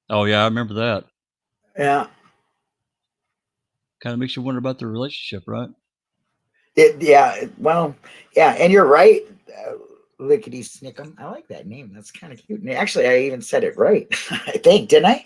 Oh yeah, I remember that. Yeah. Kind of makes you wonder about the relationship, right? Well, yeah, and you're right. Lickety Snickum. I like that name. That's kind of cute. And actually, I even said it right. I think, didn't I?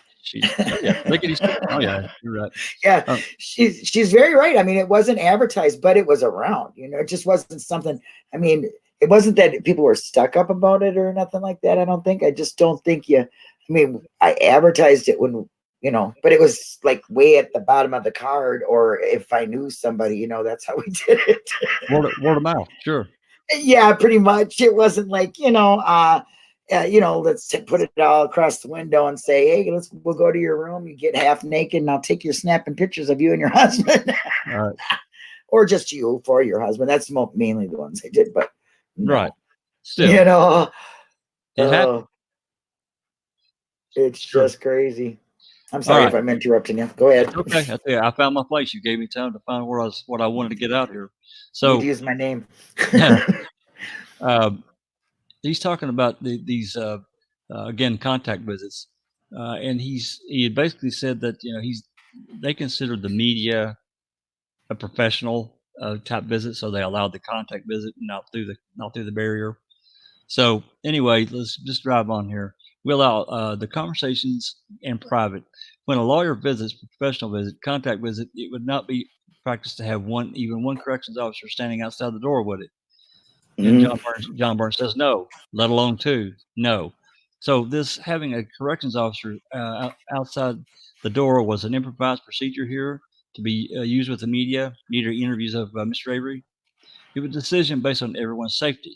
Lickety split. Oh yeah, you're right. Yeah, she's very right. I mean, it wasn't advertised, but it was around. You know, it just wasn't something. I mean, it wasn't that people were stuck up about it or nothing like that. I don't think. I just don't think you. I mean, I advertised it when, you know, but it was like way at the bottom of the card, or if I knew somebody, you know, that's how we did it. Word of mouth, sure. Yeah, pretty much. It wasn't like, you know, let's put it all across the window and say, hey, we'll go to your room. You get half naked, and I'll take your snapping pictures of you and your husband, Right. or just you for your husband. That's mainly the ones I did, but no. Right. Still, you know, it it's Sure. just crazy. I'm sorry if I'm interrupting you. Go ahead. Okay, I found my place. You gave me time to find what I wanted to get out here. So You'd use my name. He's talking about these again contact visits, and he had basically said that, you know, they considered the media a professional type visit, so they allowed the contact visit, not through the barrier. So anyway, let's just drive on here. We allow the conversations in private. When a lawyer visits, professional visit, contact visit, it would not be practice to have even one corrections officer standing outside the door, would it? And John Burns says no, let alone two. No. So this having a corrections officer outside the door was an improvised procedure here to be used with the media interviews of Mr. Avery. It was a decision based on everyone's safety.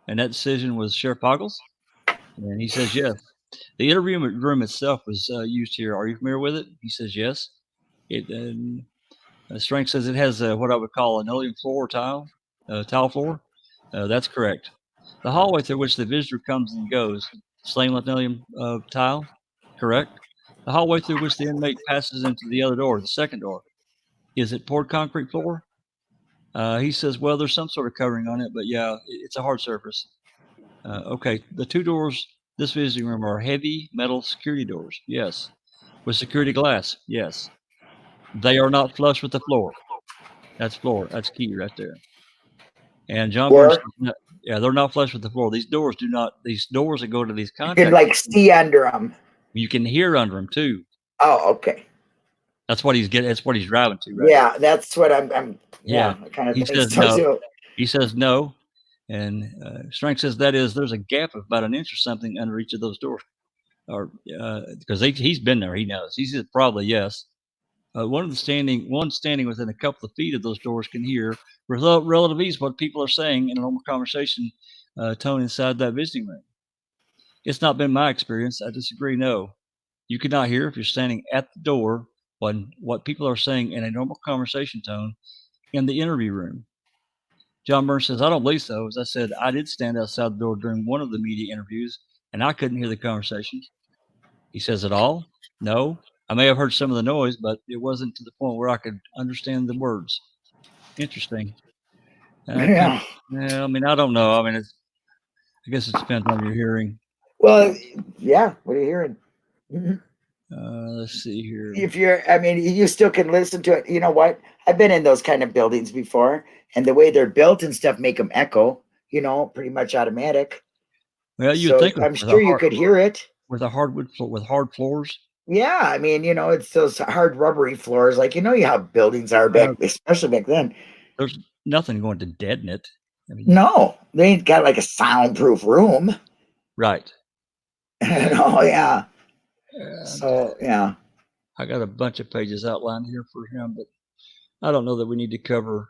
And that decision was Sheriff Poggles? And he says yes. The interview room itself was used here. Are you familiar with it? He says yes. Strength says it has what I would call a linoleum floor tile floor. That's correct. The hallway through which the visitor comes and goes, same linoleum tile, correct. The hallway through which the inmate passes into the other door, the second door, is it poured concrete floor? He says, well, there's some sort of covering on it, but yeah, it's a hard surface. Okay, the two doors this visiting room are heavy metal security doors. Yes. With security glass. Yes. They are not flush with the floor. That's floor. That's key right there. And John Burns, yeah, they're not flush with the floor. These doors that go to these contacts. You can like see under them. You can hear under them too. Oh, okay. That's what he's getting. That's what he's driving to, right? Yeah, that's what I'm. Yeah. Kind of. He says no. He says no. And Strength says there's a gap of about an inch or something under each of those doors, or because he's been there, he knows. He said probably yes. One standing within a couple of feet of those doors can hear relative ease what people are saying in a normal conversation tone inside that visiting room. It's not been my experience. I disagree. No, you could not hear if you're standing at the door what people are saying in a normal conversation tone in the interview room. John Burns says, I don't believe so. As I said, I did stand outside the door during one of the media interviews, and I couldn't hear the conversation. He says, at all? No. I may have heard some of the noise, but it wasn't to the point where I could understand the words. Interesting. Yeah. I mean, I don't know. I mean, I guess it depends on your hearing. Well, yeah. What are you hearing? Let's see here. You still can listen to it. You know what? I've been in those kind of buildings before, and the way they're built and stuff make them echo, you know, pretty much automatic. Well, you'd think I'm sure you could hear it. With a hardwood floor, with hard floors. Yeah, I mean, you know, it's those hard rubbery floors. Like, you know how buildings are especially back then. There's nothing going to deaden it. I mean, no, they ain't got like a soundproof room. Right. Oh, yeah. So, yeah. I got a bunch of pages outlined here for him, but I don't know that we need to cover.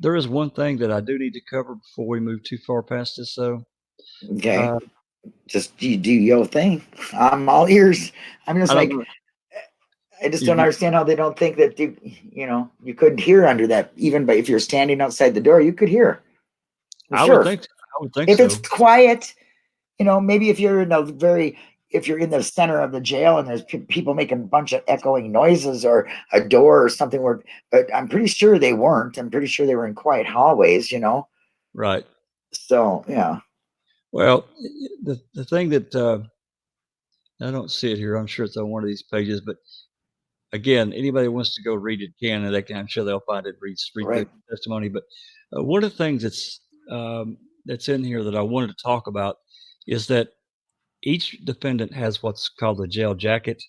There is one thing that I do need to cover before we move too far past this, though. Okay. Just you do your thing. I'm all ears. I'm just I just don't understand how they don't think that you couldn't hear under that, even if you're standing outside the door, you could hear. I would think if it's quiet, maybe if you're in the center of the jail and there's people making a bunch of echoing noises or a door or something but I'm pretty sure they weren't. I'm pretty sure they were in quiet hallways, Right. So, yeah. Well, the thing that I don't see it here. I'm sure it's on one of these pages, but again, anybody who wants to go read it can, and I'm sure they'll find it. Read the testimony. But one of the things that's in here that I wanted to talk about is that each defendant has what's called a jail jacket.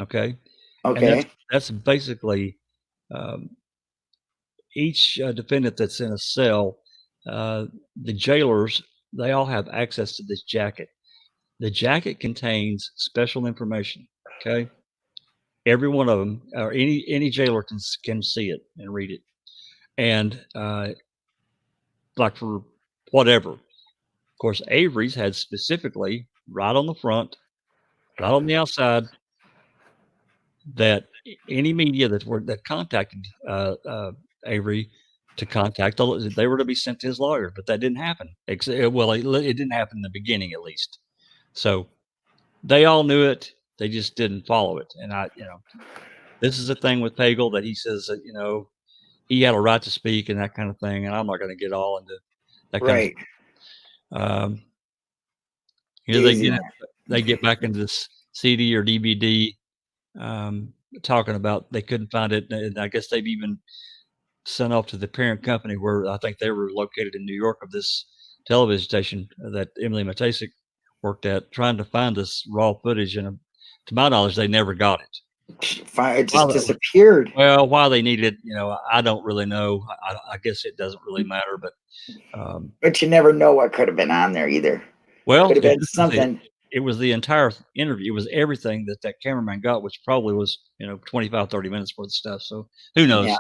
Okay. And Okay. that's basically each defendant that's in a cell, the jailers, they all have access to this jacket. The jacket contains special information. Okay. Every one of them, or any jailer can see it and read it. And like for whatever. Of course, Avery's had specifically right on the front, right on the outside, that any media that contacted Avery to contact, they were to be sent to his lawyer, but that didn't happen. Well, it didn't happen in the beginning, at least. So they all knew it. They just didn't follow it. And this is the thing with Pagel, that he says that, he had a right to speak and that kind of thing. And I'm not going to get all into that kind of stuff. Here they get back into this CD or DVD, talking about they couldn't find it. And I guess they've even sent off to the parent company, where I think they were located in New York, of this television station that Emily Matasic worked at, trying to find this raw footage. And to my knowledge, they never got it. It just disappeared. Well, why they needed, I don't really know. I guess it doesn't really matter, but you never know what could have been on there either. Well, could have been something. It was the entire interview. It was everything that cameraman got, which probably was, 25, 30 minutes worth of stuff. So who knows?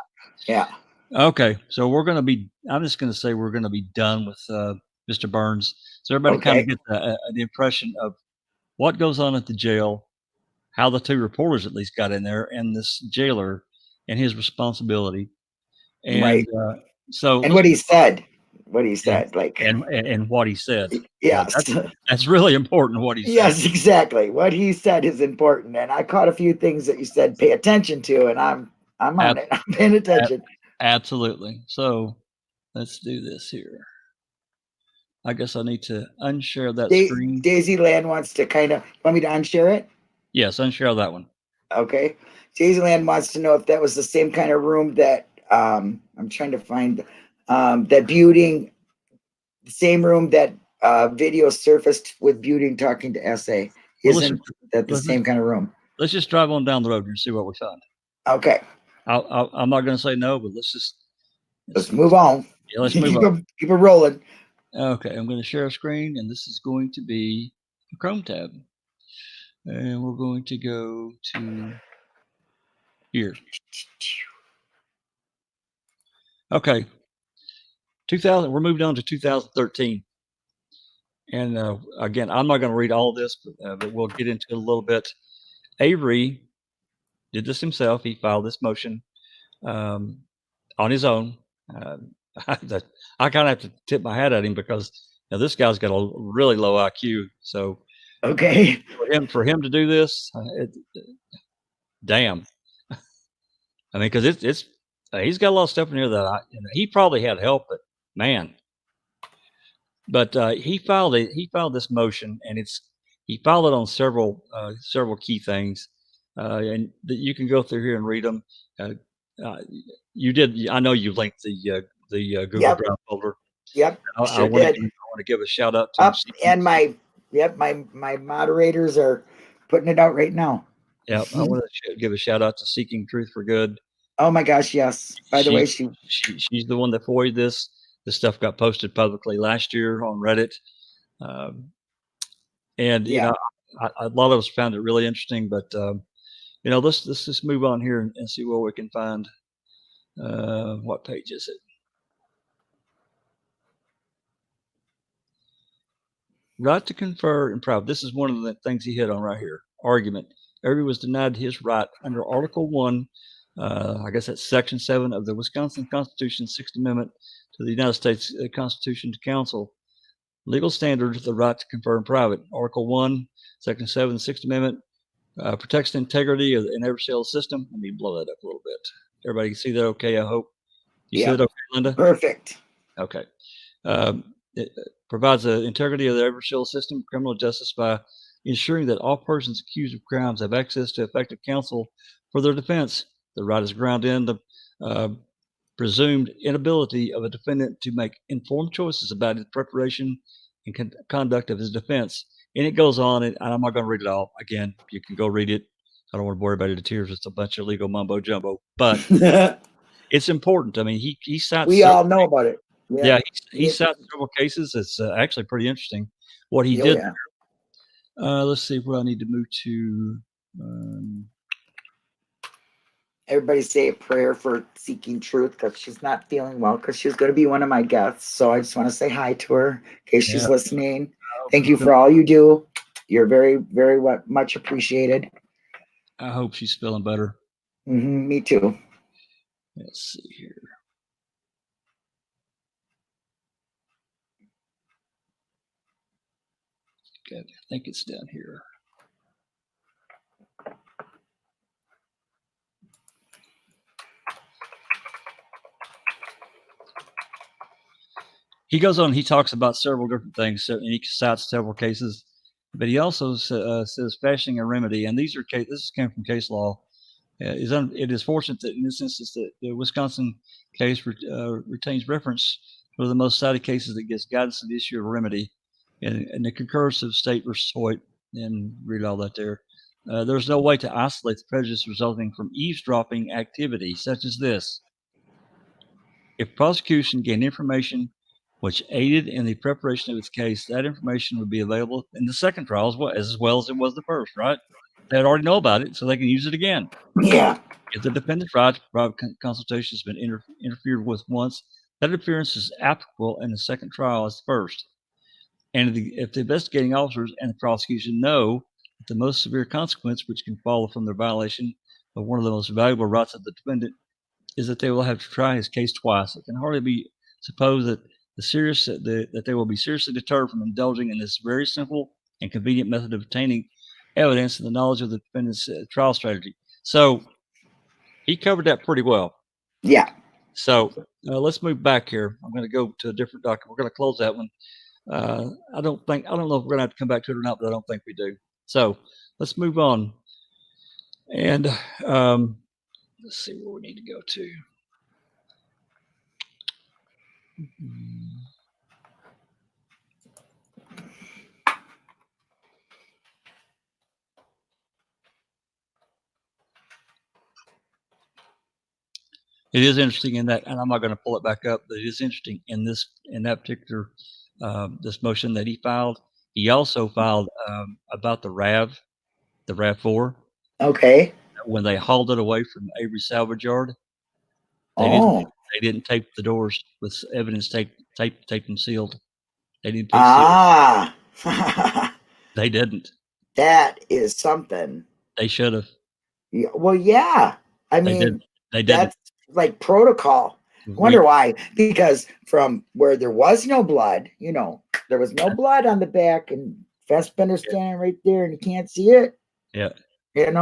Yeah. Okay. So I'm just going to say we're going to be done with Mr. Burns. So everybody kind of gets the impression of what goes on at the jail, how the two reporters at least got in there, and this jailer and his responsibility. And right. And what he said. And what he said. Yes. That's really important, what he said. Yes, exactly. What he said is important. And I caught a few things that you said pay attention to, and I'm on it. I'm paying attention. Absolutely. So let's do this here. I guess I need to unshare that screen. Daisy Land wants to want me to unshare it? Yes, unshare that one. Okay. Daisy Land wants to know if that was the same kind of room that I'm trying to find that Buting, the same room that video surfaced with Buting talking to SA. Isn't that the same kind of room? Let's just drive on down the road and see what we find. Okay. I'm not going to say no, but let's move on. Yeah, let's move on. Keep it rolling. Okay, I'm going to share a screen, and this is going to be a Chrome tab. And we're going to go to here. Okay. We're moving on to 2013. And again, I'm not going to read all of this, but we'll get into it a little bit. Avery did this himself. He filed this motion on his own. I kind of have to tip my hat at him, because this guy's got a really low IQ. So okay, for him to do this, damn. I mean, because he's got a lot of stuff in here that he probably had help, but man. But he filed this motion, and he filed it on several key things, and you can go through here and read them. You did. I know you linked the Google Drive folder. Yep. I want to give a shout out to and my moderators are putting it out right now. Yep. I want to give a shout out to Seeking Truth for Good. Oh my gosh, yes. By the way, she's the one that forwarded this. This stuff got posted publicly last year on Reddit. And a lot of us found it really interesting, but let's just move on here and see what we can find. What page is it? Right to confer in private. This is one of the things he hit on right here. Argument. Avery was denied his right under Article 1, I guess that's Section 7 of the Wisconsin Constitution, 6th Amendment to the United States Constitution to counsel. Legal standards, the right to confer in private. Article 1, Section 7, 6th Amendment protects the integrity of the adversarial system. Let me blow that up a little bit. Everybody can see that okay, I hope. You see that okay, Linda? Perfect. Okay. It provides the integrity of the adversarial system, criminal justice, by ensuring that all persons accused of crimes have access to effective counsel for their defense. The right is grounded in the presumed inability of a defendant to make informed choices about his preparation and conduct of his defense. And it goes on, and I'm not going to read it all. Again, you can go read it. I don't want to bore everybody to tears. It's a bunch of legal mumbo jumbo, but it's important. I mean, he cites. We all know about it. Yeah, he cites several cases. It's actually pretty interesting what he did. Yeah. Let's see where I need to move to. Everybody say a prayer for Seeking Truth, because she's not feeling well, because she's going to be one of my guests. So I just want to say hi to her in case she's listening. Thank you for all you do. You're very, very much appreciated. I hope she's feeling better. Me too. Let's see here. Okay, I think it's down here. He goes on, he talks about several different things, and he cites several cases, but he also says fashioning a remedy, and these are this came from case law. It is fortunate that in this instance that the Wisconsin case retains reference for the most cited cases that gives guidance to the issue of a remedy, and the concurrence of State versus Hoyt, and read all that there. There's no way to isolate the prejudice resulting from eavesdropping activity such as this. If prosecution gained information which aided in the preparation of its case, that information would be available in the second trial as well as it was the first, right? They'd already know about it, so they can use it again. Yeah. If the defendant's right to private consultation has been interfered with once, that interference is applicable in the second trial as the first. And if the investigating officers and the prosecution know that the most severe consequence which can follow from their violation of one of the most valuable rights of the defendant is that they will have to try his case twice, it can hardly be supposed that that they will be seriously deterred from indulging in this very simple and convenient method of obtaining evidence and the knowledge of the defendant's trial strategy. So he covered that pretty well. Yeah. So let's move back here. I'm going to go to a different document. We're going to close that one. I don't know if we're going to have to come back to it or not, but I don't think we do. So let's move on. And let's see where we need to go to. It is interesting in that, and I'm not going to pull it back up, but it is interesting in that particular this motion that he filed. He also filed about the RAV4. Okay. When they hauled it away from Avery salvage yard, they didn't tape the doors with evidence tape them sealed. They didn't put sealed. They didn't. That is something. They should have. Yeah, well, yeah. I mean, they didn't. That's like protocol. Wonder why? Because from where there was no blood, there was no blood on the back, and Fassbender's standing right there, and you can't see it. Yeah. Yep.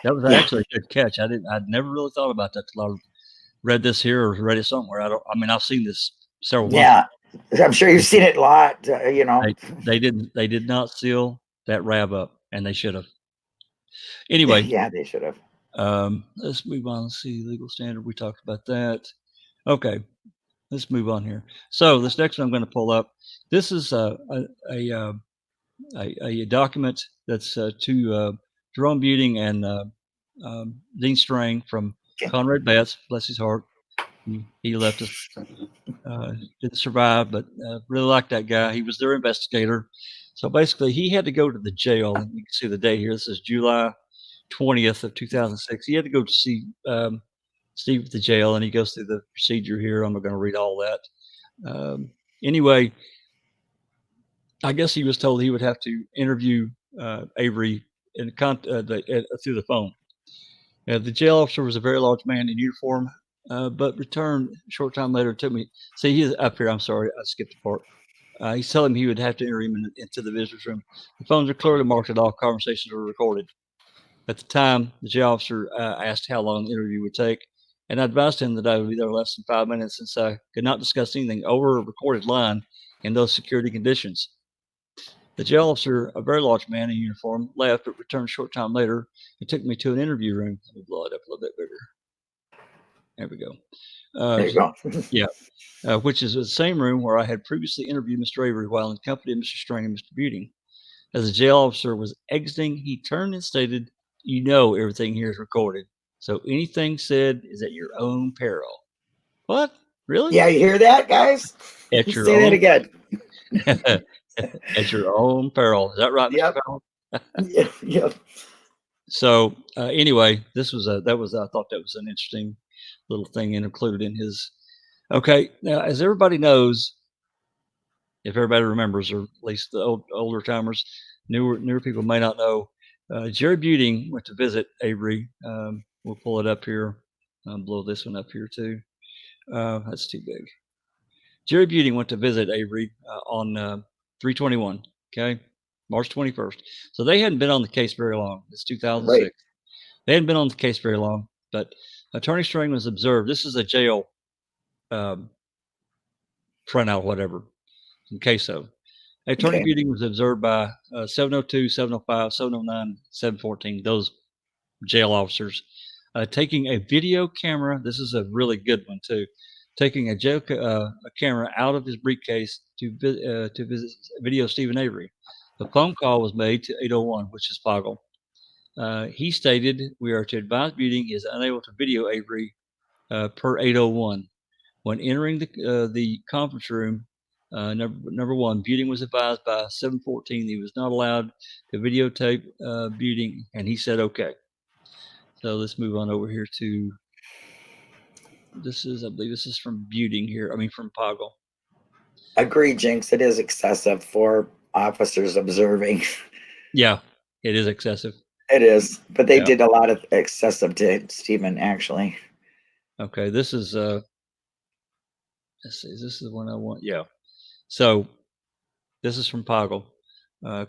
That was actually a good catch. I'd never really thought about that till I read this here or read it somewhere. I've seen this several months. Yeah. I'm sure you've seen it a lot, They did not seal that RAV up, and they should have. Anyway. Yeah, they should have. Let's move on. Let's see, legal standard. We talked about that. Okay. Let's move on here. So this next one I'm going to pull up. This is a document that's to Jerome Buting and Dean Strang from Conrad Betts. Bless his heart. He left us. Didn't survive, but really liked that guy. He was their investigator. So basically, he had to go to the jail. And you can see the date here. This is July 20th of 2006. He had to go to see Steve at the jail, and he goes through the procedure here. I'm not going to read all that. Anyway, I guess he was told he would have to interview Avery through the phone. The jail officer was a very large man in uniform, but returned a short time later. Took me. See, he's up here. I'm sorry, I skipped a part. He's telling me he would have to enter him into the visitor's room. The phones are clearly marked that all conversations were recorded. At the time, the jail officer asked how long the interview would take, and I advised him that I would be there less than 5 minutes since I could not discuss anything over a recorded line in those security conditions. The jail officer, a very large man in uniform, left but returned a short time later and took me to an interview room. Let me blow it up a little bit bigger. There we go. There you go. Yeah. Which is the same room where I had previously interviewed Mr. Avery while in company of Mr. Strang and Mr. Buting. As the jail officer was exiting, he turned and stated, "You know everything here is recorded, so anything said is at your own peril." What? Really? Yeah, you hear that, guys? At your Say that own again. at your own peril. Is that right, Mr. Yep. Powell? Yeah, yep. So anyway, I thought that was an interesting little thing included in his. Okay, now as everybody knows, if everybody remembers, or at least the older timers, newer people may not know, Jerry Buting went to visit Avery. We'll pull it up here. I'll blow this one up here too. That's too big. Jerry Buting went to visit Avery on 3/21. Okay, March 21st. So they hadn't been on the case very long. It's 2006. Right. They hadn't been on the case very long, but Attorney Strang was observed. This is a jail printout, whatever, in queso. Attorney Okay. Buting was observed by 702, 705, 709, 714, those jail officers, taking a video camera. This is a really good one, too. Taking a camera out of his briefcase to visit video Stephen Avery. The phone call was made to 801, which is Poggle. He stated, "We are to advise Buting he is unable to video Avery per 801. When entering the conference room, number one, Buting was advised by 714 he was not allowed to videotape Buting, and he said okay." So let's move on over here to I believe this is from Buting here. I mean, from Poggle. Agree, Jinx. It is excessive for officers observing. Yeah, it is excessive. It is, but they Yeah. did a lot of excessive to Stephen, actually. Okay, this is let's see, is this the one I want? Yeah. So this is from Poggle.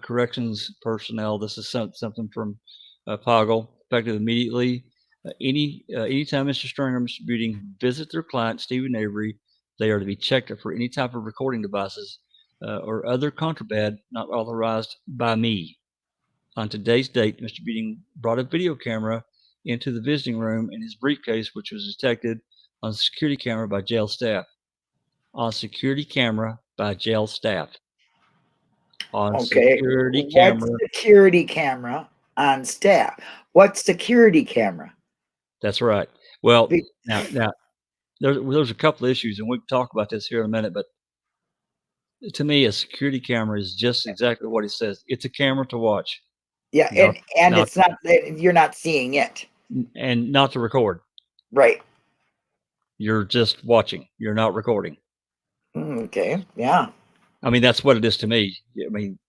Corrections personnel. This is something from Poggle, effective immediately. Anytime Mr. Strang or Mr. Buting visit their client, Stephen Avery, they are to be checked for any type of recording devices or other contraband not authorized by me. On today's date, Mr. Buting brought a video camera into the visiting room in his briefcase, which was detected on security camera by jail staff. On security camera by jail staff. On Okay. security What's camera. security camera on staff? What's security camera? That's right. Well, Be- now there's a couple of issues, and we can talk about this here in a minute. But to me, a security camera is just exactly what it says. It's a camera to watch. Yeah, and it's not, you're not seeing it. And not to record. Right. You're just watching. You're not recording. Okay. Yeah. I mean, that's what it is to me. I mean,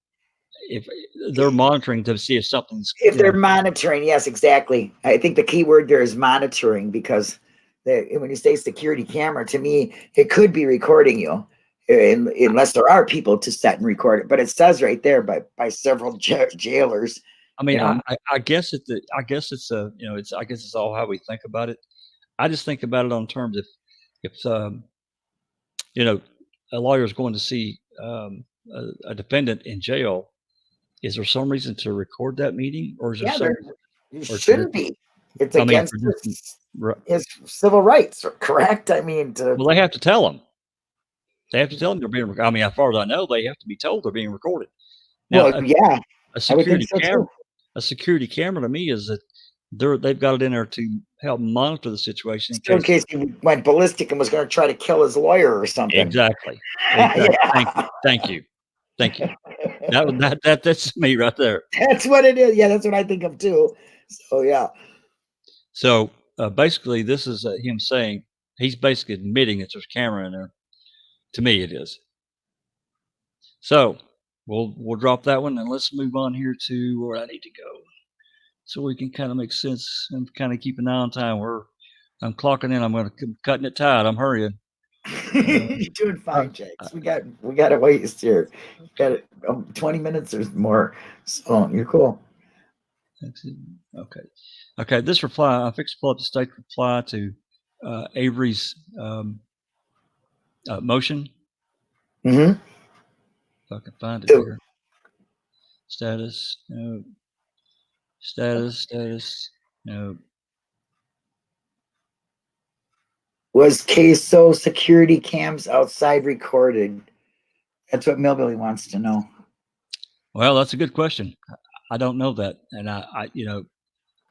if they're monitoring to see if something's. If they're monitoring, yes, exactly. I think the key word there is monitoring, because when you say security camera, to me, it could be recording you, unless there are people to set and record it. But it says right there by several jailers. I mean, you know, I guess it's all how we think about it. I just think about it on terms if a lawyer is going to see a defendant in jail, is there some reason to record that meeting, or is there some? It shouldn't be. It's I mean, against his civil rights, correct? I mean, well, they have to tell them. They have to tell them they're being recorded. I mean, as far as I know, they have to be told they're being recorded. Now, well, yeah, a security so camera. too. A security camera to me is that they've got it in there to help monitor the situation in case he went ballistic and was going to try to kill his lawyer or something. Exactly. Yeah. Thank you. That's me right there. That's what it is. Yeah, that's what I think of too. So yeah. So basically, this is him saying, he's basically admitting that there's a camera in there. To me, it is. So we'll drop that one, and let's move on here to where I need to go, so we can kind of make sense and kind of keep an eye on time. I'm clocking in. I'm going to cutting it tight. I'm hurrying. You're doing fine, Jakes. We got a waste here. Got it, 20 minutes or more. So you're cool. Okay. This reply, I fixed to pull up the state reply to Avery's motion. Mm-hmm. If I can find it here. Status, no. Status, no. Was queso security cams outside recorded? That's what Milbillie wants to know. Well, that's a good question. I don't know that, and I you know,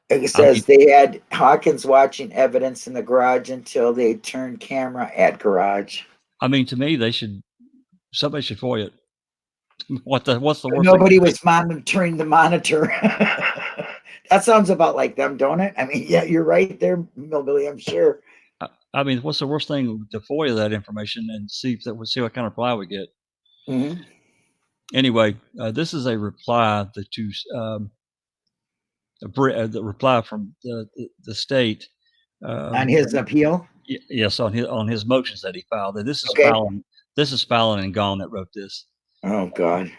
It says they had Hawkins watching evidence in the garage until they turned camera at garage. I mean, to me, somebody should FOIA it. What's the worst Nobody thing? was monitoring the monitor. That sounds about like them, don't it? I mean, yeah, you're right there, Milbillie, I'm sure. I mean, what's the worst thing to FOIA that information and see what kind of reply we get? Mm-hmm. Anyway, this is a reply to the reply from the state On his appeal. Yes, on his motions that he filed. This is Okay. Fallon and Gone that wrote this. Oh God.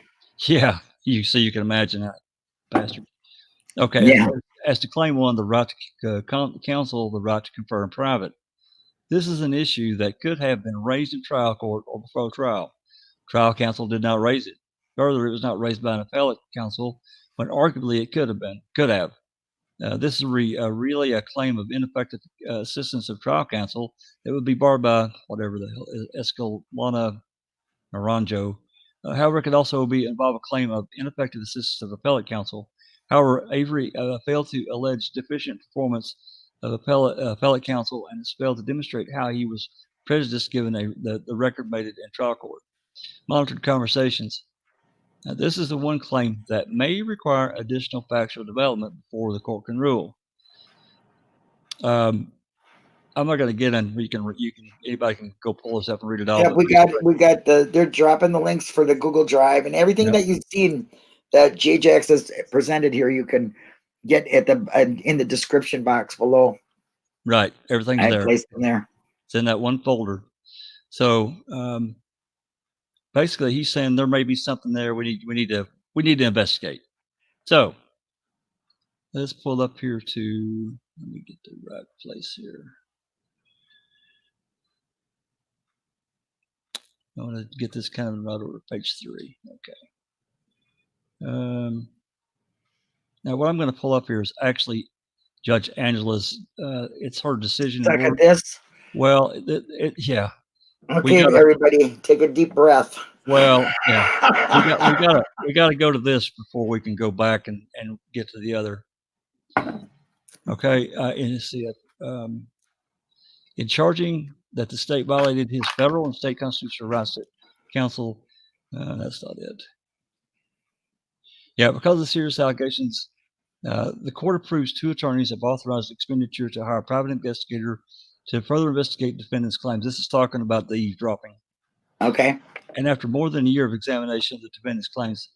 Yeah, you can imagine that bastard. Okay. Yeah. As to claim one, the right to counsel, the right to confer in private. This is an issue that could have been raised in trial court or before trial. Trial counsel did not raise it. Further, it was not raised by an appellate counsel when arguably it could have. This is really a claim of ineffective assistance of trial counsel that would be barred by whatever the hell Escalona Naranjo. However, it could also involve a claim of ineffective assistance of appellate counsel. However, Avery failed to allege deficient performance of appellate counsel and has failed to demonstrate how he was prejudiced given the record made it in trial court. Monitored conversations. Now, this is the one claim that may require additional factual development before the court can rule. I'm not going to get in. Anybody can go pull this up and read it all. Yeah, we got they're dropping the links for the Google Drive and everything that you've seen that JJX has presented here. You can get at in the description box below. Right, everything's there. Placed in there. It's in that one folder. So basically, he's saying there may be something there we need to investigate. So let's pull up here to let me get the right place here. I want to get this kind of right over page 3. Okay. Now, what I'm going to pull up here is actually Judge Angela's. It's her decision. Look at this. Well, yeah. Okay, everybody, take a deep breath. Well, yeah, we got to go to this before we can go back and get to the other. Okay, and see it. In charging that the state violated his federal and state constitutional rights to counsel, that's not it. Yeah, because of serious allegations, the court approves 2 attorneys have authorized expenditure to hire a private investigator to further investigate defendant's claims. This is talking about the eavesdropping. Okay. And after more than a year of examination of the defendant's claims,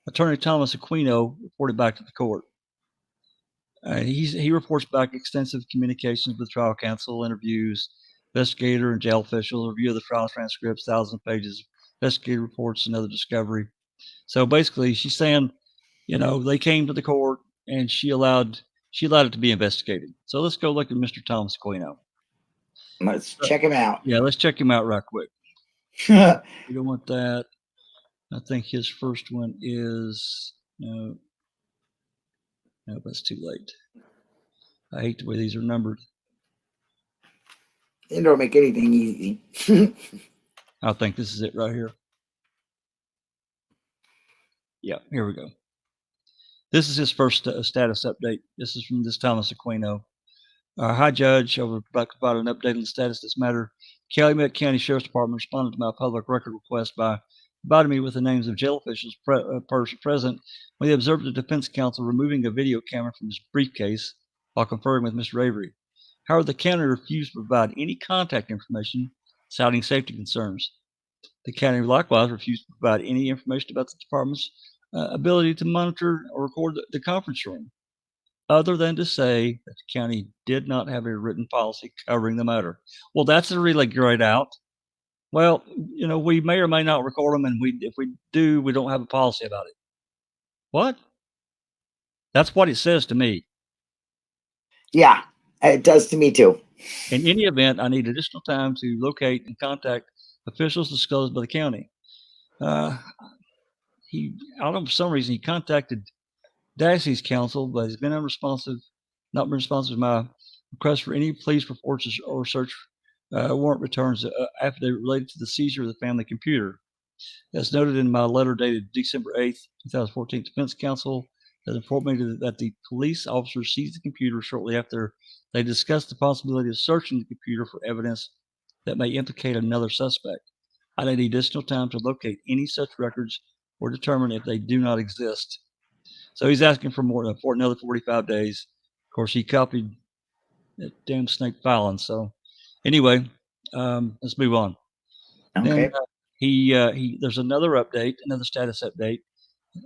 Attorney Thomas Aquino reported back to the court. He reports back extensive communications with trial counsel, interviews, investigator and jail officials, review of the trial transcripts, thousands of pages, investigative reports, and other discovery. So basically, she's saying, they came to the court and she allowed it to be investigated. So let's go look at Mr. Thomas Aquino. Let's check him out. Yeah, let's check him out right quick. We don't want that. I think his first one is no, that's too late. I hate the way these are numbered. They don't make anything easy. I think this is it right here. Yeah, here we go. This is his first status update. This is from this Thomas Aquino. Hi, Judge. I would like to provide an update on the status of this matter. Calumet County Sheriff's Department responded to my public record request by providing me with the names of jail officials present when they observed the defense counsel removing a video camera from his briefcase while conferring with Mr. Avery. However, the county refused to provide any contact information, citing safety concerns. The county likewise refused to provide any information about the department's ability to monitor or record the conference room, other than to say that the county did not have a written policy covering the matter. Well, that's a really great out. Well, we may or may not record them, and if we do, we don't have a policy about it. What? That's what it says to me. Yeah, it does to me too. In any event, I need additional time to locate and contact officials disclosed by the county. I don't know, for some reason, he contacted Dassey's counsel, but he's been not been responsive to my request for any police reports or search warrant returns affidavit related to the seizure of the family computer. As noted in my letter dated December 8th, 2014, Defense Counsel has informed me that the police officers seized the computer shortly after they discussed the possibility of searching the computer for evidence that may implicate another suspect. I need additional time to locate any such records or determine if they do not exist. So he's asking for for another 45 days. Of course, he copied that damn snake filing. So anyway, let's move on. Okay. Then there's another update, another status update,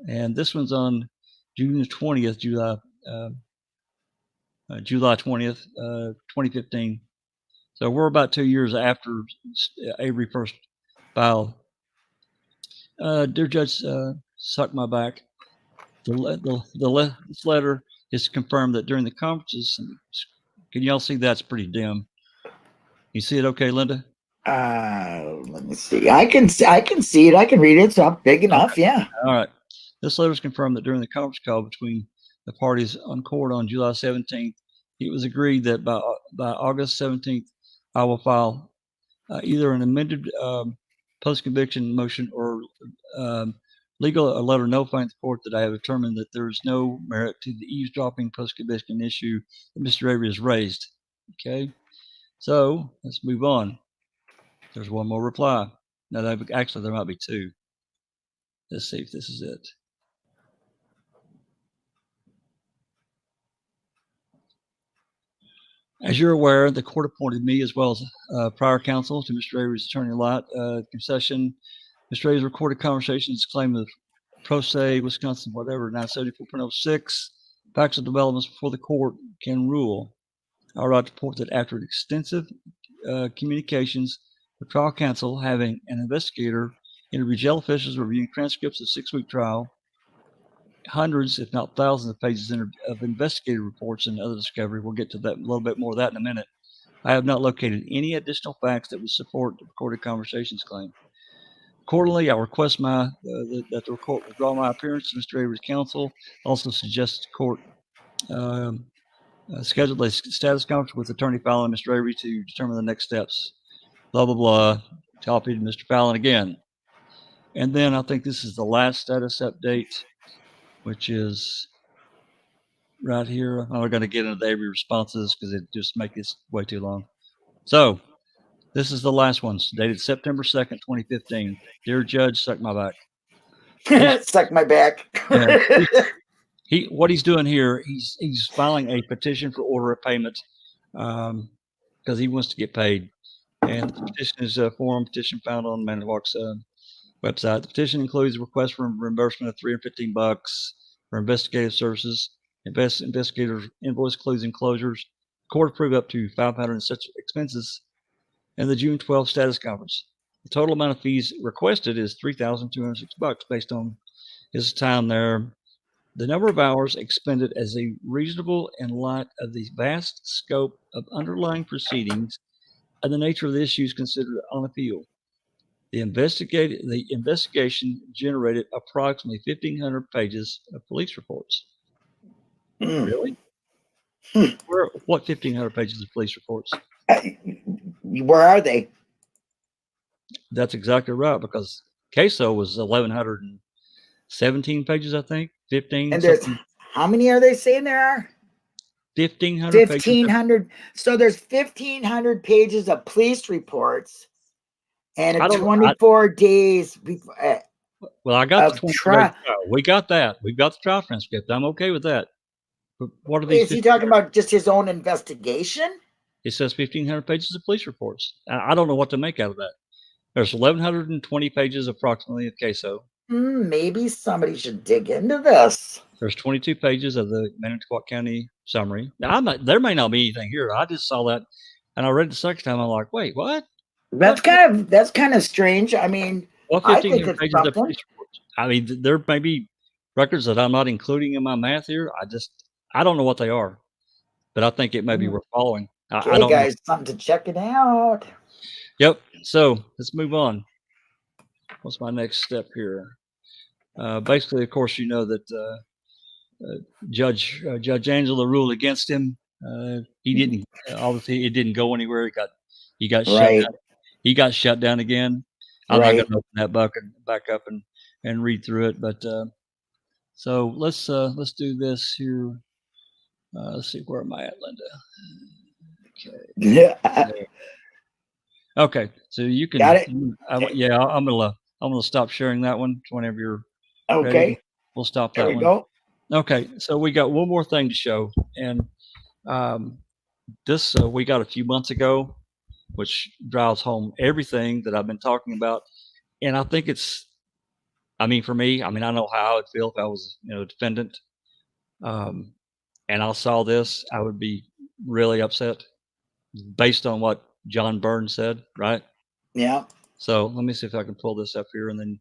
and this one's on June the 20th, July 20th, 2015. So we're about 2 years after Avery first filed. Dear Judge, suck my back. This letter is to confirm that during the conferences, can y'all see that's pretty dim? You see it okay, Linda? Let me see. I can see it. I can read it. It's up big enough. Okay. Yeah. All right. This letter is confirmed that during the conference call between the parties on court on July 17th, it was agreed that by August 17th, I will file either an amended post-conviction motion or legal a letter notifying the court that I have determined that there is no merit to the eavesdropping post-conviction issue that Mr. Avery has raised. Okay. So let's move on. There's one more reply. Now, actually, there might be two. Let's see if this is it. As you're aware, the court appointed me as well as prior counsel to Mr. Avery's attorney-at-law concession. Mr. Avery's recorded conversations claim of pro se, Wisconsin, whatever, 974.06, factual developments before the court can rule. I write to report that after extensive communications with trial counsel, having an investigator interview jail officials, reviewing transcripts of 6-week trial, hundreds, if not thousands, of pages of investigative reports and other discovery. We'll get to that a little bit more of that in a minute. I have not located any additional facts that would support the recorded conversations claim. Accordingly, I request that the court withdraw my appearance to Mr. Avery's counsel. Also suggest the court schedule a status conference with Attorney Fallon and Mr. Avery to determine the next steps. Blah, blah, blah. Copied Mr. Fallon again. And then I think this is the last status update, which is right here. I'm not going to get into the Avery responses because it just makes this way too long. So this is the last one, dated September 2nd, 2015. Dear Judge, suck my back. Suck my back. What he's doing here, he's filing a petition for order of payment because he wants to get paid. And the petition is a form petition found on Manitowoc's website. The petition includes a request for reimbursement of $315 for investigative services, investigators' invoice clues and closures, court approved up to $500 in such expenses, and the June 12th status conference. The total amount of fees requested is $3,206 based on his time there. The number of hours expended as a reasonable in light of the vast scope of underlying proceedings and the nature of the issues considered on appeal. The investigation generated approximately 1,500 pages of police reports. Really? What 1,500 pages of police reports? Where are they? That's exactly right, because queso was 1,117 pages, I think. 15. And there's how many are they saying there are? 1,500. 1,500. So there's 1,500 pages of police reports, and 24 days before. Well, I got the 24 days trial. We got that. We've got the trial transcript. I'm okay with that. But what are these? Is he talking about just his own investigation? It says 1,500 pages of police reports. I don't know what to make out of that. There's 1,120 pages approximately of queso. Maybe somebody should dig into this. There's 22 pages of the Manitowoc County summary. Now, there may not be anything here. I just saw that, and I read it the second time. I'm like, wait, what? That's kind of strange. I mean, I think it's pages of police reports. I mean, there may be records that I'm not including in my math here. I don't know what they are, but I think it may be worth following. Okay, I don't guys, know. Something to check it out. Yep. So let's move on. What's my next step here? Basically, of course, you know that Judge Angela ruled against him. He didn't. Obviously, it didn't go anywhere. He got shut Right. down. He got shut down again. I'm not going to open that bucket back up and read through it. But so let's do this here. Let's see, where am I at, Linda? Okay. Yeah. Okay. So you can. Got it. Yeah, I'm gonna stop sharing that one whenever you're Okay. ready. We'll stop that There we one. go. Okay. So we got one more thing to show, and this we got a few months ago, which drives home everything that I've been talking about. And I think it's, I mean, for me, I mean, I know how I would feel if I was, a defendant, and I saw this, I would be really upset based on what John Byrne said, right? Yeah. So let me see if I can pull this up here, and then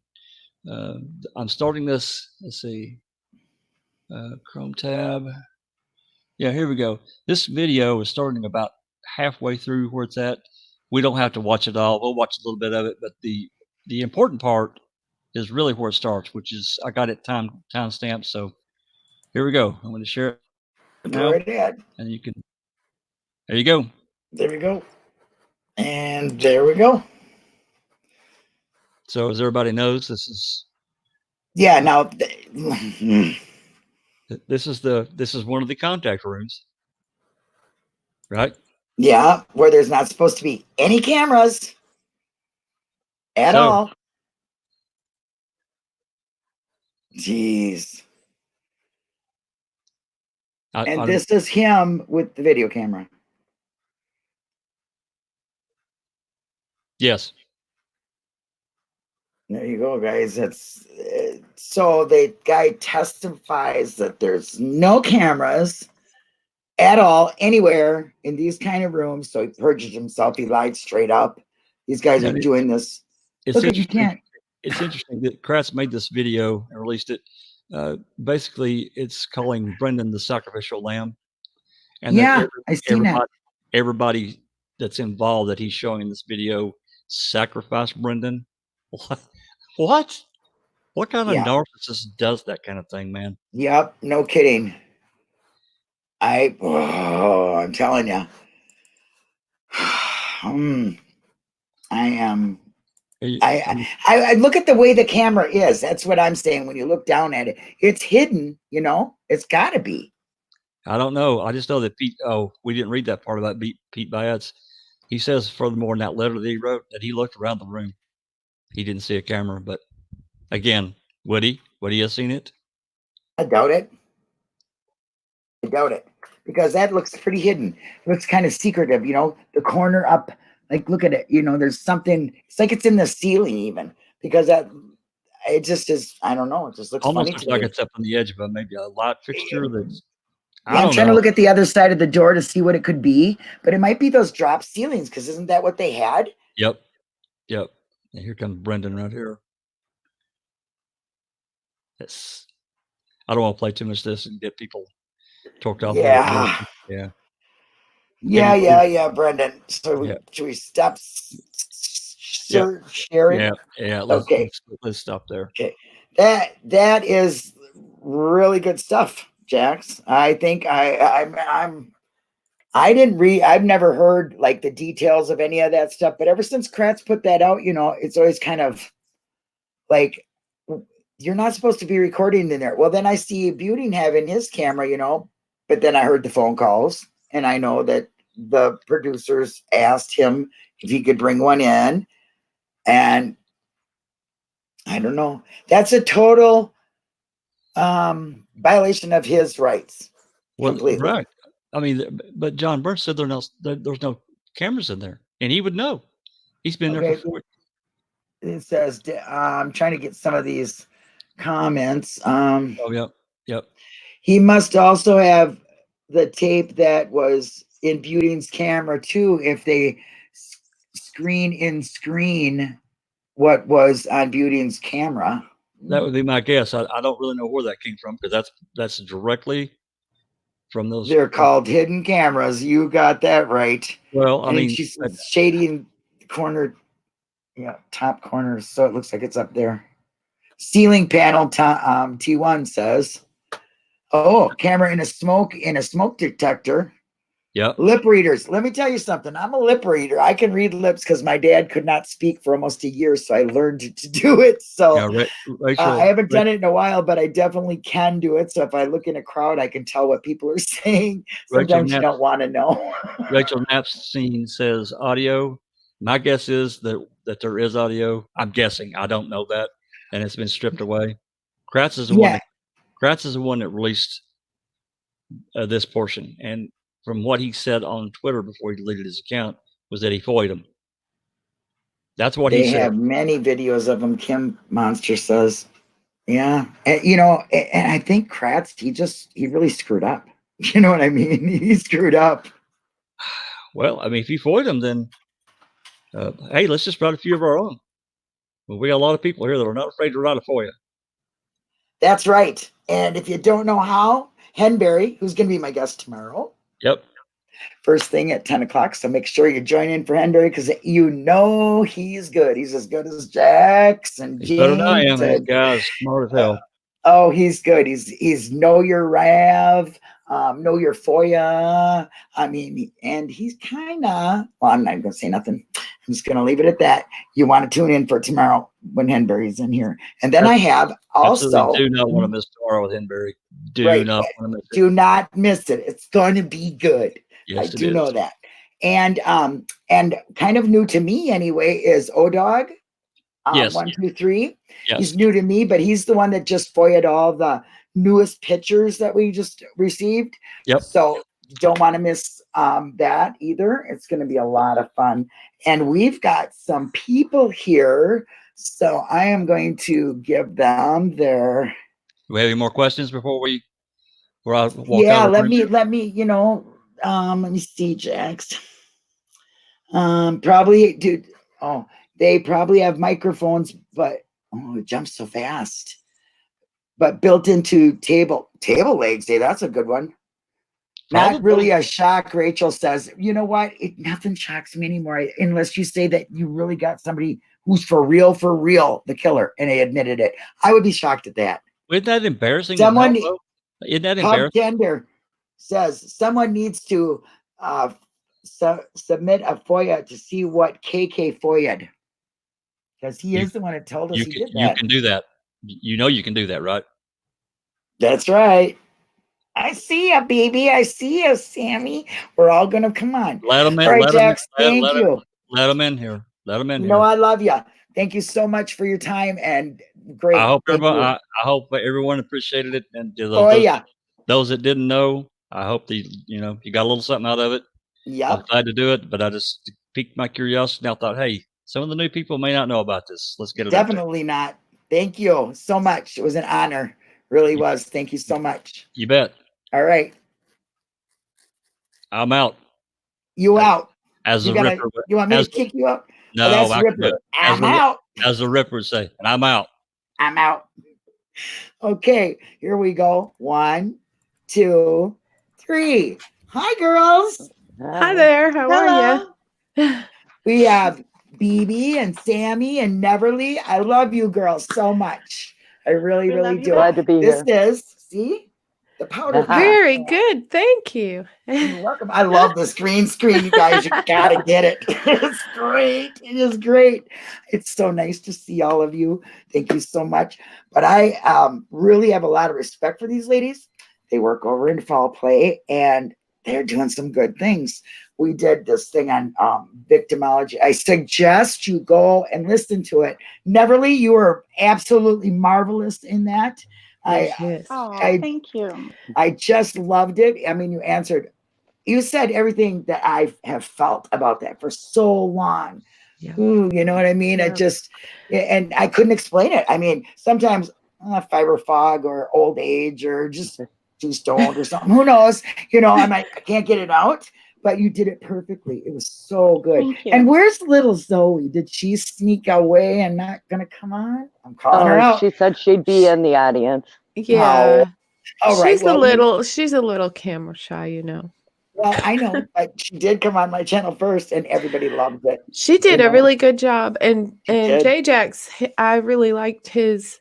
I'm starting this. Let's see, Chrome tab. Yeah, here we go. This video is starting about halfway through where it's at. We don't have to watch it all. We'll watch a little bit of it, but the important part is really where it starts, which is I got it time stamped. So here we go. I'm going to share it now, Go right ahead. and you can. There you go. There we go. And there we go. So as everybody knows, this is. Yeah. Now. This is one of the contact rooms, right? Yeah, where there's not supposed to be any cameras at all. Jeez. And this is him with the video camera. Yes. There you go, guys. That's so the guy testifies that there's no cameras at all anywhere in these kind of rooms. So he perjured himself. He lied straight up. These guys are doing this. Look, you can't. It's interesting that Kratz made this video and released it. Basically, it's calling Brendan the sacrificial lamb, and yeah, I seen that. Everybody that's involved that he's showing in this video sacrificed Brendan. What? What kind of narcissist does that kind of thing, man? Yep, no kidding. I'm telling you. I look at the way the camera is. That's what I'm saying. When you look down at it, it's hidden, it's got to be. I don't know. I just know that Pete, we didn't read that part about Pete Bayatz. He says furthermore in that letter that he wrote that he looked around the room. He didn't see a camera, but again, would he have seen it? I doubt it. Because that looks pretty hidden. It looks kind of secretive, the corner up, like, look at it, there's something, it's like it's in the ceiling even, because it just is, I don't know, it just looks almost funny looks to like me. it's up on the edge of maybe a light fixture that's, I'm trying to look at the other side of the door to see what it could be, but it might be those drop ceilings, because isn't that what they had? Yep. And here comes Brendan right here. Yes. I don't want to play too much of this and get people talked off. Yeah, Brendan. So should we stop sharing? Yeah. Let's stop there. Okay, that is really good stuff, Jax. I think I didn't read. I've never heard like the details of any of that stuff, but ever since Kratz put that out, it's always kind of like, you're not supposed to be recording in there. Well, then I see Buting having his camera, but then I heard the phone calls, and I know that the producers asked him if he could bring one in, and I don't know. That's a total violation of his rights. Well, completely. right. I mean, but John Byrne said there's no cameras in there, and he would know. He's been there before. It says, I'm trying to get some of these comments. Yep. He must also have the tape that was in Buting's camera too, if they screen what was on Buting's camera. That would be my guess. I don't really know where that came from, because that's directly from those. They're called hidden cameras. You got that right. Well, I mean, she's shading the corner, top corner, so it looks like it's up there. Ceiling panel T1 says, camera in a smoke detector. Yep. Lip readers. Let me tell you something. I'm a lip reader. I can read lips because my dad could not speak for almost a year, so I learned to do it. So Yeah, Rachel, I haven't done it in a while, but I definitely can do it. So if I look in a crowd, I can tell what people are saying. Sometimes you don't want to know. Rachel Knapstein says audio. My guess is that there is audio. I'm guessing. I don't know that, and it's been stripped away. Kratz is the one. Kratz is the one that released this portion, and from what he said on Twitter before he deleted his account was that he foyed him. That's what he said. They have many videos of him. Kim Monster says, yeah, and, you know, and I think Kratz, he really screwed up. You know what I mean? He screwed up. Well, I mean, if he foyed him, then hey, let's just write a few of our own. Well, we got a lot of people here that are not afraid to write a FOIA. That's right. And if you don't know how, Henberry, who's going to be my guest tomorrow. Yep. First thing at 10 o'clock. So make sure you join in for Henberry because you know he's good. He's as good as Jax and James. Better than I am. That guy's smart as hell. Oh, he's good. He's know your RAV, know your FOIA. I mean, and he's kind of, well, I'm not going to say nothing. I'm just going to leave it at that. You want to tune in for tomorrow when Henberry's in here. And then I have also. Do not want to miss tomorrow with Henberry. Do not want to miss it. Do not miss it. It's going to be good. Yes, I do know that. And kind of new to me anyway is O-Dog. Yes. 1, 2, 3. Yes. He's new to me, but he's the one that just FOIA'd all the newest pictures that we just received. Yep. So don't want to miss that either. It's going to be a lot of fun. And we've got some people here. So I am going to give them their. Do we have any more questions before we walk out? Yeah, let me, you know, let me see, Jax. Probably, dude. Oh, they probably have microphones, but it jumps so fast. But built into table legs. Hey, that's a good one. Probably. Not really a shock, Rachel says. You know what? Nothing shocks me anymore unless you say that you really got somebody who's for real, the killer, and they admitted it. I would be shocked at that. Isn't that embarrassing? Someone, isn't that embarrassing? Tender says someone needs to submit a FOIA to see what KK FOIA'd. Because he is the one that told us he did that. You can do that. You know you can do that, right? That's right. I see you, baby. I see you, Sammy. We're all going to come on. Let them in. All right, Jax, thank you. Let them in here. Let them in here. No, I love you. Thank you so much for your time and great. I hope everyone appreciated it. And those that didn't know, I hope you got a little something out of it. Yeah. I'm glad to do it, but I just piqued my curiosity and I thought, hey, some of the new people may not know about this. Let's get it out there. Definitely not. Thank you so much. It was an honor. Really was. Thank you so much. You bet. All right. I'm out. You out. As a Ripper. You want me to kick you out? No, that's Ripper. I'm out. As the Ripper would say, and I'm out. I'm out. Okay, here we go. 1, 2, 3. Hi, girls. Hi there. How are you? We have BB and Sammy and Neverly. I love you girls so much. I really do. Glad to be here. This is, see, the powder. Very good. Thank you. You're welcome. I love this green screen, you guys. You gotta get it. It's great. It is great. It's so nice to see all of you. Thank you so much. But I really have a lot of respect for these ladies. They work over in Fall Play and they're doing some good things. We did this thing on Victimology. I suggest you go and listen to it. Neverly, you were absolutely marvelous in that. Yes. Thank you. I just loved it. I mean, you said everything that I have felt about that for so long. Yeah. Ooh, you know what I mean? Yeah. And I couldn't explain it. I mean, sometimes fiber fog or old age or just too stoned or something. Who knows? I'm like, I can't get it out. But you did it perfectly. It was so good. And where's little Zoe? Did she sneak away and not gonna come on? I'm calling her out. She said she'd be in the audience. Yeah. All right. She's a little camera shy, Well, I know, but she did come on my channel first, and everybody loved it. She did a really good job, and J-Jax, I really liked his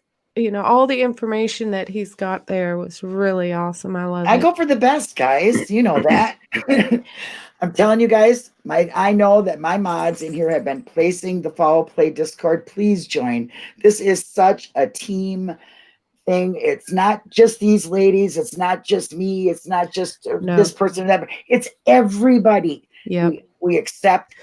all the information that he's got there was really awesome. I love I it. go for the best, guys. You know that. I'm telling you guys, I know that my mods in here have been placing the Foul Play Discord. Please join. This is such a team thing. It's not just these ladies. It's not just me. It's not just this person. That it's everybody. Yeah. We accept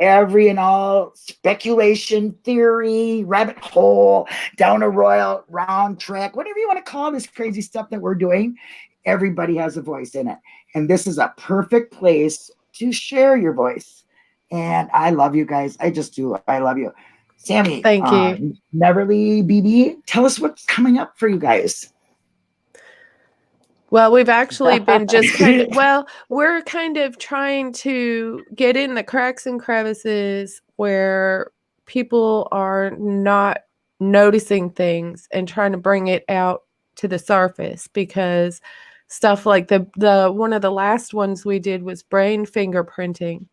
every and all speculation, theory, rabbit hole, down a royal round track, whatever you want to call this crazy stuff that we're doing. Everybody has a voice in it. And this is a perfect place to share your voice. And I love you guys. I just do. I love you. Sammy, Thank you. Neverly BB, tell us what's coming up for you guys. Well, we've actually been just we're kind of trying to get in the cracks and crevices where people are not noticing things and trying to bring it out to the surface, because stuff like the one of the last ones we did was brain fingerprinting.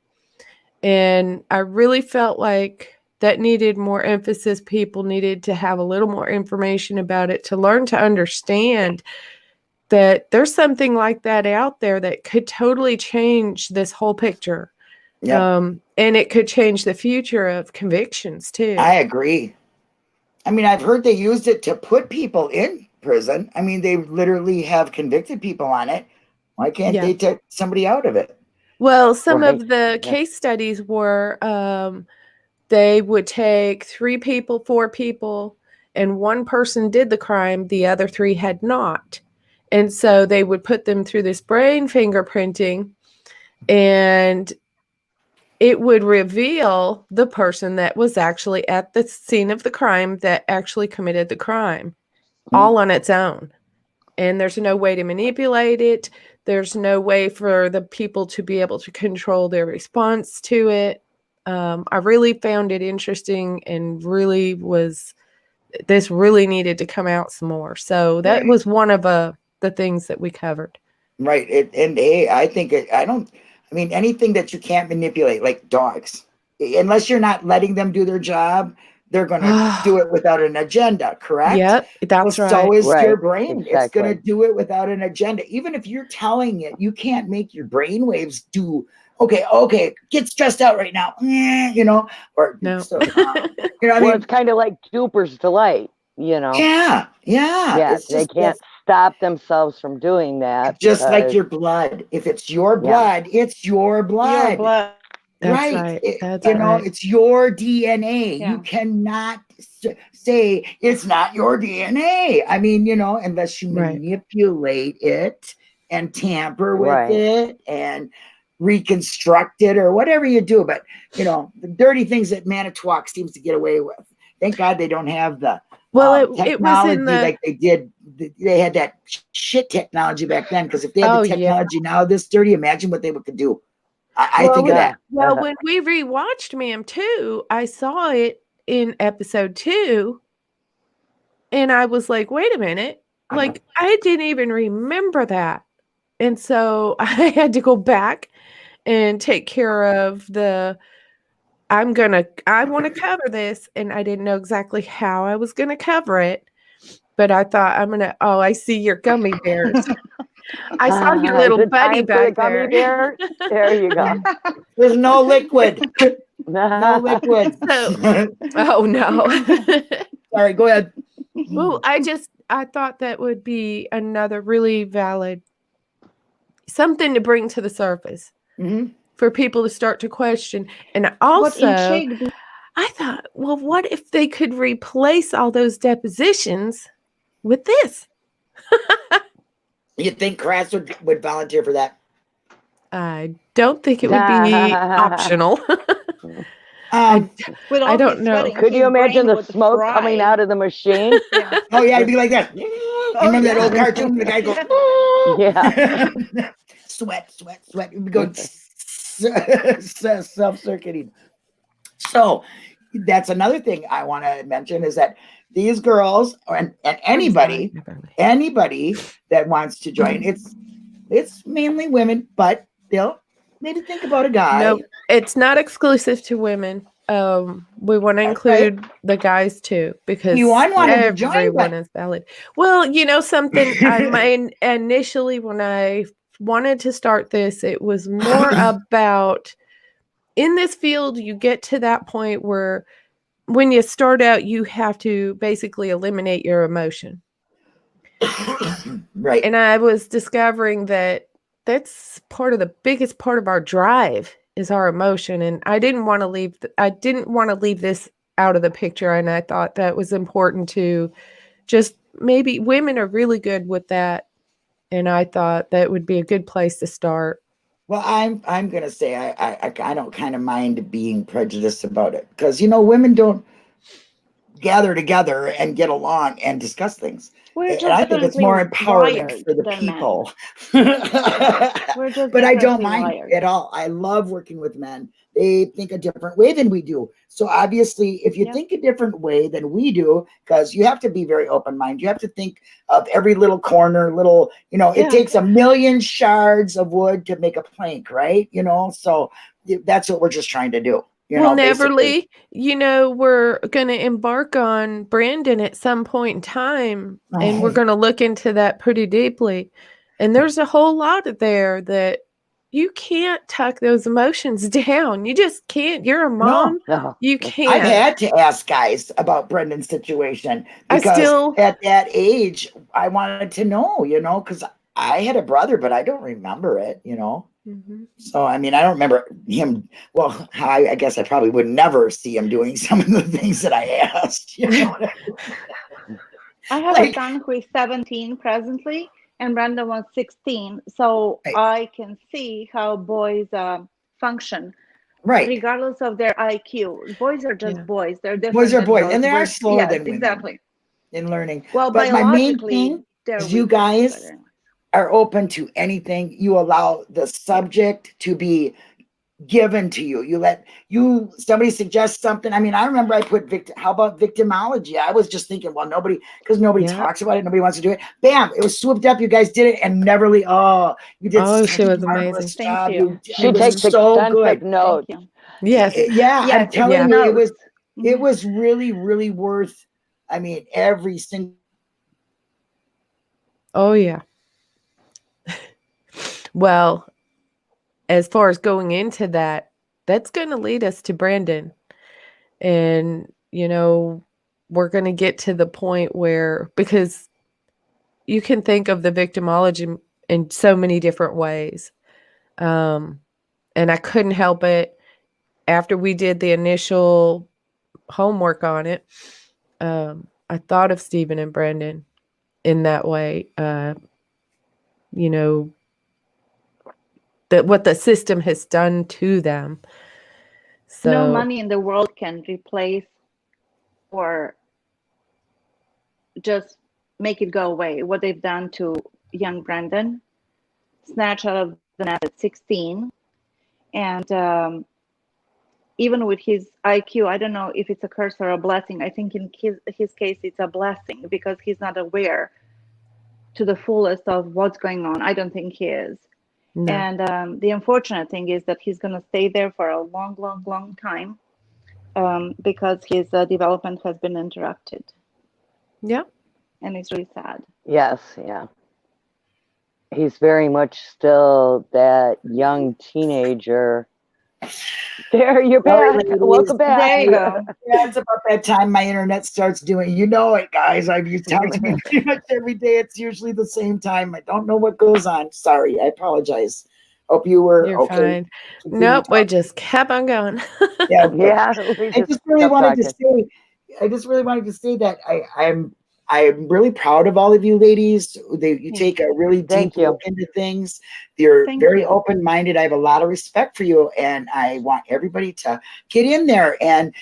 And I really felt like that needed more emphasis. People needed to have a little more information about it to learn to understand that there's something like that out there that could totally change this whole picture. Yep. And it could change the future of convictions too. I agree. I mean, I've heard they used it to put people in prison. I mean, they literally have convicted people on it. Why can't they take somebody out of it? Well, some of the case studies were they would take 3 people, 4 people, and one person did the crime, the other 3 had not. And so they would put them through this brain fingerprinting, and it would reveal the person that was actually at the scene of the crime that actually committed the crime, all on its own. And there's no way to manipulate it. There's no way for the people to be able to control their response to it. I really found it interesting, and this really needed to come out some more. So that was one of the things that we covered. Right. I mean, anything that you can't manipulate, like dogs, unless you're not letting them do their job, they're going to do it without an agenda, correct? Yep, that's right. So is your brain. Exactly. It's going to do it without an agenda. Even if you're telling it, you can't make your brain waves do, okay, get stressed out right now, or no. So, well, it's kind of like Duper's Delight, Yeah. They can't stop themselves from doing that. Just like your blood. If it's your blood, it's your blood. That's right. It's your DNA. Yeah. You cannot say it's not your DNA. I mean, unless you manipulate it and tamper with it and reconstruct it or whatever you do. But, the dirty things that Manitowoc seems to get away with. Thank God they don't have the technology it was in like they did. They had that shit technology back then. Because if they had the technology now this dirty, imagine what they could do. I think of that. Well, when we rewatched MaM-A-Thon, I saw it in episode 2, and I was like, wait a minute. Like, I didn't even remember that. And so I had to go back and take care of I want to cover this, and I didn't know exactly how I was going to cover it, but I thought I see your gummy bears. I saw your little buddy back there. Bear? There you go. There's no liquid. No liquid. Oh no. Sorry, go ahead. Well, I thought that would be another really valid something to bring to the surface for people to start to question. And also, I thought, well, what if they could replace all those depositions with this? You think Kratz would volunteer for that? I don't think it would be optional. I don't know. Could you imagine the smoke coming out of the machine? Oh yeah, it'd be like that. Remember that old cartoon? The guy goes, sweat. It would go self-circuiting. So that's another thing I want to mention is that these girls and anybody that wants to join, it's mainly women, but maybe think about a guy. No, it's not exclusive to women. We want to include the guys too, because wanted to join, everyone but is valid. Well, you know something, initially when I wanted to start this, it was more about, in this field, you get to that point where when you start out, you have to basically eliminate your emotion. right. And I was discovering that that's part of the biggest part of our drive is our emotion. And I didn't want to leave this out of the picture. And I thought that was important to just, maybe women are really good with that. And I thought that would be a good place to start. Well, I'm gonna say I don't kind of mind being prejudiced about it, because women don't gather together and get along and discuss things. And I think it's more empowering for the people. But I don't mind at all. I love working with men. They think a different way than we do. So obviously, if you think a different way than we do, because you have to be very open-minded, you have to think of every little corner, it takes 1,000,000 shards of wood to make a plank, right? So that's what we're just trying to do. Well, Neverly, we're going to embark on Brandon at some point in time, and we're going to look into that pretty deeply. And there's a whole lot there that you can't tuck those emotions down. You just can't. You're a mom. No. You can't. I've had to ask guys about Brendan's situation, because at that age, I wanted to know, because I had a brother, but I don't remember it, Mm-hmm. So, I mean, I don't remember him. Well, I guess I probably would never see him doing some of the things that I asked. I have a son who is 17 presently, and Brandon was 16. So I can see how boys function, right? Regardless of their IQ. Boys are just boys. They're different. Boys are boys, and they are slower than women. Exactly. In learning. Well, but my main thing is you guys are open to anything. You allow the subject to be given to you. Somebody suggests something. I mean, I remember I put how about victimology? I was just thinking, well, nobody talks about it. Nobody wants to do it. Bam, it was swooped up. You guys did it. And Neverly, you did she was amazing. Thank you. She takes extensive notes. Yes. I'm telling you, it was really, really worth, I mean, every single. Oh, yeah. Well, as far as going into that, that's going to lead us to Brandon. And, we're going to get to the point where, because you can think of the victimology in so many different ways. And I couldn't help it. After we did the initial homework on it, I thought of Stephen and Brandon in that way. That what the system has done to them. So no money in the world can replace or just make it go away what they've done to young Brandon. Snatched out of the net at 16, and even with his IQ, I don't know if it's a curse or a blessing. I think in his case it's a blessing, because he's not aware to the fullest of what's going on. I don't think he is. No. And the unfortunate thing is that he's going to stay there for a long, long, long time, because his development has been interrupted. Yeah. And it's really sad. Yes, yeah. He's very much still that young teenager. There, you're back. Welcome back. There you go. Yeah, it's about that time my internet starts doing. You know it, guys. You talk to me pretty much every day. It's usually the same time. I don't know what goes on. Sorry, I apologize. Hope you were okay. Fine. Nope, we just kept on going. Yeah. I just really wanted to say that I'm really proud of all of you ladies. You take a really deep look into things. You're very open-minded. I have a lot of respect for you, and I want everybody to get in there and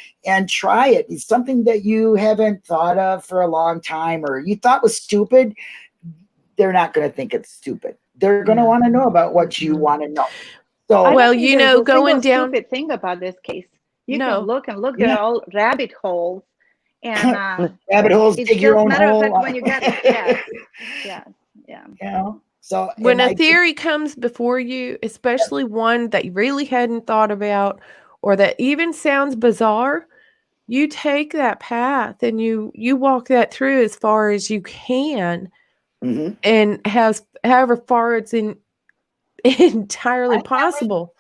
try it. It's something that you haven't thought of for a long time, or you thought was stupid. They're not going to think it's stupid. They're going to want to know about what you want to know. So, going down. Stupid thing about this case, you can look. They're all rabbit holes. And rabbit holes, dig your own hole. When you get yeah. So When am a I theory comes before you, especially one that you really hadn't thought about or that even sounds bizarre, you take that path and you walk that through as far as you can, Mhm. and however far it's entirely I can't wait. possible.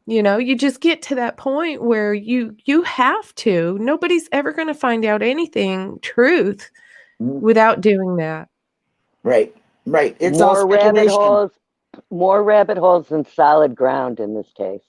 You know, you just get to that point where you have to. Nobody's ever going to find out anything truth Mhm. without doing that. Right. It's all More rabbit speculation. holes than solid ground in this case.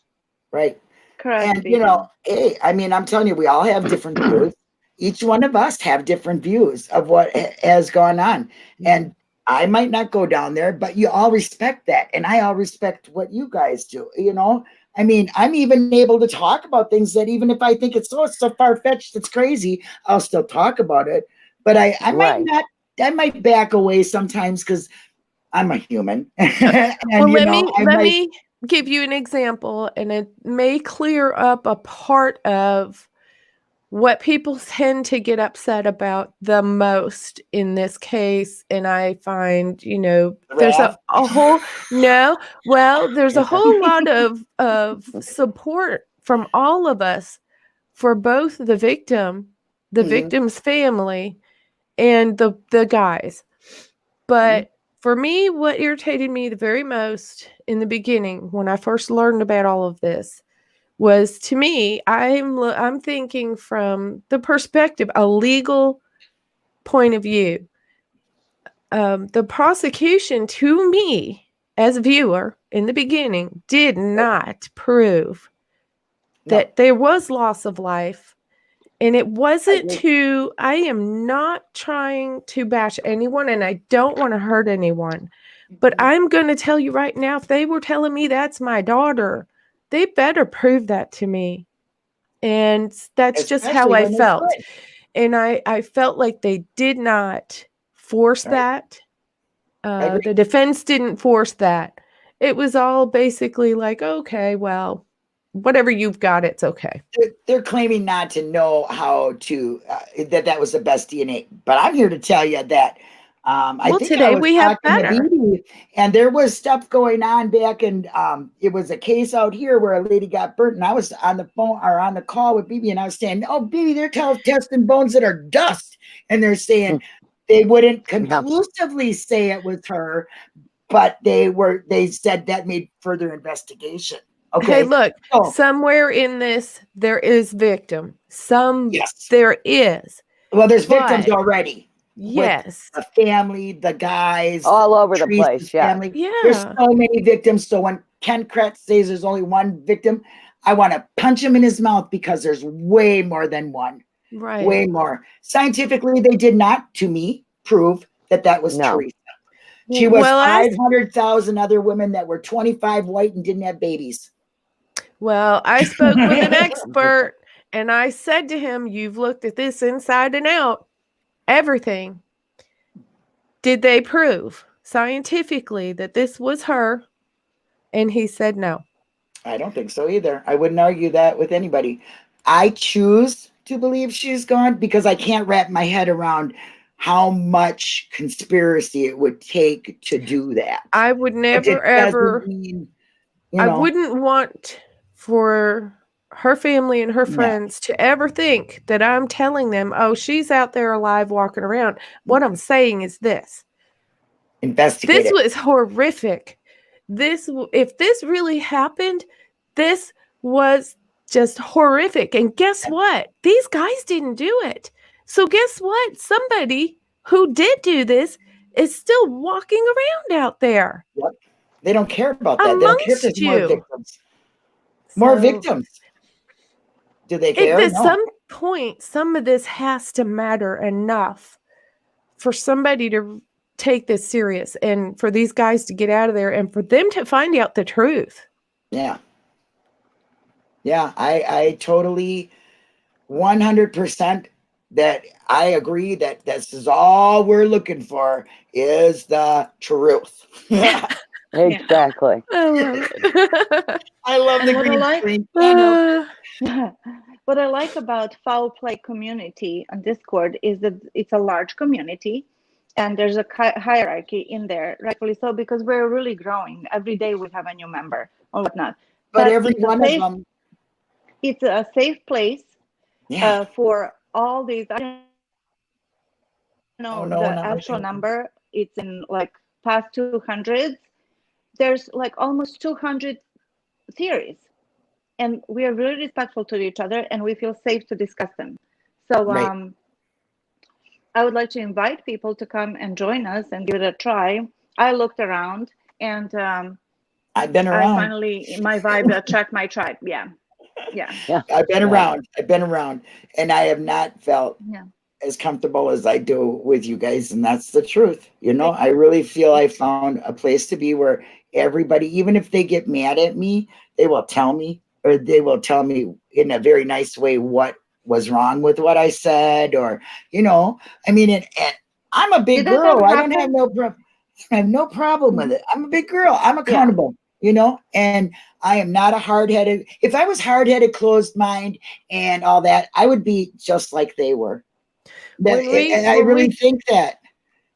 Right. Correct. And you know, hey, I mean, I'm telling you, we all have different views. Each one of us have different views of what has gone on. And I might not go down there, but you all respect that. And I all respect what you guys do. You know, I mean, I'm even able to talk about things that even if I think it's so far-fetched, it's crazy, I'll still talk about it. But I might Right. not, I might back away sometimes because I'm a human. And Well, you know, I let might, me give you an example, and it may clear up a part of what people tend to get upset about the most in this case. And I find, you know, there's Wrath. a whole no, well, there's a whole lot of support from all of us for both the victim, the Mhm. victim's family, and the guys. But for me, what irritated me the very most in the beginning when I first learned about all of this was, to me, I'm thinking from the perspective, a legal point of view. The prosecution, to me as a viewer in the beginning, did not prove No, that there was loss of life. And it I wasn't agree. I am not trying to bash anyone, and I don't want to hurt anyone. But Mhm. I'm going to tell you right now, if they were telling me that's my daughter, they better prove that to me. And that's just how Especially I when it's felt. good. And I felt like they did not force Right. that. I agree. The defense didn't force that. It was all basically like, okay, well, whatever you've got, it's okay. They're claiming not to know how to that was the best DNA, but I'm here to tell you that I Well, think I today was we have talking to better. BB, and there was stuff going on back, and it was a case out here where a lady got burnt, and I was on the phone or on the call with BB, and I was saying, "Oh, BB, they're testing bones that are dust," and they're saying they wouldn't conclusively say it was her, but they said that made further investigation. Hey, Okay, look, so somewhere in this, there is victim. yes. There is. Well, there's victims But already with yes. the family, the guys, All over the Teresa's place, yeah. family. There's Yeah. so many victims. So when Ken Kretz says there's only one victim, I want to punch him in his mouth because there's way more than one. Right. Way more. Scientifically, they did not, to me, prove that was No. Teresa. She was Well, 500,000 other women that were 25 white and didn't have babies. I spoke with an expert, and I said to him, "You've looked at this inside and out, everything. Did they prove scientifically that this was her?" And he said no. I don't think so either. I wouldn't argue that with anybody. I choose to believe she's gone because I can't wrap my head around how much conspiracy it would take to do that. I would But never, it doesn't ever, mean, I wouldn't want for her family and her no, friends to ever think that I'm telling them, oh, she's out there alive walking around. What I'm saying is this. investigate This it. was horrific. If this really happened, this was just horrific. And guess what? These guys didn't do it. So guess what? Somebody who did do this is still walking around out there Yep. They don't care about that. They don't care if there's amongst more you. victims. More So victims. Do they care? at No. some point, some of this has to matter enough for somebody to take this serious and for these guys to get out of there and for them to find out the truth. Yeah. Yeah. I totally 100% that I agree that this is all we're looking for is the truth. Exactly. I love it. I love And the what I green like- screen. Daniel. What I like about foul play community on Discord is that it's a large community, and there's a hierarchy in there, rightfully so, because we're really growing. Every day we have a new member or whatnot. But every it's a one of safe, them, it's a safe place yeah. for all these. I don't know Oh, no, the not actual like that. number. It's in like past 200s. There's like almost 200 theories, and we are really respectful to each other, and we feel safe to discuss them. So Right. I would like to invite people to come and join us and give it a try. I looked around, and I've been I around. finally, my vibe checked my tribe. Yeah. I've been around. I've been around, and I have not felt Yeah. as comfortable as I do with you guys, and that's the truth. You know, I really feel I found a place to be where everybody, even if they get mad at me, they will tell me, or they will tell me in a very nice way what was wrong with what I said, or, you know, I mean, and I'm a big Did that girl. ever I don't have happen? no problem with it. I'm a big girl. I'm accountable, you know, and I am not a hard-headed. If I was hard-headed, closed mind and all that, I would be just like they were. And I really think that,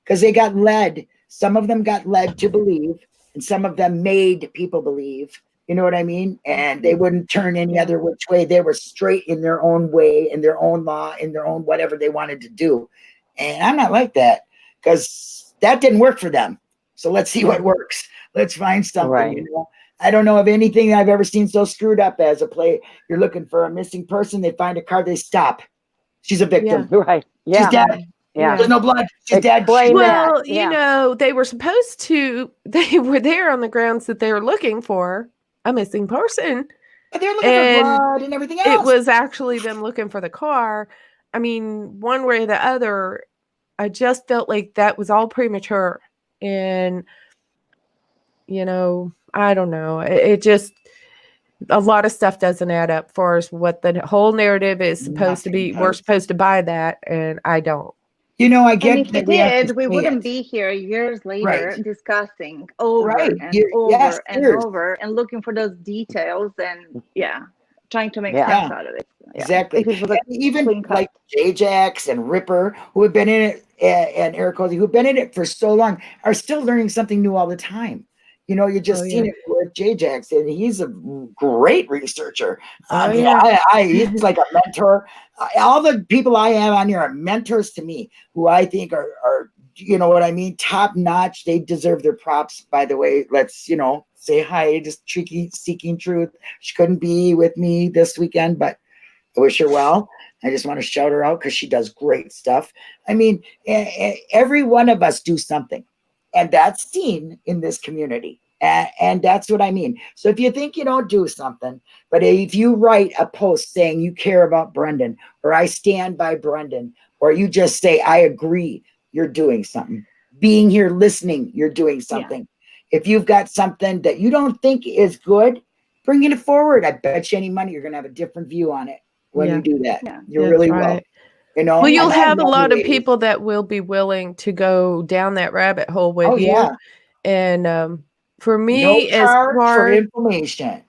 because they got led. Some of them got led to believe, and some of them made people believe. You know what I mean? And they wouldn't turn any other which way. They were straight in their own way, in their own law, in their own whatever they wanted to do. And I'm not like that, because that didn't work for them. So let's see what works. Let's find something. Right. You know, I don't know of anything I've ever seen so screwed up as a play. You're looking for a missing person. They find a car. They stop. She's a victim. Right. She's dead. Yeah. There's no blood. She's dead. Explain that. Well, you know, they were supposed to, they were there on the grounds that they were looking for a missing person. But they're looking for blood and everything else. It was actually them looking for the car. I mean, one way or the other, I just felt like that was all premature. And, you know, I don't know. It just, a lot of stuff doesn't add up for us. What the whole narrative is supposed to be. We're supposed to buy that, and I don't. You know, I get And if we did, we wouldn't be here years later discussing over and over and over and looking for those details and trying to make sense out of it. Exactly. And even like J-Jax and Ripper, who have been in it, and Erekose, who've been in it for so long, are still learning something new all the time. You know, you just seen it with J-Jax, and he's a great researcher. He's like a mentor. All the people I have on here are mentors to me, who I think are you know what I mean, top notch. They deserve their props, by the way. Let's, you know, say hi, just seeking truth. She couldn't be with me this weekend, but I wish her well. I just want to shout her out because she does great stuff. I mean, every one of us do something, and that's seen in this community. And that's what I mean. So if you think you don't do something, but if you write a post saying you care about Brendan, or I stand by Brendan, or you just say, I agree, you're doing something. Being here listening, you're doing something. If you've got something that you don't think is good, bringing it forward, I bet you any money you're going to have a different view on it when you do that. You really will. You know, well, you'll have a lot of people that will be willing to go down that rabbit hole with you. And for me, as far for information.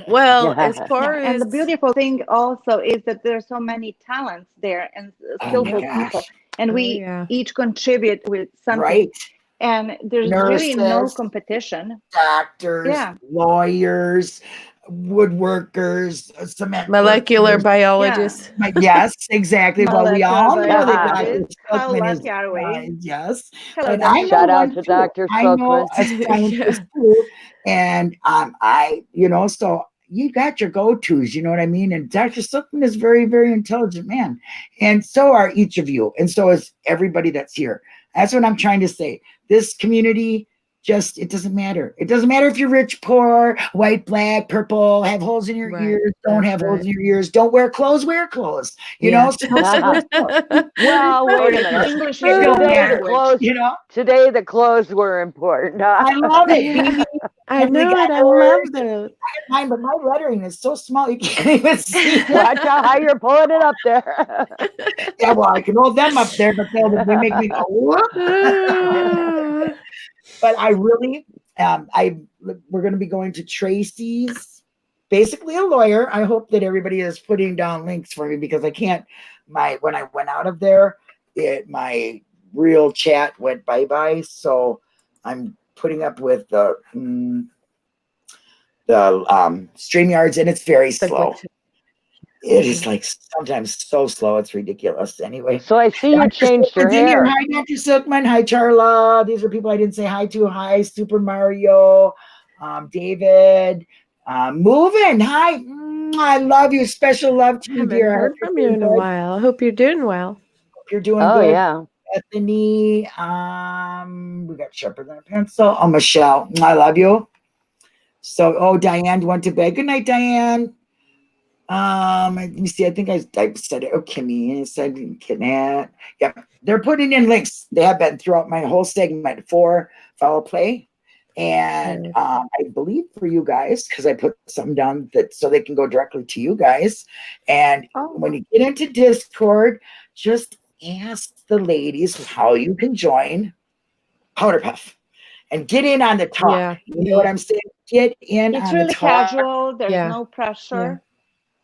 Well, as far as, and the beautiful thing also is that there's so many talents there and skillful people, and we each contribute with something. And there's really no competition. Doctors, lawyers, woodworkers, cement molecular biologists. Yes, exactly. Well, we all know that Dr. How lucky are we? Yes. But shout out to Dr. Spokman. And you know, so you got your go-tos, you know what I mean? And Dr. Spokman is very, very intelligent man. And so are each of you. And so is everybody that's here. That's what I'm trying to say. This community, it doesn't matter. It doesn't matter if you're rich, poor, white, black, purple, have holes in your ears, don't have holes in your ears, don't wear clothes, wear clothes. You know? Well, wait a minute. English today, the clothes, you know? Today the clothes were important. I love it. I know it. I love those. Mine, but my lettering is so small you can't even see. Watch out how you're pulling it up there. Yeah, well, I can hold them up there, but they make me go, whoop. But I really, we're going to be going to Tracy's, basically a lawyer. I hope that everybody is putting down links for me, because I can't, when I went out of there, my real chat went bye-bye. So I'm putting up with the StreamYards, and it's very slow. It is like sometimes so slow, it's ridiculous. Anyway. So I see you changed your hair. Hi, Dr. Silkman. Hi, Charla. These are people I didn't say hi to. Hi, Super Mario. David. Moving. Hi. I love you. Special love to you, Haven't dear. heard from you in a while. I hope you're doing well. Hope you're doing Oh good. yeah. Bethany. We got Shepherd and a Pencil. Oh, Michelle. I love you. So, Diane went to bed. Good night, Diane. Let me see. I think I said it. Oh, Kimmy. I said Kidnap. Yeah, they're putting in links. They have been throughout my whole segment for Follow Play, and I believe for you guys because I put something down that so they can go directly to you guys. And when you get into Discord, just ask the ladies how you can join Powder Puff and get in on the talk. Yeah. You know what I'm saying? Get in It's on really the talk. casual. There's Yeah. no pressure.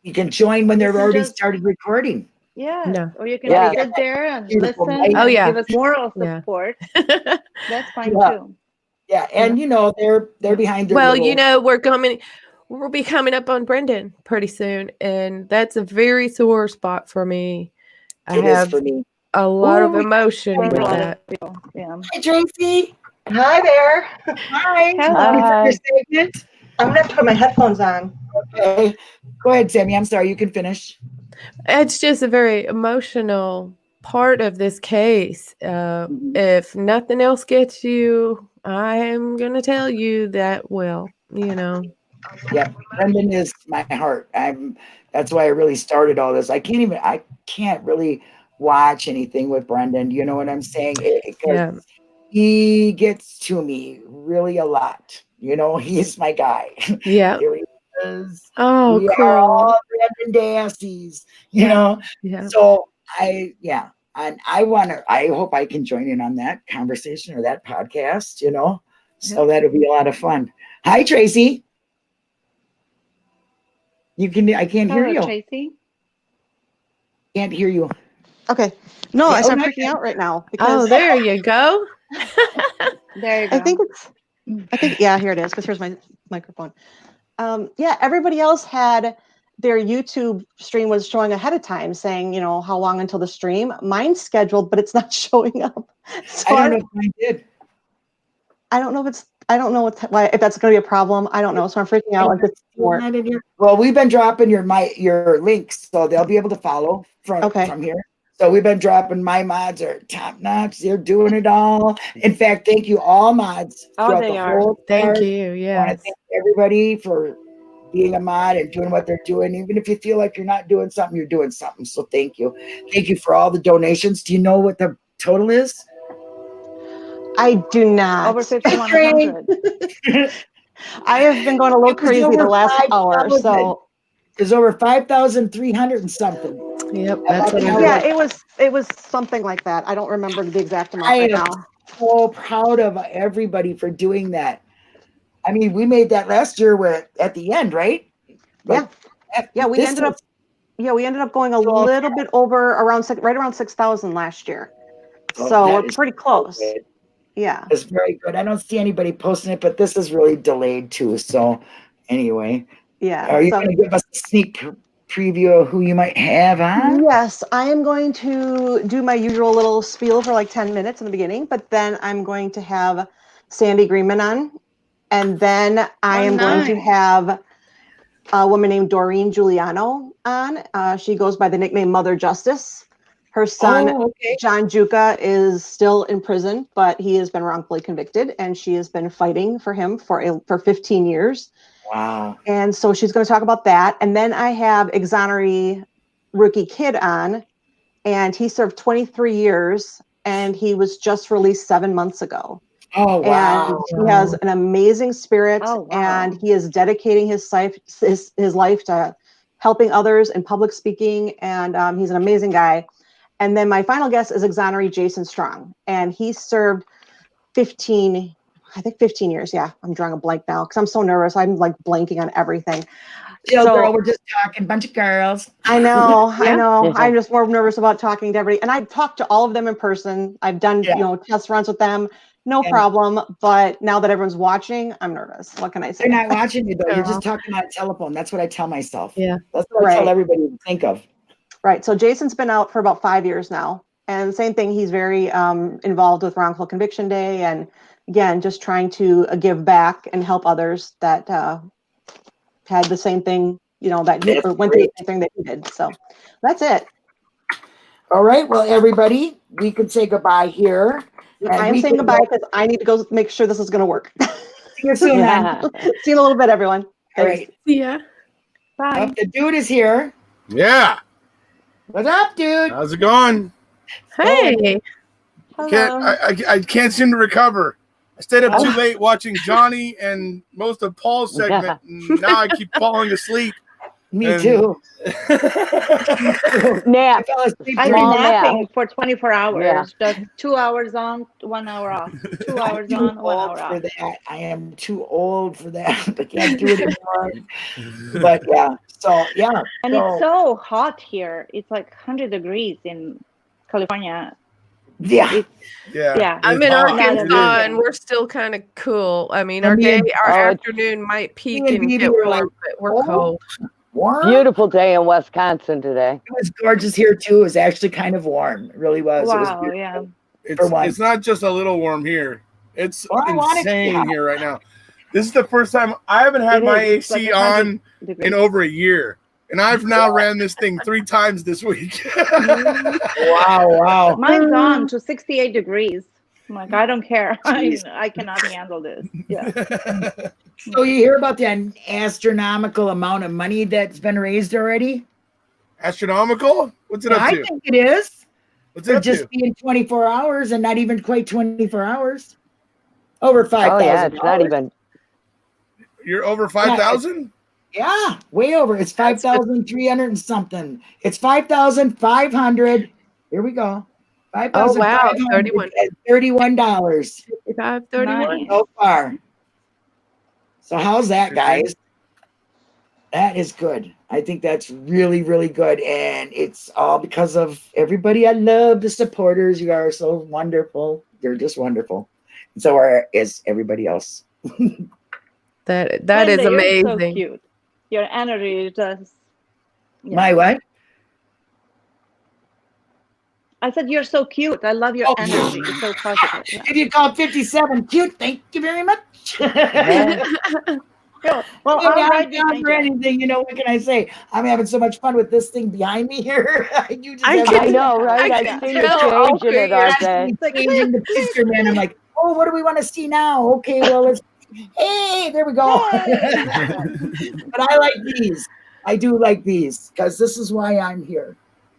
You can join when You they've can already just- started recording. Yeah. No. Or you can Yeah. sit there and Beautiful listen light. Oh, and yeah. give us moral Yeah. support. That's fine Yeah. too. Yeah, and you know they're behind their Well, little, you know, we'll be coming up on Brendan pretty soon, and that's a very sore spot for me. I it is have for me. a lot of Ooh, emotion For a with lot that. of people. Yeah. Hi, Tracy. Hi there. Hi. Hello. Hi. Your segment? I'm gonna have to put my headphones on. Okay. Go ahead, Sammy. I'm sorry. You can finish. It's just a very emotional part of this case. If nothing else gets you, I am going to tell you that will, you know. Yeah, Brendan is my heart. That's why I really started all this. I can't really watch anything with Brendan. You know what I'm saying? Yeah. He gets to me really a lot. You know, he's my guy. Yeah. Here he is. Oh, We cool. are all Brendan Dassey's, you know. Yeah. So and I hope I can join in on that conversation or that podcast, you know. So that'll be a lot of fun. Hi, Tracy. I can't hear Hello, you. Tracy. Can't hear you. Okay. No, Yeah, I start okay. freaking out right now Oh, because there you go. There you go. I think yeah, here it is, because here's my microphone. Yeah, everybody else had their YouTube stream was showing ahead of time saying, you know, how long until the stream. Mine's scheduled, but it's not showing up. So I don't know if mine did. I don't know if that's going to be a problem. I don't know. So I'm freaking out. Like this more. Well, we've been dropping your links, so they'll be able to follow from here. So we've been dropping. My mods are top notch. They're doing it all. In fact, thank you all mods. Oh, they are. Thank you. I want Yeah. to thank everybody for being a mod and doing what they're doing. Even if you feel like you're not doing something, you're doing something. So thank you. Thank you for all the donations. Do you know what the total is? I do not. Over 5,100. I have been going a little crazy the last hour. So it's over 5,300 and something. Yep. That's what yeah, it was something like that. I don't remember the exact amount I right am now. so proud of everybody for doing that. I mean, we made that last year at the end, right? Yeah. We ended up going a little bit over right around 6,000 last year. So we're pretty close. So yeah. It's very good. I don't see anybody posting it, but this is really delayed too. So anyway. Yeah. Are you going to give us a sneak preview of who you might have on? Yes, I am going to do my usual little spiel for like 10 minutes in the beginning, but then I'm going to have Sandy Greenman on. And then I am going to have a woman named Doreen Giuliano on. She goes by the nickname Mother Justice. Her son, John Juca, is still in prison, but he has been wrongfully convicted, and she has been fighting for him for 15 years. Wow. And so she's going to talk about that. And then I have Exoneree Rookie Kid on, and he served 23 years, and he was just released 7 months ago. Oh, wow. And he has an amazing spirit, and he is dedicating his life to helping others and public speaking, and he's an amazing guy. And then my final guest is Exoneree Jason Strong, and he served 15 years. Yeah, I'm drawing a blank now because I'm so nervous. I'm like blanking on everything. Chill, girl. We're just talking, bunch of girls. I know. I Yeah. know. I'm just more nervous about talking to everybody. And I've talked to all of them in person. I've done, test runs with them. No problem. But now that everyone's watching, I'm nervous. What can I say? They're not watching you, though. You're just talking on a telephone. That's what I tell myself. Yeah. That's what I tell everybody to think of. Right. So Jason's been out for about 5 years now. And same thing, he's very involved with Wrongful Conviction Day. And again, just trying to give back and help others that had the same thing, that he went through the same thing that he did. So that's it. All right. Well, everybody, we can say goodbye here. I'm saying goodbye because I need to go make sure this is going to work. See you soon, man. See you in a little bit, everyone. All right. See ya. Bye. The dude is here. Yeah. What's up, dude? How's it going? Hey. I can't seem to recover. I stayed up too late watching Johnny and most of Paul's segment, and now I keep falling asleep. Me too. Nap. I've been napping for 24 hours. Just 2 hours on, 1 hour off. 2 hours on, 1 hour off. I am too old for that. I can't do it anymore. But yeah, so yeah. And it's so hot here. It's like 100 degrees in California. Yeah. Yeah. I'm in Arkansas and we're still kind of cool. I mean, our afternoon might peak and get warm, but we're cold. Warm? Beautiful day in Wisconsin today. It was gorgeous here too. It was actually kind of warm. It really was. Wow, it was yeah. It's not just a little warm here. It's insane here right now. This is the first time I haven't had my AC on in over a year. And I've now ran this thing 3 times this week. Wow. Mine's on to 68 degrees. I'm like, I don't care. I cannot handle this. Yeah. So you hear about the astronomical amount of money that's been raised already? Astronomical? What's it up to? I think it is. What's it up just to? being 24 hours and not even quite 24 hours. Over 5,000. Oh, yeah, it's not even. You're over 5,000? Yeah, way over. It's 5,300 and something. It's 5,500. Here we go. Oh, wow. $31. $31 so far. So how's that, guys? That is good. I think that's really, really good. And it's all because of everybody. I love the supporters. You are so wonderful. You're just wonderful. And so is everybody else. That is Linda, amazing. You're so cute. Your energy is just. Yeah. My what? I said you're so cute. I love your energy. It's so positive. Yeah. If you call 57 cute, thank you very much. Well, I'm not down for anything. What can I say? I'm having so much fun with this thing behind me here. I know, right? I've seen you changing it all day. Changing the picture, man. I'm like, oh, what do we want to see now? Okay, well, let's. Hey, there we go. But I like these. I do like these because this is why I'm here.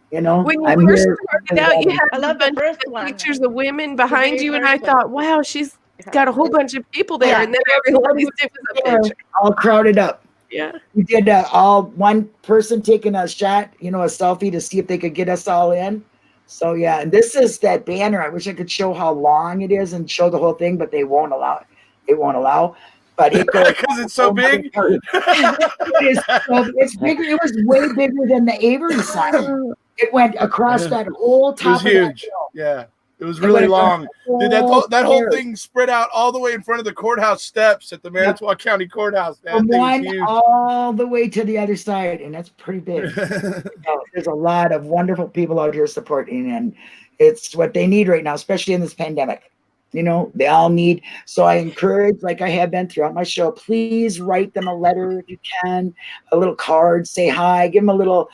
When you first started out, you had a bunch of pictures of women behind you, and I thought, wow, she's got a whole bunch of people there, and then everybody's doing a picture. All crowded up. Yeah. We did all one person taking a shot, a selfie to see if they could get us all in. So yeah, and this is that banner. I wish I could show how long it is and show the whole thing, but they won't allow it. It won't allow. But it goes because it's so big. It's bigger. It was way bigger than the Avery sign. It went across that whole top. It was huge. Yeah, it was really long. Dude, that whole thing spread out all the way in front of the courthouse steps at the Manitowoc County Courthouse. From one all the way to the other side, and that's pretty big. There's a lot of wonderful people out here supporting, and it's what they need right now, especially in this pandemic. They all need. So I encourage, like I have been throughout my show, please write them a letter if you can, a little card, say hi, give them a little,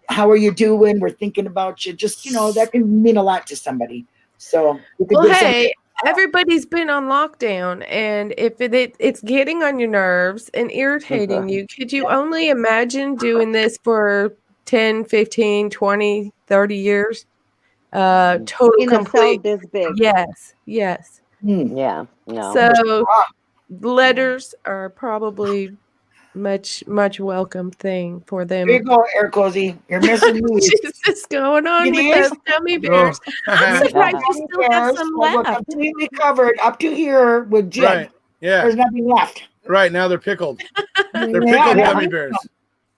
how are you doing? We're thinking about you. Just, that can mean a lot to somebody. So, hey, everybody's been on lockdown, and if it's getting on your nerves and irritating you, could you only imagine doing this for 10, 15, 20, 30 years? Total complete. This big. Yes. Yeah. No. So letters are probably much welcome thing for them. Here you go, Erekose. You're missing me. What is this going on with those gummy bears? I'm surprised you still have some left. We're completely covered up to here with gin. Right. Yeah. There's nothing left. Right now they're pickled. They're pickled gummy bears.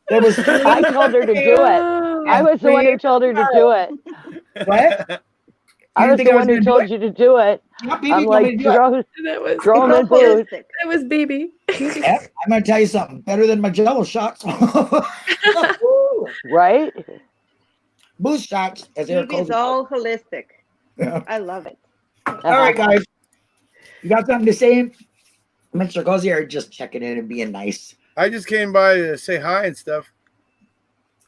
There was I told her to do it. I was the one who told her to do it. What? I was the one who told you to do it. Yeah, BB I'm told me like, to do it. Jerome and Booth. Holistic. That was BB. Yeah, I'm gonna tell you something better than my Jello shots. Right? Boost shots, as Erekose It's all holistic. Yeah. I love it. All right, guys. You got something to say? Mr. Cozy are just checking in and being nice. I just came by to say hi and stuff.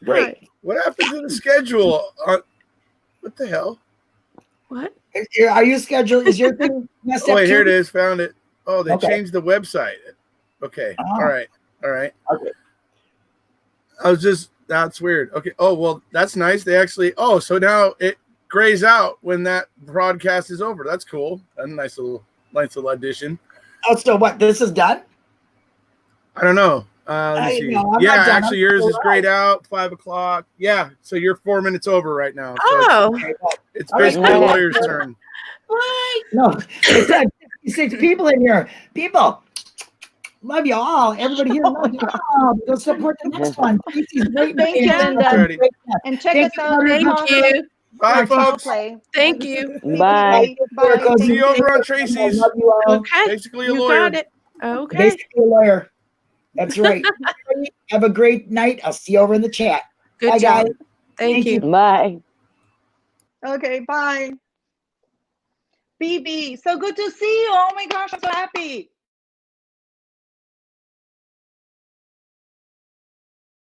Great. What happened to the schedule? What the hell? What? Are you scheduled? Is your thing messed Oh, up? wait, here it too? is. Found it. Oh, they Okay. changed the website. Okay. Oh. All right. All right. Okay. I was just, that's weird. Okay. Oh, well, that's nice. They actually, so now it grays out when that broadcast is over. That's cool. A nice little addition. Oh, so what? This is done? I don't know. Let me see. I'm Yeah, not done. actually, yours is grayed out. 5 o'clock. Yeah. So you're 4 minutes over right now. So Oh. it's basically the lawyer's turn. What? No, it's people in here. People, love you all. Everybody here, love you all. Go support the next one. Thank you, Linda. Alrighty. And check us out. Thank you. Bye, folks. Thank you. Bye. Bye. See you over on Tracy's. Love you all. Okay. Basically a You lawyer. got it. Okay. Basically a lawyer. That's right. Have a great night. I'll see you over in the chat. Good Bye, job. guys. Thank you. Bye. Okay, bye. BB, so good to see you. Oh my gosh, I'm so happy.